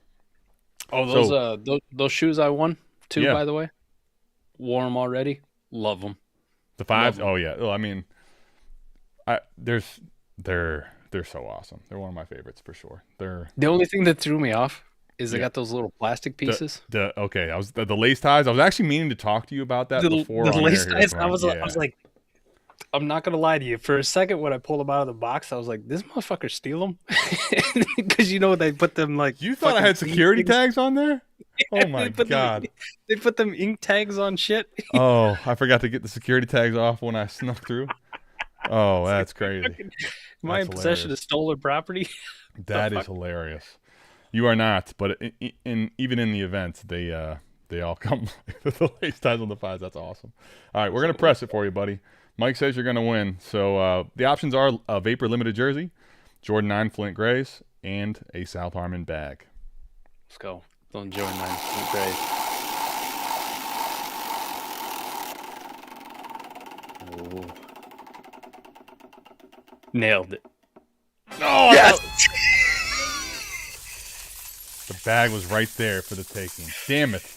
Oh, those shoes I won too. By the way, wore them already. Love them. The 5s. Oh yeah. Well, I mean, they're so awesome. They're one of my favorites for sure. The only thing that threw me off is they got those little plastic pieces. The lace ties. I was actually meaning to talk to you about that before. The lace ties. I was like, I'm not gonna lie to you. For a second, when I pulled them out of the box, I was like, "This motherfucker steal them," because they put them like. You thought I had security tags on there? Oh my god! They put them ink tags on shit. Oh, I forgot to get the security tags off when I snuck through. Oh, that's crazy. Am I in possession of stolen property? That is hilarious. You are not, but even in the events, they all come with the lace ties on the 5s. That's awesome. All right, we're gonna press it for you, buddy. Mike says you're going to win. So the options are a Vapor Limited jersey, Jordan 9 Flint Grays, and a South Harmon bag. Let's go. Don't Jordan 9 Flint Grays. Oh. Nailed it. Oh, yes! The bag was right there for the taking. Damn it.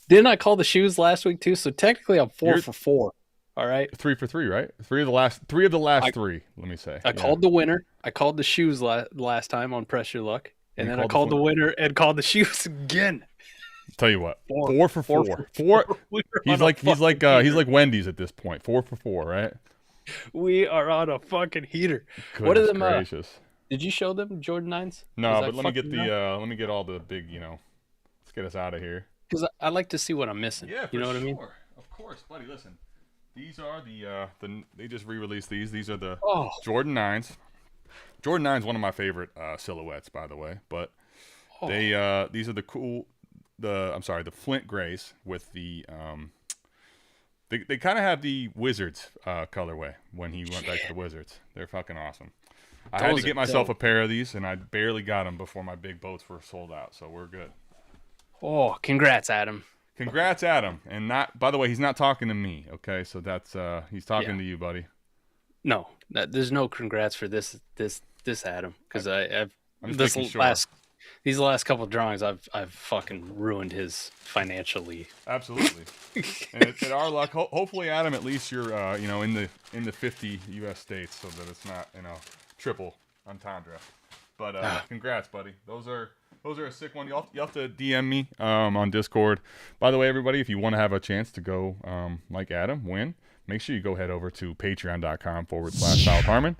Didn't I call the shoes last week too? So technically I'm 4 for 4. All right. 3 for 3, right? Three of the last three, let me say. I called the winner. I called the shoes last time on Press Your Luck. And then I called the winner and called the shoes again. Tell you what, 4 for 4. He's like Wendy's at this point. 4 for 4, right? We are on a fucking heater. Goodness what are them? Gracious. Did you show them Jordan 9s? No, but let me get all the big, let's get us out of here. Because I like to see what I'm missing. Yeah, you know what I mean? Of course, buddy. Listen. These are they just re-released these. These are the Jordan 9s. Jordan 9 is one of my favorite silhouettes, by the way. But these are the Flint Grays with the they kind of have the Wizards colorway when he went back to the Wizards. They're fucking awesome. I had to get myself a pair of these, and I barely got them before my big boats were sold out. So we're good. Oh, congrats, Adam. Congrats, Adam. And by the way, he's not talking to me, okay? So that's he's talking to you, buddy. No, there's no congrats for this Adam, because I'm just making sure. These last couple of drawings, I've fucking ruined his financially. Absolutely. And at our luck, hopefully, Adam, at least you're in the 50 U.S. states, so that it's not triple entendre. But congrats, buddy. Those are a sick one. You'll have to DM me on Discord. By the way, everybody, if you want to have a chance to go like Adam win, make sure you go head over to patreon.com/SouthHarmon.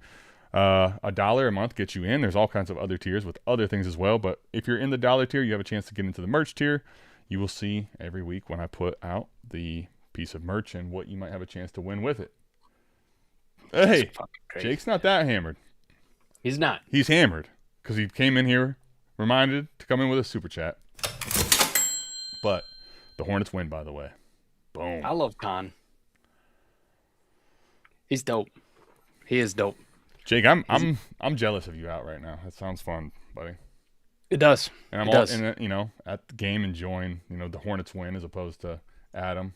$1 a month gets you in. There's all kinds of other tiers with other things as well. But if you're in the $1 tier, you have a chance to get into the merch tier. You will see every week when I put out the piece of merch and what you might have a chance to win with it. Hey, Jake's not that hammered. He's not. He's hammered because he came in here reminded to come in with a super chat. But the Hornets win, by the way. Boom. I love Con. He's dope. He is dope. Jake, I'm jealous of you out right now. That sounds fun, buddy. It does. And I'm at the game enjoying, the Hornets win as opposed to Adam.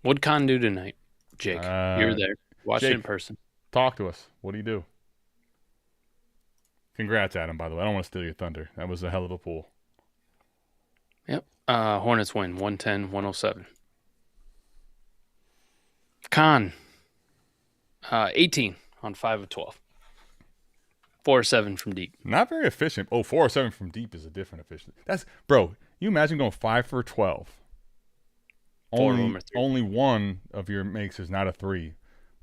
What'd Con do tonight, Jake? You're there. Watch it in person. Talk to us. What do you do? Congrats, Adam, by the way. I don't want to steal your thunder. That was a hell of a pool. Yep. Hornets win 110-107. Con 18 on 5 of 12. 4-7 from deep. Not very efficient. 4-7 from deep is a different efficiency. Bro, you imagine going 5 for 12. Only one of your makes is not a 3,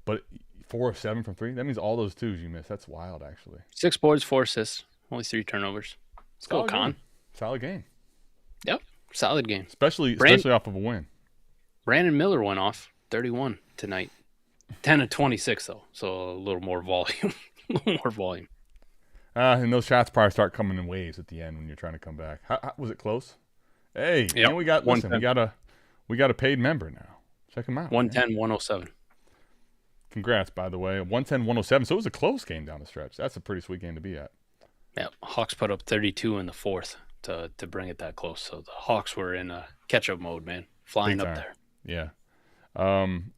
but 4 of 7 from 3. That means all those 2s you missed. That's wild, actually. 6 boards, 4 assists, only 3 turnovers. Let's go, Con. Solid game. Yep, solid game. Especially off of a win. Brandon Miller went off 31 tonight. 10 of 26 though, so a little more volume. And those shots probably start coming in waves at the end when you're trying to come back. How was it close? Hey, yep. And we got a paid member now. Check him out. 110-107. Congrats, by the way. 110-107. So it was a close game down the stretch. That's a pretty sweet game to be at. Yeah, Hawks put up 32 in the fourth to bring it that close. So the Hawks were in a catch-up mode, man. Flying up there. Yeah.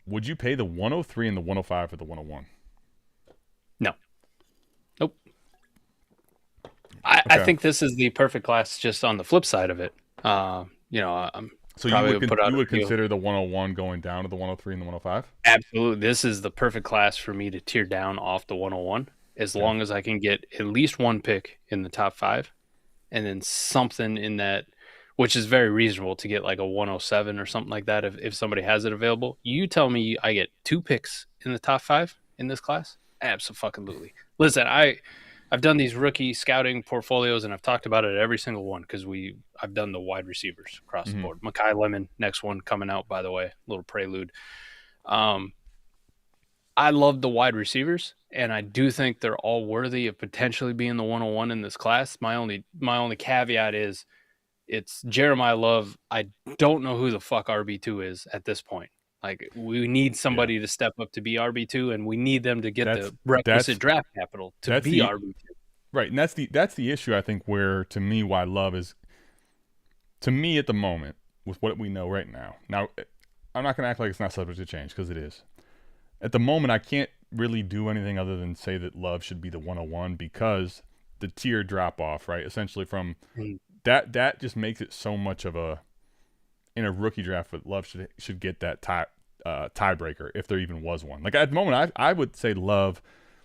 Would you pay the 103 and the 105 for the 101? No. Nope. I think this is the perfect class just on the flip side of it. I'm so you would consider the 101 going down to the 103 and the 105? Absolutely. This is the perfect class for me to tear down off the 101 as long as I can get at least one pick in the top 5 and then something in that, which is very reasonable to get like a 107 or something like that if somebody has it available. You tell me I get 2 picks in the top 5 in this class? Absolutely. Listen, I've done these rookie scouting portfolios, and I've talked about it at every single one because I've done the wide receivers across the board. Makai Lemon, next one coming out, by the way, little prelude. I love the wide receivers, and I do think they're all worthy of potentially being the 101 in this class. My only caveat is it's Jeremiah Love. I don't know who the fuck RB2 is at this point. Like, we need somebody to step up to be RB2, and we need them to get the requisite draft capital to be RB2. Right, and that's the issue, I think, where, to me, why Love is, to me at the moment, with what we know right now. Now, I'm not going to act like it's not subject to change, because it is. At the moment, I can't really do anything other than say that Love should be the 101 because the tier drop-off, right, essentially from that just makes it so much of a, in a rookie draft, but Love should get that tiebreaker if there even was one. Like, at the moment, I would say Love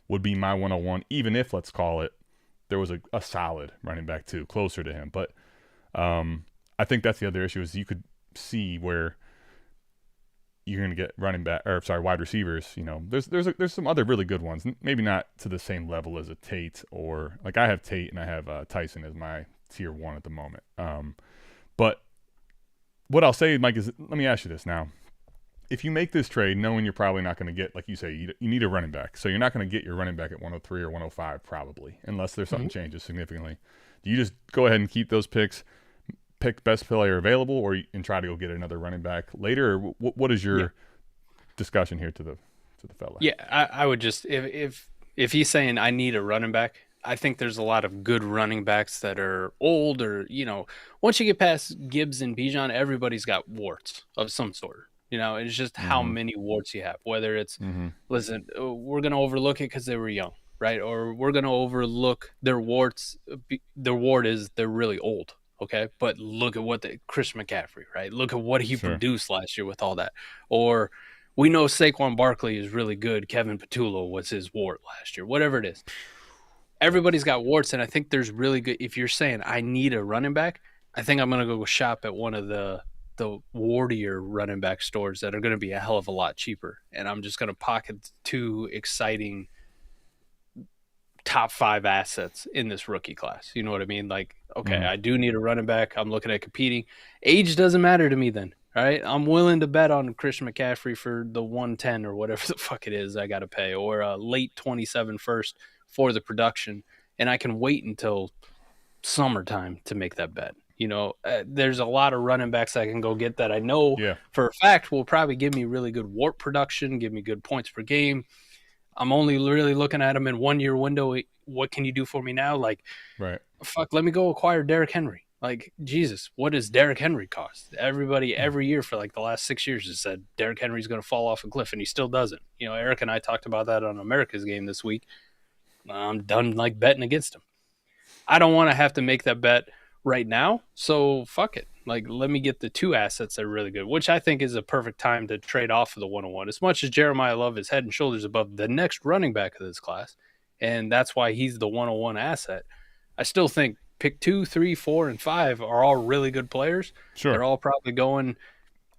would be my 101, even if, let's call it, there was a solid running back too, closer to him. But I think that's the other issue is you could see where you're going to get wide receivers. You know, there's some other really good ones. Maybe not to the same level as a Tate or like I have Tate and I have Tyson as my tier 1 at the moment. But what I'll say, Mike, is let me ask you this now. If you make this trade knowing you're probably not going to get, like you say, you need a running back. So you're not going to get your running back at 103 or 105 probably, unless there's something changes significantly. Do you just go ahead and keep those picks, pick best player available, and try to go get another running back later? Or what is your discussion here to the fella? Yeah, I would just, if he's saying I need a running back, I think there's a lot of good running backs that are old or, once you get past Gibbs and Bijan, everybody's got warts of some sort. It's just how many warts you have, whether it's, listen, we're going to overlook it because they were young, right? Or we're going to overlook their warts. Their ward is they're really old, okay? But look at what Chris McCaffrey, right? Look at what he produced last year with all that. Or we know Saquon Barkley is really good. Kevin Patullo was his wart last year. Whatever it is. Everybody's got warts, and I think there's really good – if you're saying I need a running back, I think I'm going to go shop at one of the wartier running back stores that are going to be a hell of a lot cheaper. And I'm just going to pocket 2 exciting top 5 assets in this rookie class. You know what I mean? Like, okay, I do need a running back. I'm looking at competing. Age doesn't matter to me then, right? I'm willing to bet on Christian McCaffrey for the 110 or whatever the fuck it is I got to pay, or a late 27 first for the production. And I can wait until summertime to make that bet. You know, there's a lot of running backs I can go get that I know for a fact will probably give me really good warp production, give me good points per game. I'm only really looking at them in 1 year window. What can you do for me now? Like, fuck, let me go acquire Derrick Henry. Like, Jesus, what does Derrick Henry cost? Everybody every year for like the last 6 years has said Derrick Henry's going to fall off a cliff, and he still doesn't. You know, Eric and I talked about that on America's Game this week. I'm done like betting against him. I don't want to have to make that bet right now, so fuck it. Like, let me get the 2 assets that are really good, which I think is a perfect time to trade off of the 101. As much as Jeremiah Love is head and shoulders above the next running back of this class, and that's why he's the 101 asset, I still think pick 2, 3, 4, and 5 are all really good players. Sure. They're all probably going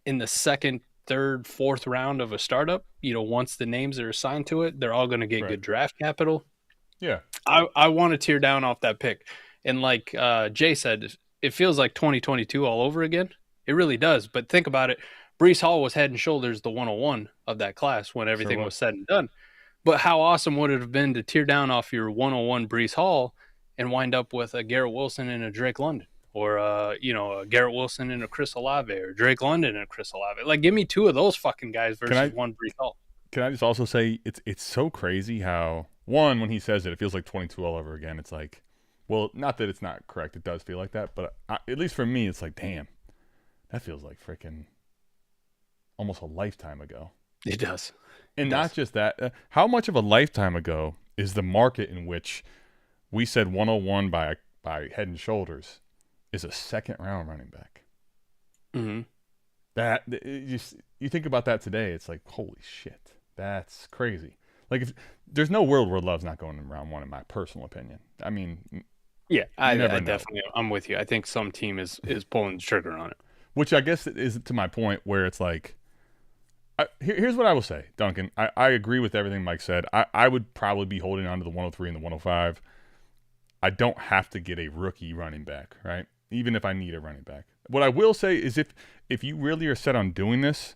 in the 2nd, 3rd, 4th round of a startup. You know, once the names are assigned to it, they're all going to get good draft capital. Yeah. I want to tear down off that pick. And like Jay said, it feels like 2022 all over again. It really does. But think about it. Breece Hall was head and shoulders the 101 of that class when everything was said and done. But how awesome would it have been to tear down off your 101 Breece Hall and wind up with a Garrett Wilson and a Drake London, or a Garrett Wilson and a Chris Olave, or Drake London and a Chris Olave? Like, give me 2 of those fucking guys versus one Breece Hall. Can I just also say it's so crazy how, one, when he says it feels like 22 all over again. It's like, well, not that it's not correct. It does feel like that. But at least for me, it's like, damn, that feels like freaking almost a lifetime ago. It does. And not just that. How much of a lifetime ago is the market in which we said 101 by head and shoulders is a 2nd-round running back? Mm-hmm. That you think about that today, it's like, holy shit, that's crazy. Like, there's no world where Love's not going in round 1, in my personal opinion. I mean, yeah, I definitely, I'm with you. I think some team is pulling the trigger on it. Which I guess is to my point where it's like, here's what I will say, Duncan. I agree with everything Mike said. I would probably be holding on to the 103 and the 105. I don't have to get a rookie running back, right? Even if I need a running back. What I will say is if you really are set on doing this,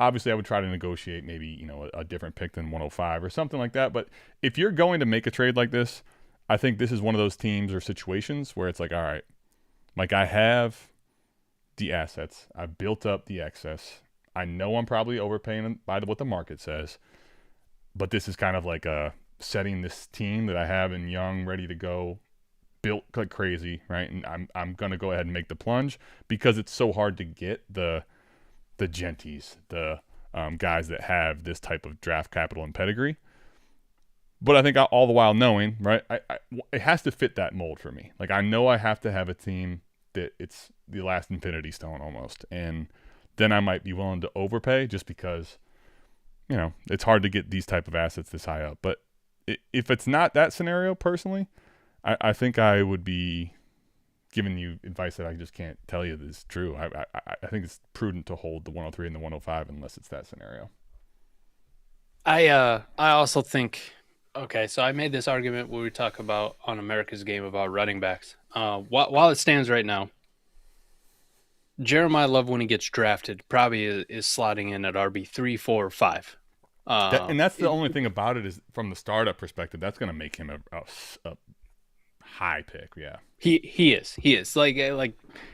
obviously I would try to negotiate maybe, a different pick than 105 or something like that. But if you're going to make a trade like this, I think this is one of those teams or situations where it's like, all right, like, I have the assets. I've built up the excess. I know I'm probably overpaying by what the market says, but this is kind of like setting this team that I have in young, ready to go, built like crazy, right? And I'm going to go ahead and make the plunge because it's so hard to get the Gentys, the guys that have this type of draft capital and pedigree. But I think all the while knowing, right, it has to fit that mold for me. Like, I know I have to have a team that it's the last infinity stone almost. And then I might be willing to overpay just because, it's hard to get these type of assets this high up. But if it's not that scenario, personally, I think I would be giving you advice that I just can't tell you is true. I think it's prudent to hold the 103 and the 105 unless it's that scenario. I also think, okay, so I made this argument when we talk about on America's Game about running backs. While it stands right now, Jeremiah Love, when he gets drafted, probably is slotting in at RB 3, 4, or 5. And that's the only thing about it is from the startup perspective, that's going to make him a high pick. Yeah, he is like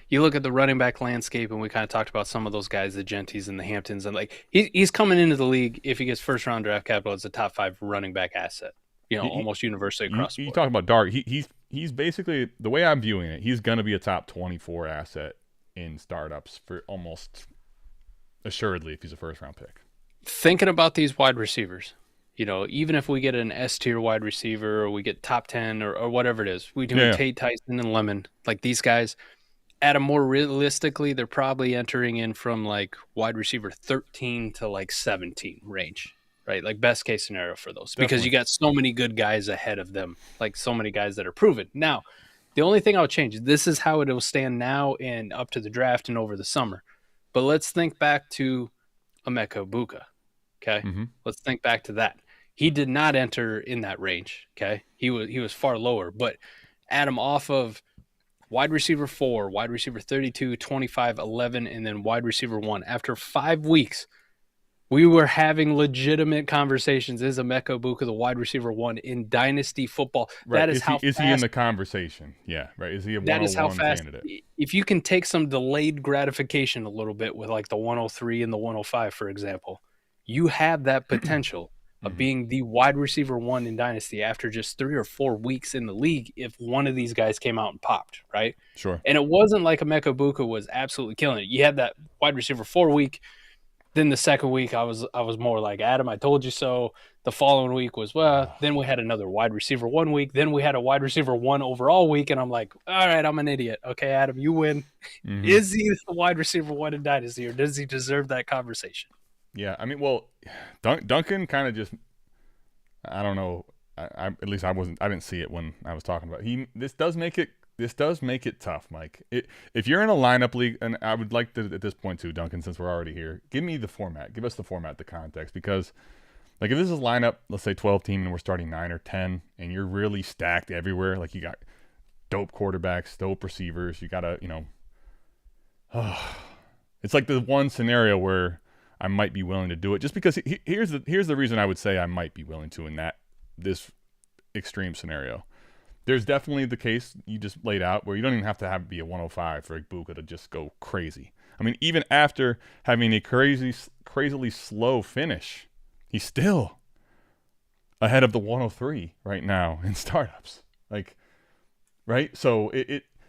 you look at the running back landscape, and we kind of talked about some of those guys, the Gentys and the Hamptons, and like he's coming into the league if he gets 1st-round draft capital as a top 5 running back asset. Almost universally across the board. You talk about dark. He's basically, the way I'm viewing it, he's going to be a top 24 asset in startups for almost assuredly if he's a 1st-round pick. Thinking about these wide receivers, You know, even if we get an S tier wide receiver or we get top 10 or whatever it is, we do Tate, Tyson, and Lemon. Like these guys, at a more realistically, they're probably entering in from like wide receiver 13 to like 17 range, right? Like best case scenario for those. Definitely. Because you got so many good guys ahead of them, like so many guys that are proven. Now, the only thing I would change, this is how it will stand now and up to the draft and over the summer. But let's think back to Emeka Egbuka, okay? Let's think back to that. He did not enter in that range, okay? He was far lower, but add him off of wide receiver 4, wide receiver 32, 25, 11, and then wide receiver 1. After 5 weeks, we were having legitimate conversations. Is Emeka Egbuka the wide receiver 1 in Dynasty football? Right. That is how is fast, he in the conversation? Yeah, right. Is he a 101 that is how fast, candidate? if you can take some delayed gratification a little bit with like the 103 and the 105, for example, you have that potential of being the wide receiver 1 in Dynasty after just 3 or 4 weeks in the league if one of these guys came out and popped, right? Sure. And it wasn't like Emeka Egbuka was absolutely killing it. You had that wide receiver 4 week. Then the second week, I was more like, Adam, I told you so. The following week was, then we had another wide receiver 1 week. Then we had a wide receiver 1 overall week. And I'm like, all right, I'm an idiot. Okay, Adam, you win. Is he the wide receiver 1 in Dynasty, or does he deserve that conversation? Yeah, I mean, well, Duncan kind of just, I don't know. At least I didn't see it when I was talking about it. This does make it tough, Mike. If you're in a lineup league, and I would like to at this point too, Duncan, since we're already here, give me the format. Give us the format, the context, because like if this is lineup, let's say 12 team, and we're starting 9 or 10, and you're really stacked everywhere, like you got dope quarterbacks, dope receivers, you gotta, it's like the one scenario where I might be willing to do it, just because here's the reason I would say I might be willing to in this extreme scenario. There's definitely the case you just laid out where you don't even have to be a 105 for Egbuka to just go crazy. I mean, even after having a crazily slow finish, he's still ahead of the 103 right now in startups. Like, right? So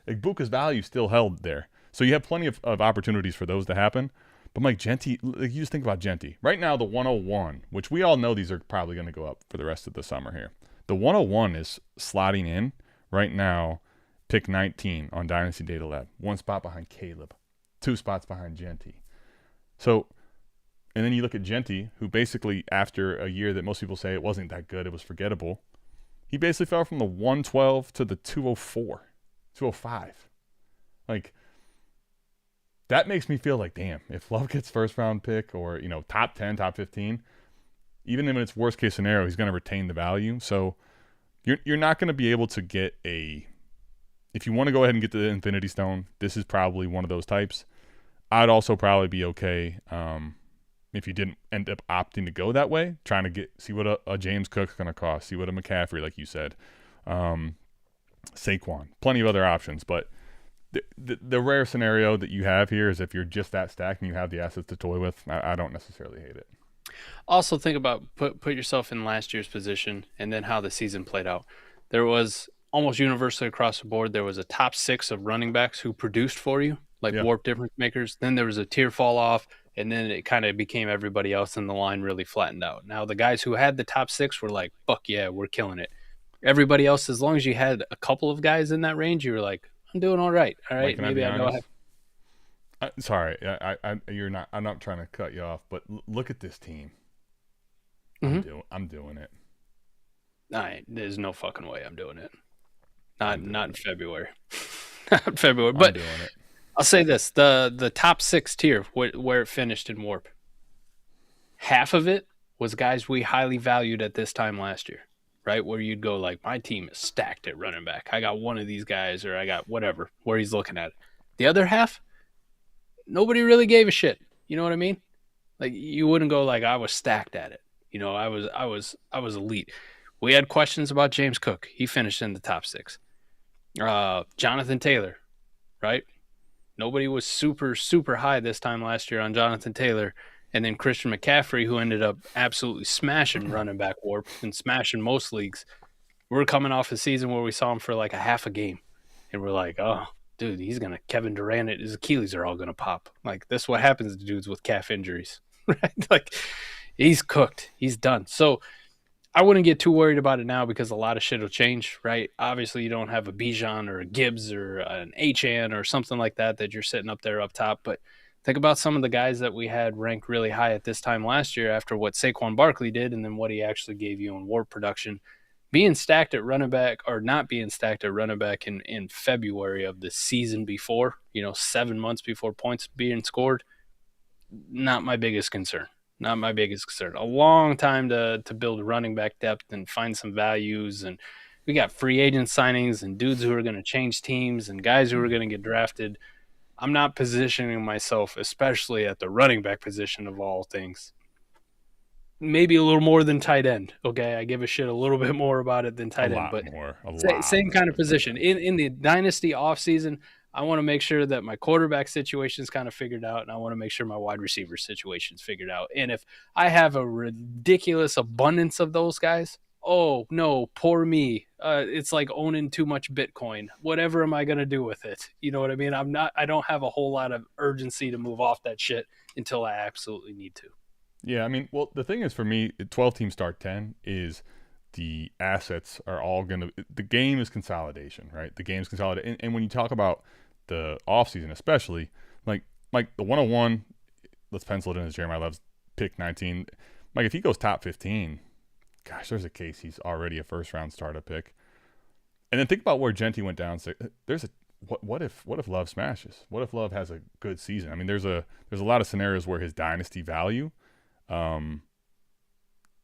Egbuka's value still held there. So you have plenty of opportunities for those to happen. But Mike, Genty, like you just think about Genty. Right now, the 101, which we all know these are probably going to go up for the rest of the summer here. The 101 is slotting in right now, pick 19 on Dynasty Data Lab. 1 spot behind Caleb. 2 spots behind Genty. So, and then you look at Genty, who basically, after a year that most people say it wasn't that good, it was forgettable, he basically fell from the 112 to the 204, 205. Like, that makes me feel like, damn, if Love gets first round pick or, top 10, top 15, even in its worst case scenario, he's going to retain the value. So you're not going to be able to get if you want to go ahead and get the Infinity Stone, this is probably one of those types. I'd also probably be okay if you didn't end up opting to go that way, trying to see what a James Cook's going to cost, see what a McCaffrey, like you said, Saquon, plenty of other options, but the rare scenario that you have here is if you're just that stacked and you have the assets to toy with, I don't necessarily hate it. Also think about put yourself in last year's position and then how the season played out. There was almost universally across the board, there was a top 6 of running backs who produced for you, like warp difference makers. Then there was a tier fall off, and then it kind of became everybody else in the line really flattened out. Now the guys who had the top 6 were like, fuck yeah, we're killing it. Everybody else, as long as you had a couple of guys in that range, you were like, I'm doing all right. All right, maybe I know. Sorry, you're not. I'm not trying to cut you off, but look at this team. I'm doing it. There's no fucking way I'm doing it. Not in February. Not in February. But doing it. I'll say this: the top 6 tier where it finished in Warp, half of it was guys we highly valued at this time last year. Right, where you'd go like, my team is stacked at running back. I got one of these guys, or I got whatever, where he's looking at it. The other half, nobody really gave a shit. You know what I mean? Like, you wouldn't go like, I was stacked at it. I was elite. We had questions about James Cook. He finished in the top 6. Jonathan Taylor, right? Nobody was super, super high this time last year on Jonathan Taylor. And then Christian McCaffrey, who ended up absolutely smashing running back warp and smashing most leagues. We're coming off a season where we saw him for like a half a game. And we're like, oh, dude, he's going to Kevin Durant it. His Achilles are all going to pop. Like, this is what happens to dudes with calf injuries, right? Like, he's cooked. He's done. So I wouldn't get too worried about it now because a lot of shit will change, right? Obviously, you don't have a Bijan or a Gibbs or an Achane or something like that you're sitting up there up top. But think about some of the guys that we had ranked really high at this time last year after what Saquon Barkley did and then what he actually gave you in Ward production. Being stacked at running back or not being stacked at running back in February of the season before, 7 months before points being scored, not my biggest concern. Not my biggest concern. A long time to build running back depth and find some values. And we got free agent signings and dudes who are going to change teams and guys who are going to get drafted. I'm not positioning myself, especially at the running back position of all things. Maybe a little more than tight end. Okay, I give a shit a little bit more about it than tight end, but same kind of position. In the Dynasty offseason, I want to make sure that my quarterback situation is kind of figured out, and I want to make sure my wide receiver situation is figured out. And if I have a ridiculous abundance of those guys, oh, no, poor me. It's like owning too much Bitcoin. Whatever am I going to do with it? You know what I mean? I don't have a whole lot of urgency to move off that shit until I absolutely need to. Yeah, I mean, well, the thing is for me, 12 team start 10 is the assets are all going to – the game is consolidation, right? The game's consolidation. And when you talk about the offseason especially, like the 101, let's pencil it in as Jeremiah Love's pick 19. Like if he goes top 15, gosh, there's a case he's already a first-round startup pick. And then think about where Genty went down. So there's a what if Love smashes? What if Love has a good season? I mean, there's a lot of scenarios where his dynasty value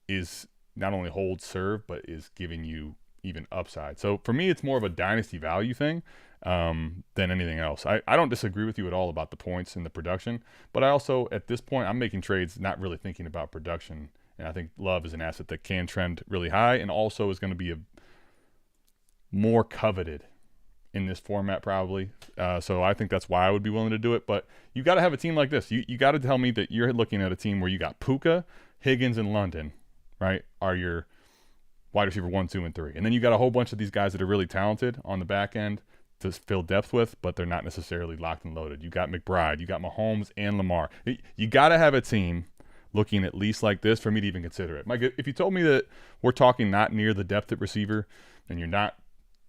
is not only hold serve, but is giving you even upside. So for me, it's more of a dynasty value thing than anything else. I don't disagree with you at all about the points and the production, but I also, at this point, I'm making trades not really thinking about production. And I think Love is an asset that can trend really high and also is going to be a more coveted in this format probably. So I think that's why I would be willing to do it. But you got to have a team like this. You got to tell me that you're looking at a team where you got Puka, Higgins, and London, right, are your wide receiver 1, 2, and 3. And then you got a whole bunch of these guys that are really talented on the back end to fill depth with, but they're not necessarily locked and loaded. You got McBride, you got Mahomes and Lamar. You got to have a team looking at least like this for me to even consider it. Mike, if you told me that we're talking not near the depth at receiver and you're not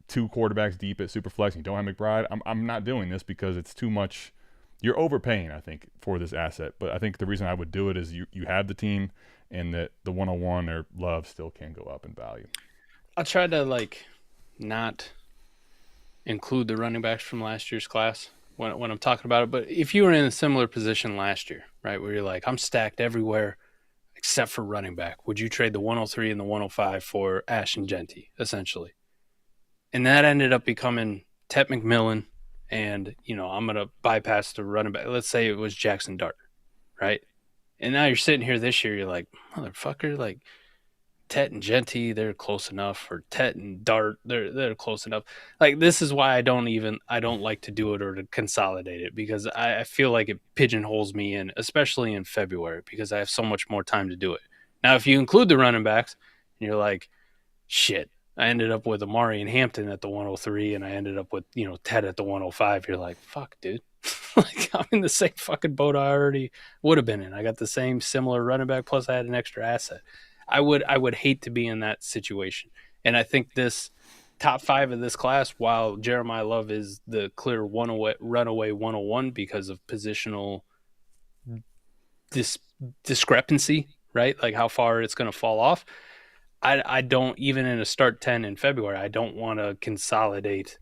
2 quarterbacks deep at Superflex and you don't have McBride, I'm not doing this because it's too much. You're overpaying, I think, for this asset. But I think the reason I would do it is you have the team and that the 101 or Love still can go up in value. I'll try to not include the running backs from last year's class when I'm talking about it. But if you were in a similar position last year, right, where you're like, I'm stacked everywhere except for running back, would you trade the 103 and the 105 for Ashton Jeanty, essentially? And that ended up becoming Tet McMillan, and, I'm going to bypass the running back. Let's say it was Jackson Dart, right? And now you're sitting here this year, you're like, motherfucker, Tet and Genty, they're close enough, or Tet and Dart, they're close enough. This is why I don't like to do it or to consolidate it, because I feel like it pigeonholes me in, especially in February, because I have so much more time to do it. Now, if you include the running backs, and you're like, shit, I ended up with Amari and Hampton at the 103, and I ended up with, Ted at the 105. You're like, fuck, dude. I'm in the same fucking boat I already would have been in. I got the same similar running back, plus I had an extra asset. I would hate to be in that situation. And I think this top 5 of this class, while Jeremiah Love is the clear runaway 101 because of positional discrepancy, right? Like how far it's going to fall off. I don't, even in a start 10 in February, I don't want to consolidate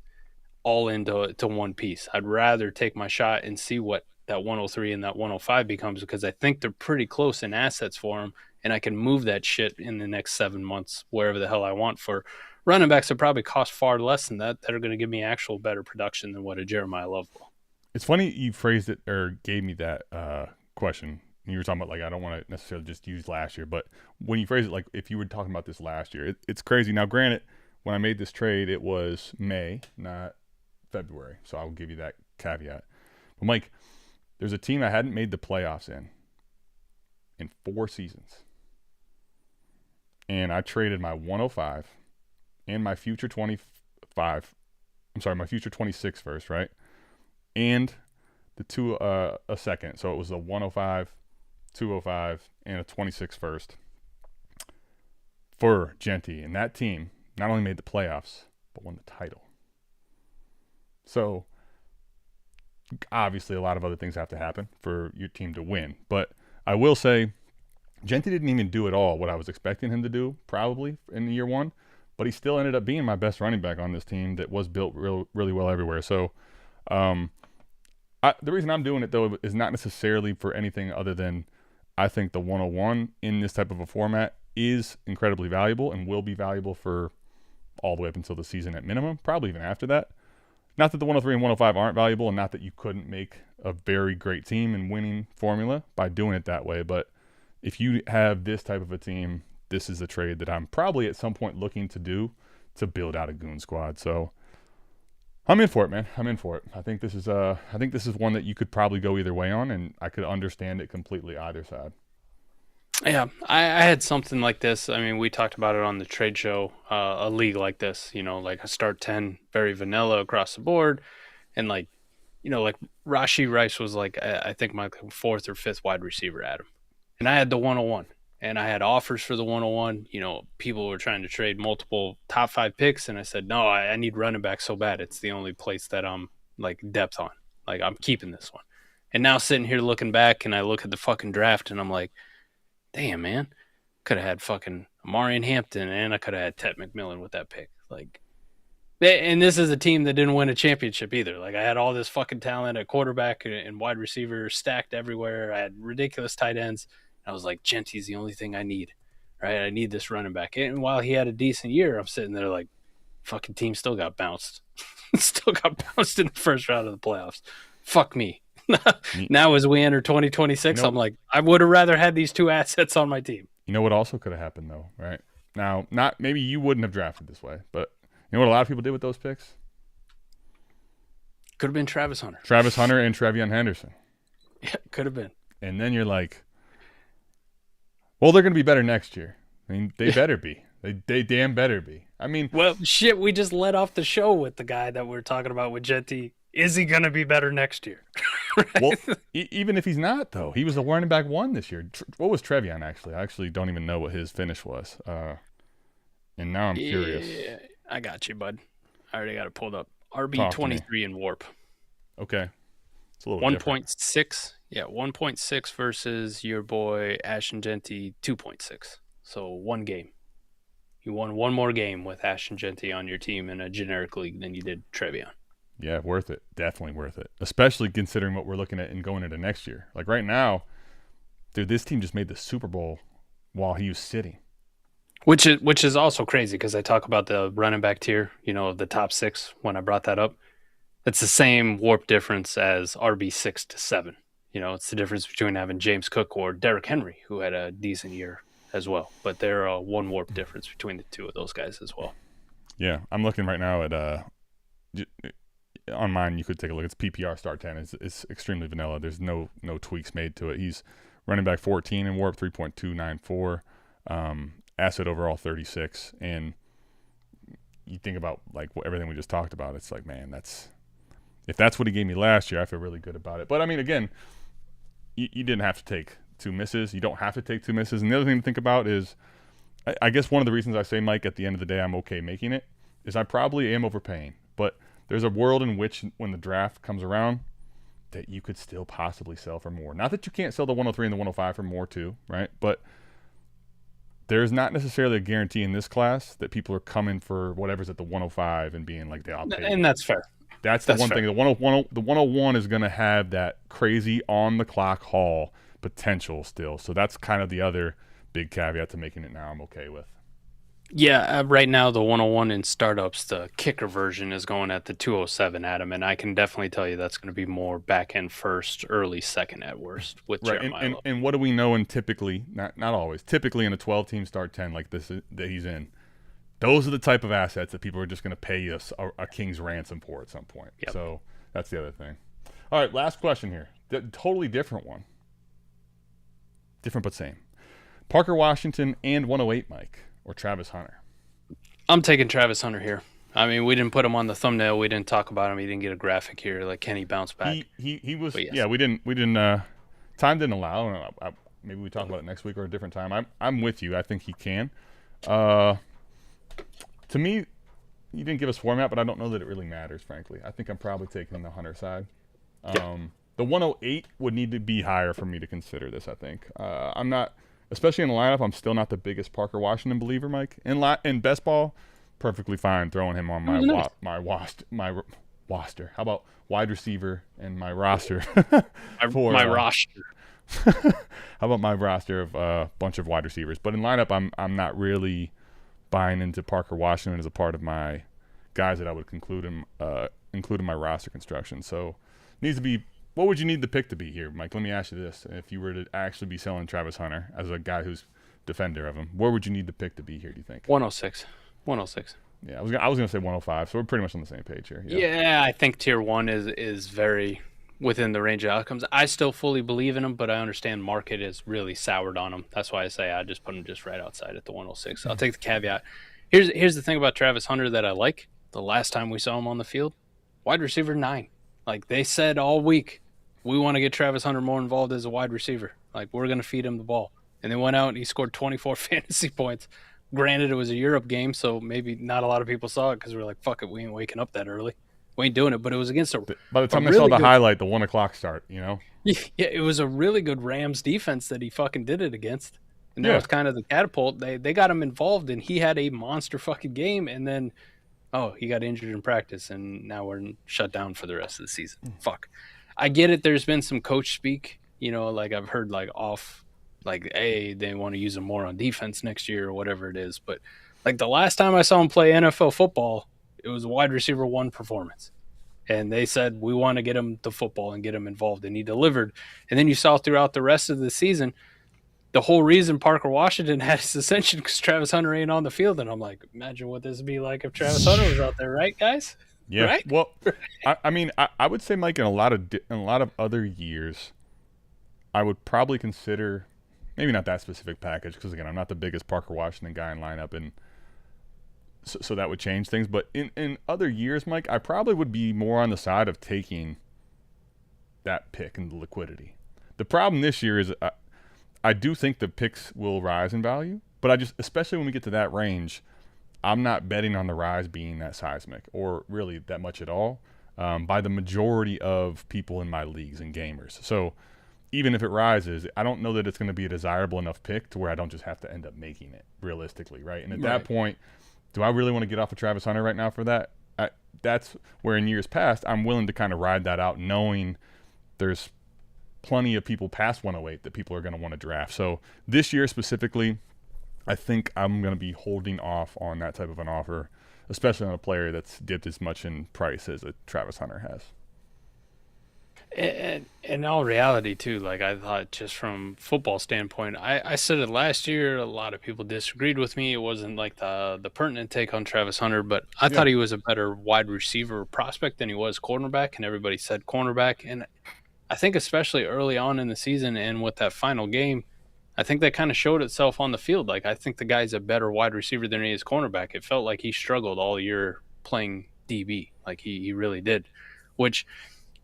all into one piece. I'd rather take my shot and see what that 103 and that 105 becomes, because I think they're pretty close in assets for them, and I can move that shit in the next 7 months wherever the hell I want for running backs that probably cost far less than that are going to give me actual better production than what a Jeremiah Love will. It's funny you phrased it or gave me that question. You were talking about, I don't want to necessarily just use last year, but when you phrase it, if you were talking about this last year, it's crazy. Now, granted, when I made this trade, it was May, not February, so I'll give you that caveat. But, Mike, there's a team I hadn't made the playoffs in 4 seasons, and I traded my 105 and my future 26 first, right? And the 2 a second, so it was a 105, 205, and a 26 first for Genty, and that team not only made the playoffs but won the title. So obviously a lot of other things have to happen for your team to win, but I will say Genty didn't even do at all what I was expecting him to do probably in year one, but he still ended up being my best running back on this team that was built really well everywhere. So the reason I'm doing it, though, is not necessarily for anything other than I think the 101 in this type of a format is incredibly valuable and will be valuable for all the way up until the season at minimum, probably even after that. Not that the 103 and 105 aren't valuable, and not that you couldn't make a very great team and winning formula by doing it that way, but if you have this type of a team, this is a trade that I'm probably at some point looking to do to build out a goon squad. So I'm in for it, man. I'm in for it. I think this is one that you could probably go either way on, and I could understand it completely either side. Yeah, I had something like this. I mean, we talked about it on the trade show, a league like this, like a start 10, very vanilla across the board. And like Rashee Rice was like, I think my fourth or fifth wide receiver, Adam. And I had the 101, and I had offers for the 101. People were trying to trade multiple top 5 picks, and I said, no, I need running back so bad. It's the only place that I'm like depth on. Like, I'm keeping this one. And now sitting here looking back, and I look at the fucking draft, and I'm like, damn, man, could have had fucking Amari and Hampton, and I could have had Ted McMillan with that pick. Like, and this is a team that didn't win a championship either. Like, I had all this fucking talent at quarterback and wide receiver stacked everywhere. I had ridiculous tight ends. I was like, Genty's the only thing I need, right? I need this running back. And while he had a decent year, I'm sitting there like, fucking team still got bounced. Still got bounced in the first round of the playoffs. Fuck me. Now as we enter 2026, I'm like, I would have rather had these 2 assets on my team. You know what also could have happened, though, right? Now, maybe you wouldn't have drafted this way, but you know what a lot of people did with those picks? Could have been Travis Hunter. Travis Hunter and Trevion Henderson. Yeah, could have been. And then you're like, well, they're going to be better next year. I mean, they better be. They damn better be. I mean, well, shit, we just let off the show with the guy that we're talking about with Genty. Is he going to be better next year? Right? Well, even if he's not, though, he was the running back 1 this year. What was Trevion, actually? I actually don't even know what his finish was. And now I'm curious. Yeah, I got you, bud. I already got it pulled up. RB23 in Warp. Okay. It's a little 1.6. Yeah, 1.6 versus your boy Ashton Jeanty 2.6. So 1 game. You won 1 more game with Ashton Jeanty on your team in a generic league than you did Trevion. Yeah, worth it. Definitely worth it. Especially considering what we're looking at and going into next year. Like right now, dude, this team just made the Super Bowl while he was sitting. Which is also crazy because I talk about the running back tier, of the top 6 when I brought that up. It's the same warp difference as RB 6 to 7. It's the difference between having James Cook or Derrick Henry, who had a decent year as well. But they're a 1 warp difference between the 2 of those guys as well. Yeah, I'm looking right now at on mine. You could take a look. It's PPR start 10. It's extremely vanilla. There's no tweaks made to it. He's running back 14 in warp, 3.294. Asset overall 36. And you think about like everything we just talked about. It's like, man, if that's what he gave me last year, I feel really good about it. But I mean, again, you didn't have to take 2 misses. You don't have to take 2 misses. And the other thing to think about is, I guess one of the reasons I say, Mike, at the end of the day, I'm okay making it, is I probably am overpaying. But there's a world in which, when the draft comes around, that you could still possibly sell for more. Not that you can't sell the 103 and the 105 for more too, right? But there's not necessarily a guarantee in this class that people are coming for whatever's at the 105 and being like, I'll pay. And that's fair. That's the one thing. The 101 is going to have that crazy on-the-clock haul potential still. So that's kind of the other big caveat to making it now I'm okay with. Yeah, right now the 101 in startups, the kicker version is going at the 207, Adam, and I can definitely tell you that's going to be more back-end first, early second at worst with right. Jeremiah. And what do we know in typically, not always, typically in a 12-team start 10 like this that he's in, those are the type of assets that people are just going to pay us a king's ransom for at some point. Yep. So that's the other thing. All right, last question here. Totally different one. Different but same. Parker Washington and 108 Mike, or Travis Hunter? I'm taking Travis Hunter here. I mean, we didn't put him on the thumbnail. We didn't talk about him. He didn't get a graphic here. Like, can he bounce back? He was. Yes. Yeah, we didn't. Time didn't allow. Maybe we talk about it next week or a different time. I'm with you. I think he can. To me, you didn't give us format, but I don't know that it really matters, frankly. I think I'm probably taking the Hunter side. The 108 would need to be higher for me to consider this, I think. I'm not, especially in the lineup, I'm still not the biggest Parker Washington believer, Mike. In best ball, perfectly fine throwing him on my roster. How about wide receiver and my roster? My roster. How about my roster of a bunch of wide receivers? But in lineup, I'm not really buying into Parker Washington as a part of my guys that I would include in my roster construction. So needs to be. What would you need the pick to be here, Mike? Let me ask you this: if you were to actually be selling Travis Hunter as a guy who's defender of him, where would you need the pick to be here? Do you think 106? 106. Yeah, I was gonna say 105. So we're pretty much on the same page here. Yeah, I think tier 1 is very within the range of outcomes. I still fully believe in him, but I understand market is really soured on him. That's why I say I just put him just right outside at the 106. I'll take the caveat. Here's the thing about Travis Hunter that I like. The last time we saw him on the field, wide receiver 9. Like they said all week, we want to get Travis Hunter more involved as a wide receiver. Like we're going to feed him the ball. And they went out and he scored 24 fantasy points. Granted, it was a Europe game, so maybe not a lot of people saw it because we're like, fuck it, we ain't waking up that early. We ain't doing it, but it was against by the time they saw the highlight, the 1 o'clock start, you know? Yeah, it was a really good Rams defense that he fucking did it against. And that was kind of the catapult. They got him involved, and he had a monster fucking game, and then, he got injured in practice, and now we're shut down for the rest of the season. Fuck. I get it. There's been some coach speak, like I've heard hey, they want to use him more on defense next year or whatever it is. But like the last time I saw him play NFL football, it was a wide receiver 1 performance. And they said, we want to get him the football and get him involved. And he delivered. And then you saw throughout the rest of the season, the whole reason Parker Washington had his ascension because Travis Hunter ain't on the field. And I'm like, imagine what this would be like if Travis Hunter was out there, right, guys? Yeah. Right? Well, I would say, Mike, in a lot of other years, I would probably consider maybe not that specific package because, again, I'm not the biggest Parker Washington guy in lineup, and so that would change things. But in other years, Mike, I probably would be more on the side of taking that pick and the liquidity. The problem this year is I do think the picks will rise in value, but especially when we get to that range, I'm not betting on the rise being that seismic or really that much at all by the majority of people in my leagues and gamers. So even if it rises, I don't know that it's going to be a desirable enough pick to where I don't just have to end up making it realistically, right? And at that point, do I really want to get off of Travis Hunter right now for that? That's where in years past, I'm willing to kind of ride that out knowing there's plenty of people past 108 that people are going to want to draft. So this year specifically, I think I'm going to be holding off on that type of an offer, especially on a player that's dipped as much in price as a Travis Hunter has. And in all reality, too, like I thought just from football standpoint, I said it last year. A lot of people disagreed with me. It wasn't like the pertinent take on Travis Hunter, but I thought he was a better wide receiver prospect than he was cornerback, and everybody said cornerback. And I think especially early on in the season and with that final game, I think that kind of showed itself on the field. Like I think the guy's a better wide receiver than he is cornerback. It felt like he struggled all year playing DB. Like he really did, which –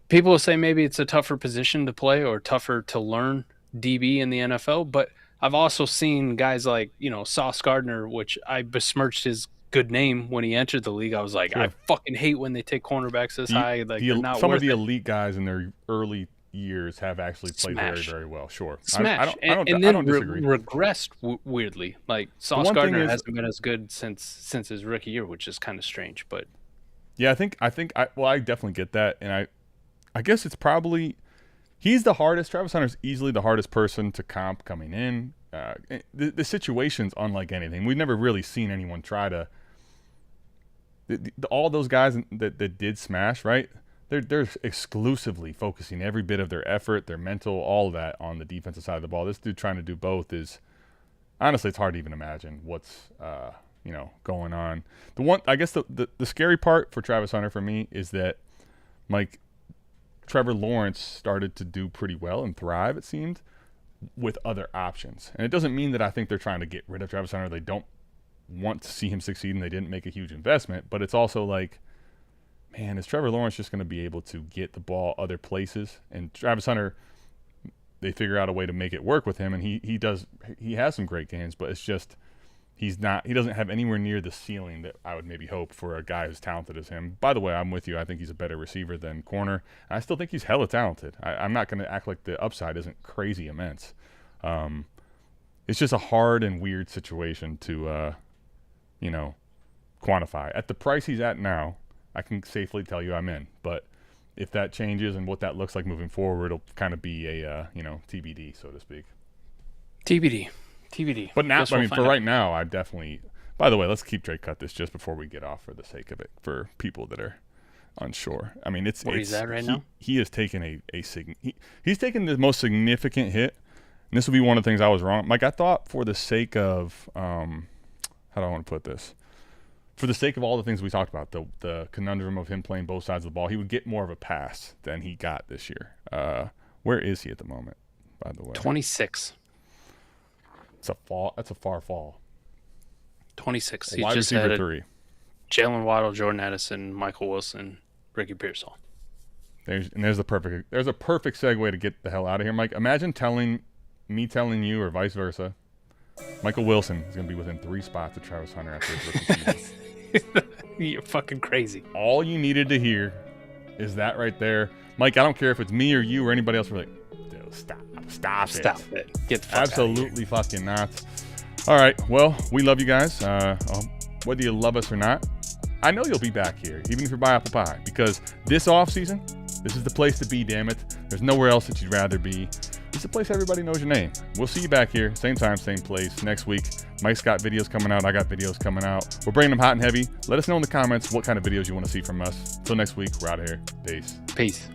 people will say maybe it's a tougher position to play or tougher to learn DB in the NFL, but I've also seen guys like, Sauce Gardner, which I besmirched his good name when he entered the league. I was like, I fucking hate when they take cornerbacks this high. Like some of the elite guys in their early years have actually played very, very well. Sure. Smash. I don't disagree. Regressed weirdly. Like Sauce Gardner hasn't been as good since his rookie year, which is kind of strange, but yeah, I definitely get that. And I guess it's probably he's the hardest. Travis Hunter's easily the hardest person to comp coming in. The situation's unlike anything. We've never really seen anyone try to. All those guys that did smash, right? They're exclusively focusing every bit of their effort, their mental, all of that on the defensive side of the ball. This dude trying to do both is honestly, it's hard to even imagine what's going on. The scary part for Travis Hunter for me is that Mike. Trevor Lawrence started to do pretty well and thrive, it seemed, with other options. And it doesn't mean that I think they're trying to get rid of Travis Hunter. They don't want to see him succeed and they didn't make a huge investment. But it's also like, man, is Trevor Lawrence just going to be able to get the ball other places? And Travis Hunter, they figure out a way to make it work with him. And he has some great games, but it's just He doesn't have anywhere near the ceiling that I would maybe hope for a guy as talented as him. By the way, I'm with you. I think he's a better receiver than corner. I still think he's hella talented. I'm not going to act like the upside isn't crazy immense. It's just a hard and weird situation to, quantify. At the price he's at now, I can safely tell you I'm in. But if that changes and what that looks like moving forward, it'll kind of be a, TBD, so to speak. TBD. But now, for right now, I definitely. By the way, let's keep Drake cut this just before we get off for the sake of it for people that are unsure. I mean, he's at right now. He has taken he's taken the most significant hit, and this will be one of the things I was wrong. Like I thought, for the sake of how do I want to put this? For the sake of all the things we talked about, the conundrum of him playing both sides of the ball, he would get more of a pass than he got this year. Where is he at the moment? By the way, 26. That's a far fall. 26. He Wide just receiver had 3. Jalen Waddle, Jordan Addison, Michael Wilson, Ricky Pearsall. There's a perfect segue to get the hell out of here, Mike. Imagine telling you, or vice versa, Michael Wilson is going to be within 3 spots of Travis Hunter after his rookie season. You're fucking crazy. All you needed to hear is that right there, Mike. I don't care if it's me or you or anybody else. We're like, dude, stop it. Get the fuck absolutely fucking not. All right, well, we love you guys. Whether you love us or not, I know you'll be back here, even if you're by apple pie, because this off season, this is the place to be. Damn it, there's nowhere else that you'd rather be. It's a place everybody knows your name. We'll see you back here, same time, same place next week. Mike's got videos coming out. I got videos coming out. We're bringing them hot and heavy. Let us know in the comments what kind of videos you want to see from us. Until next week, we're out of here. Peace.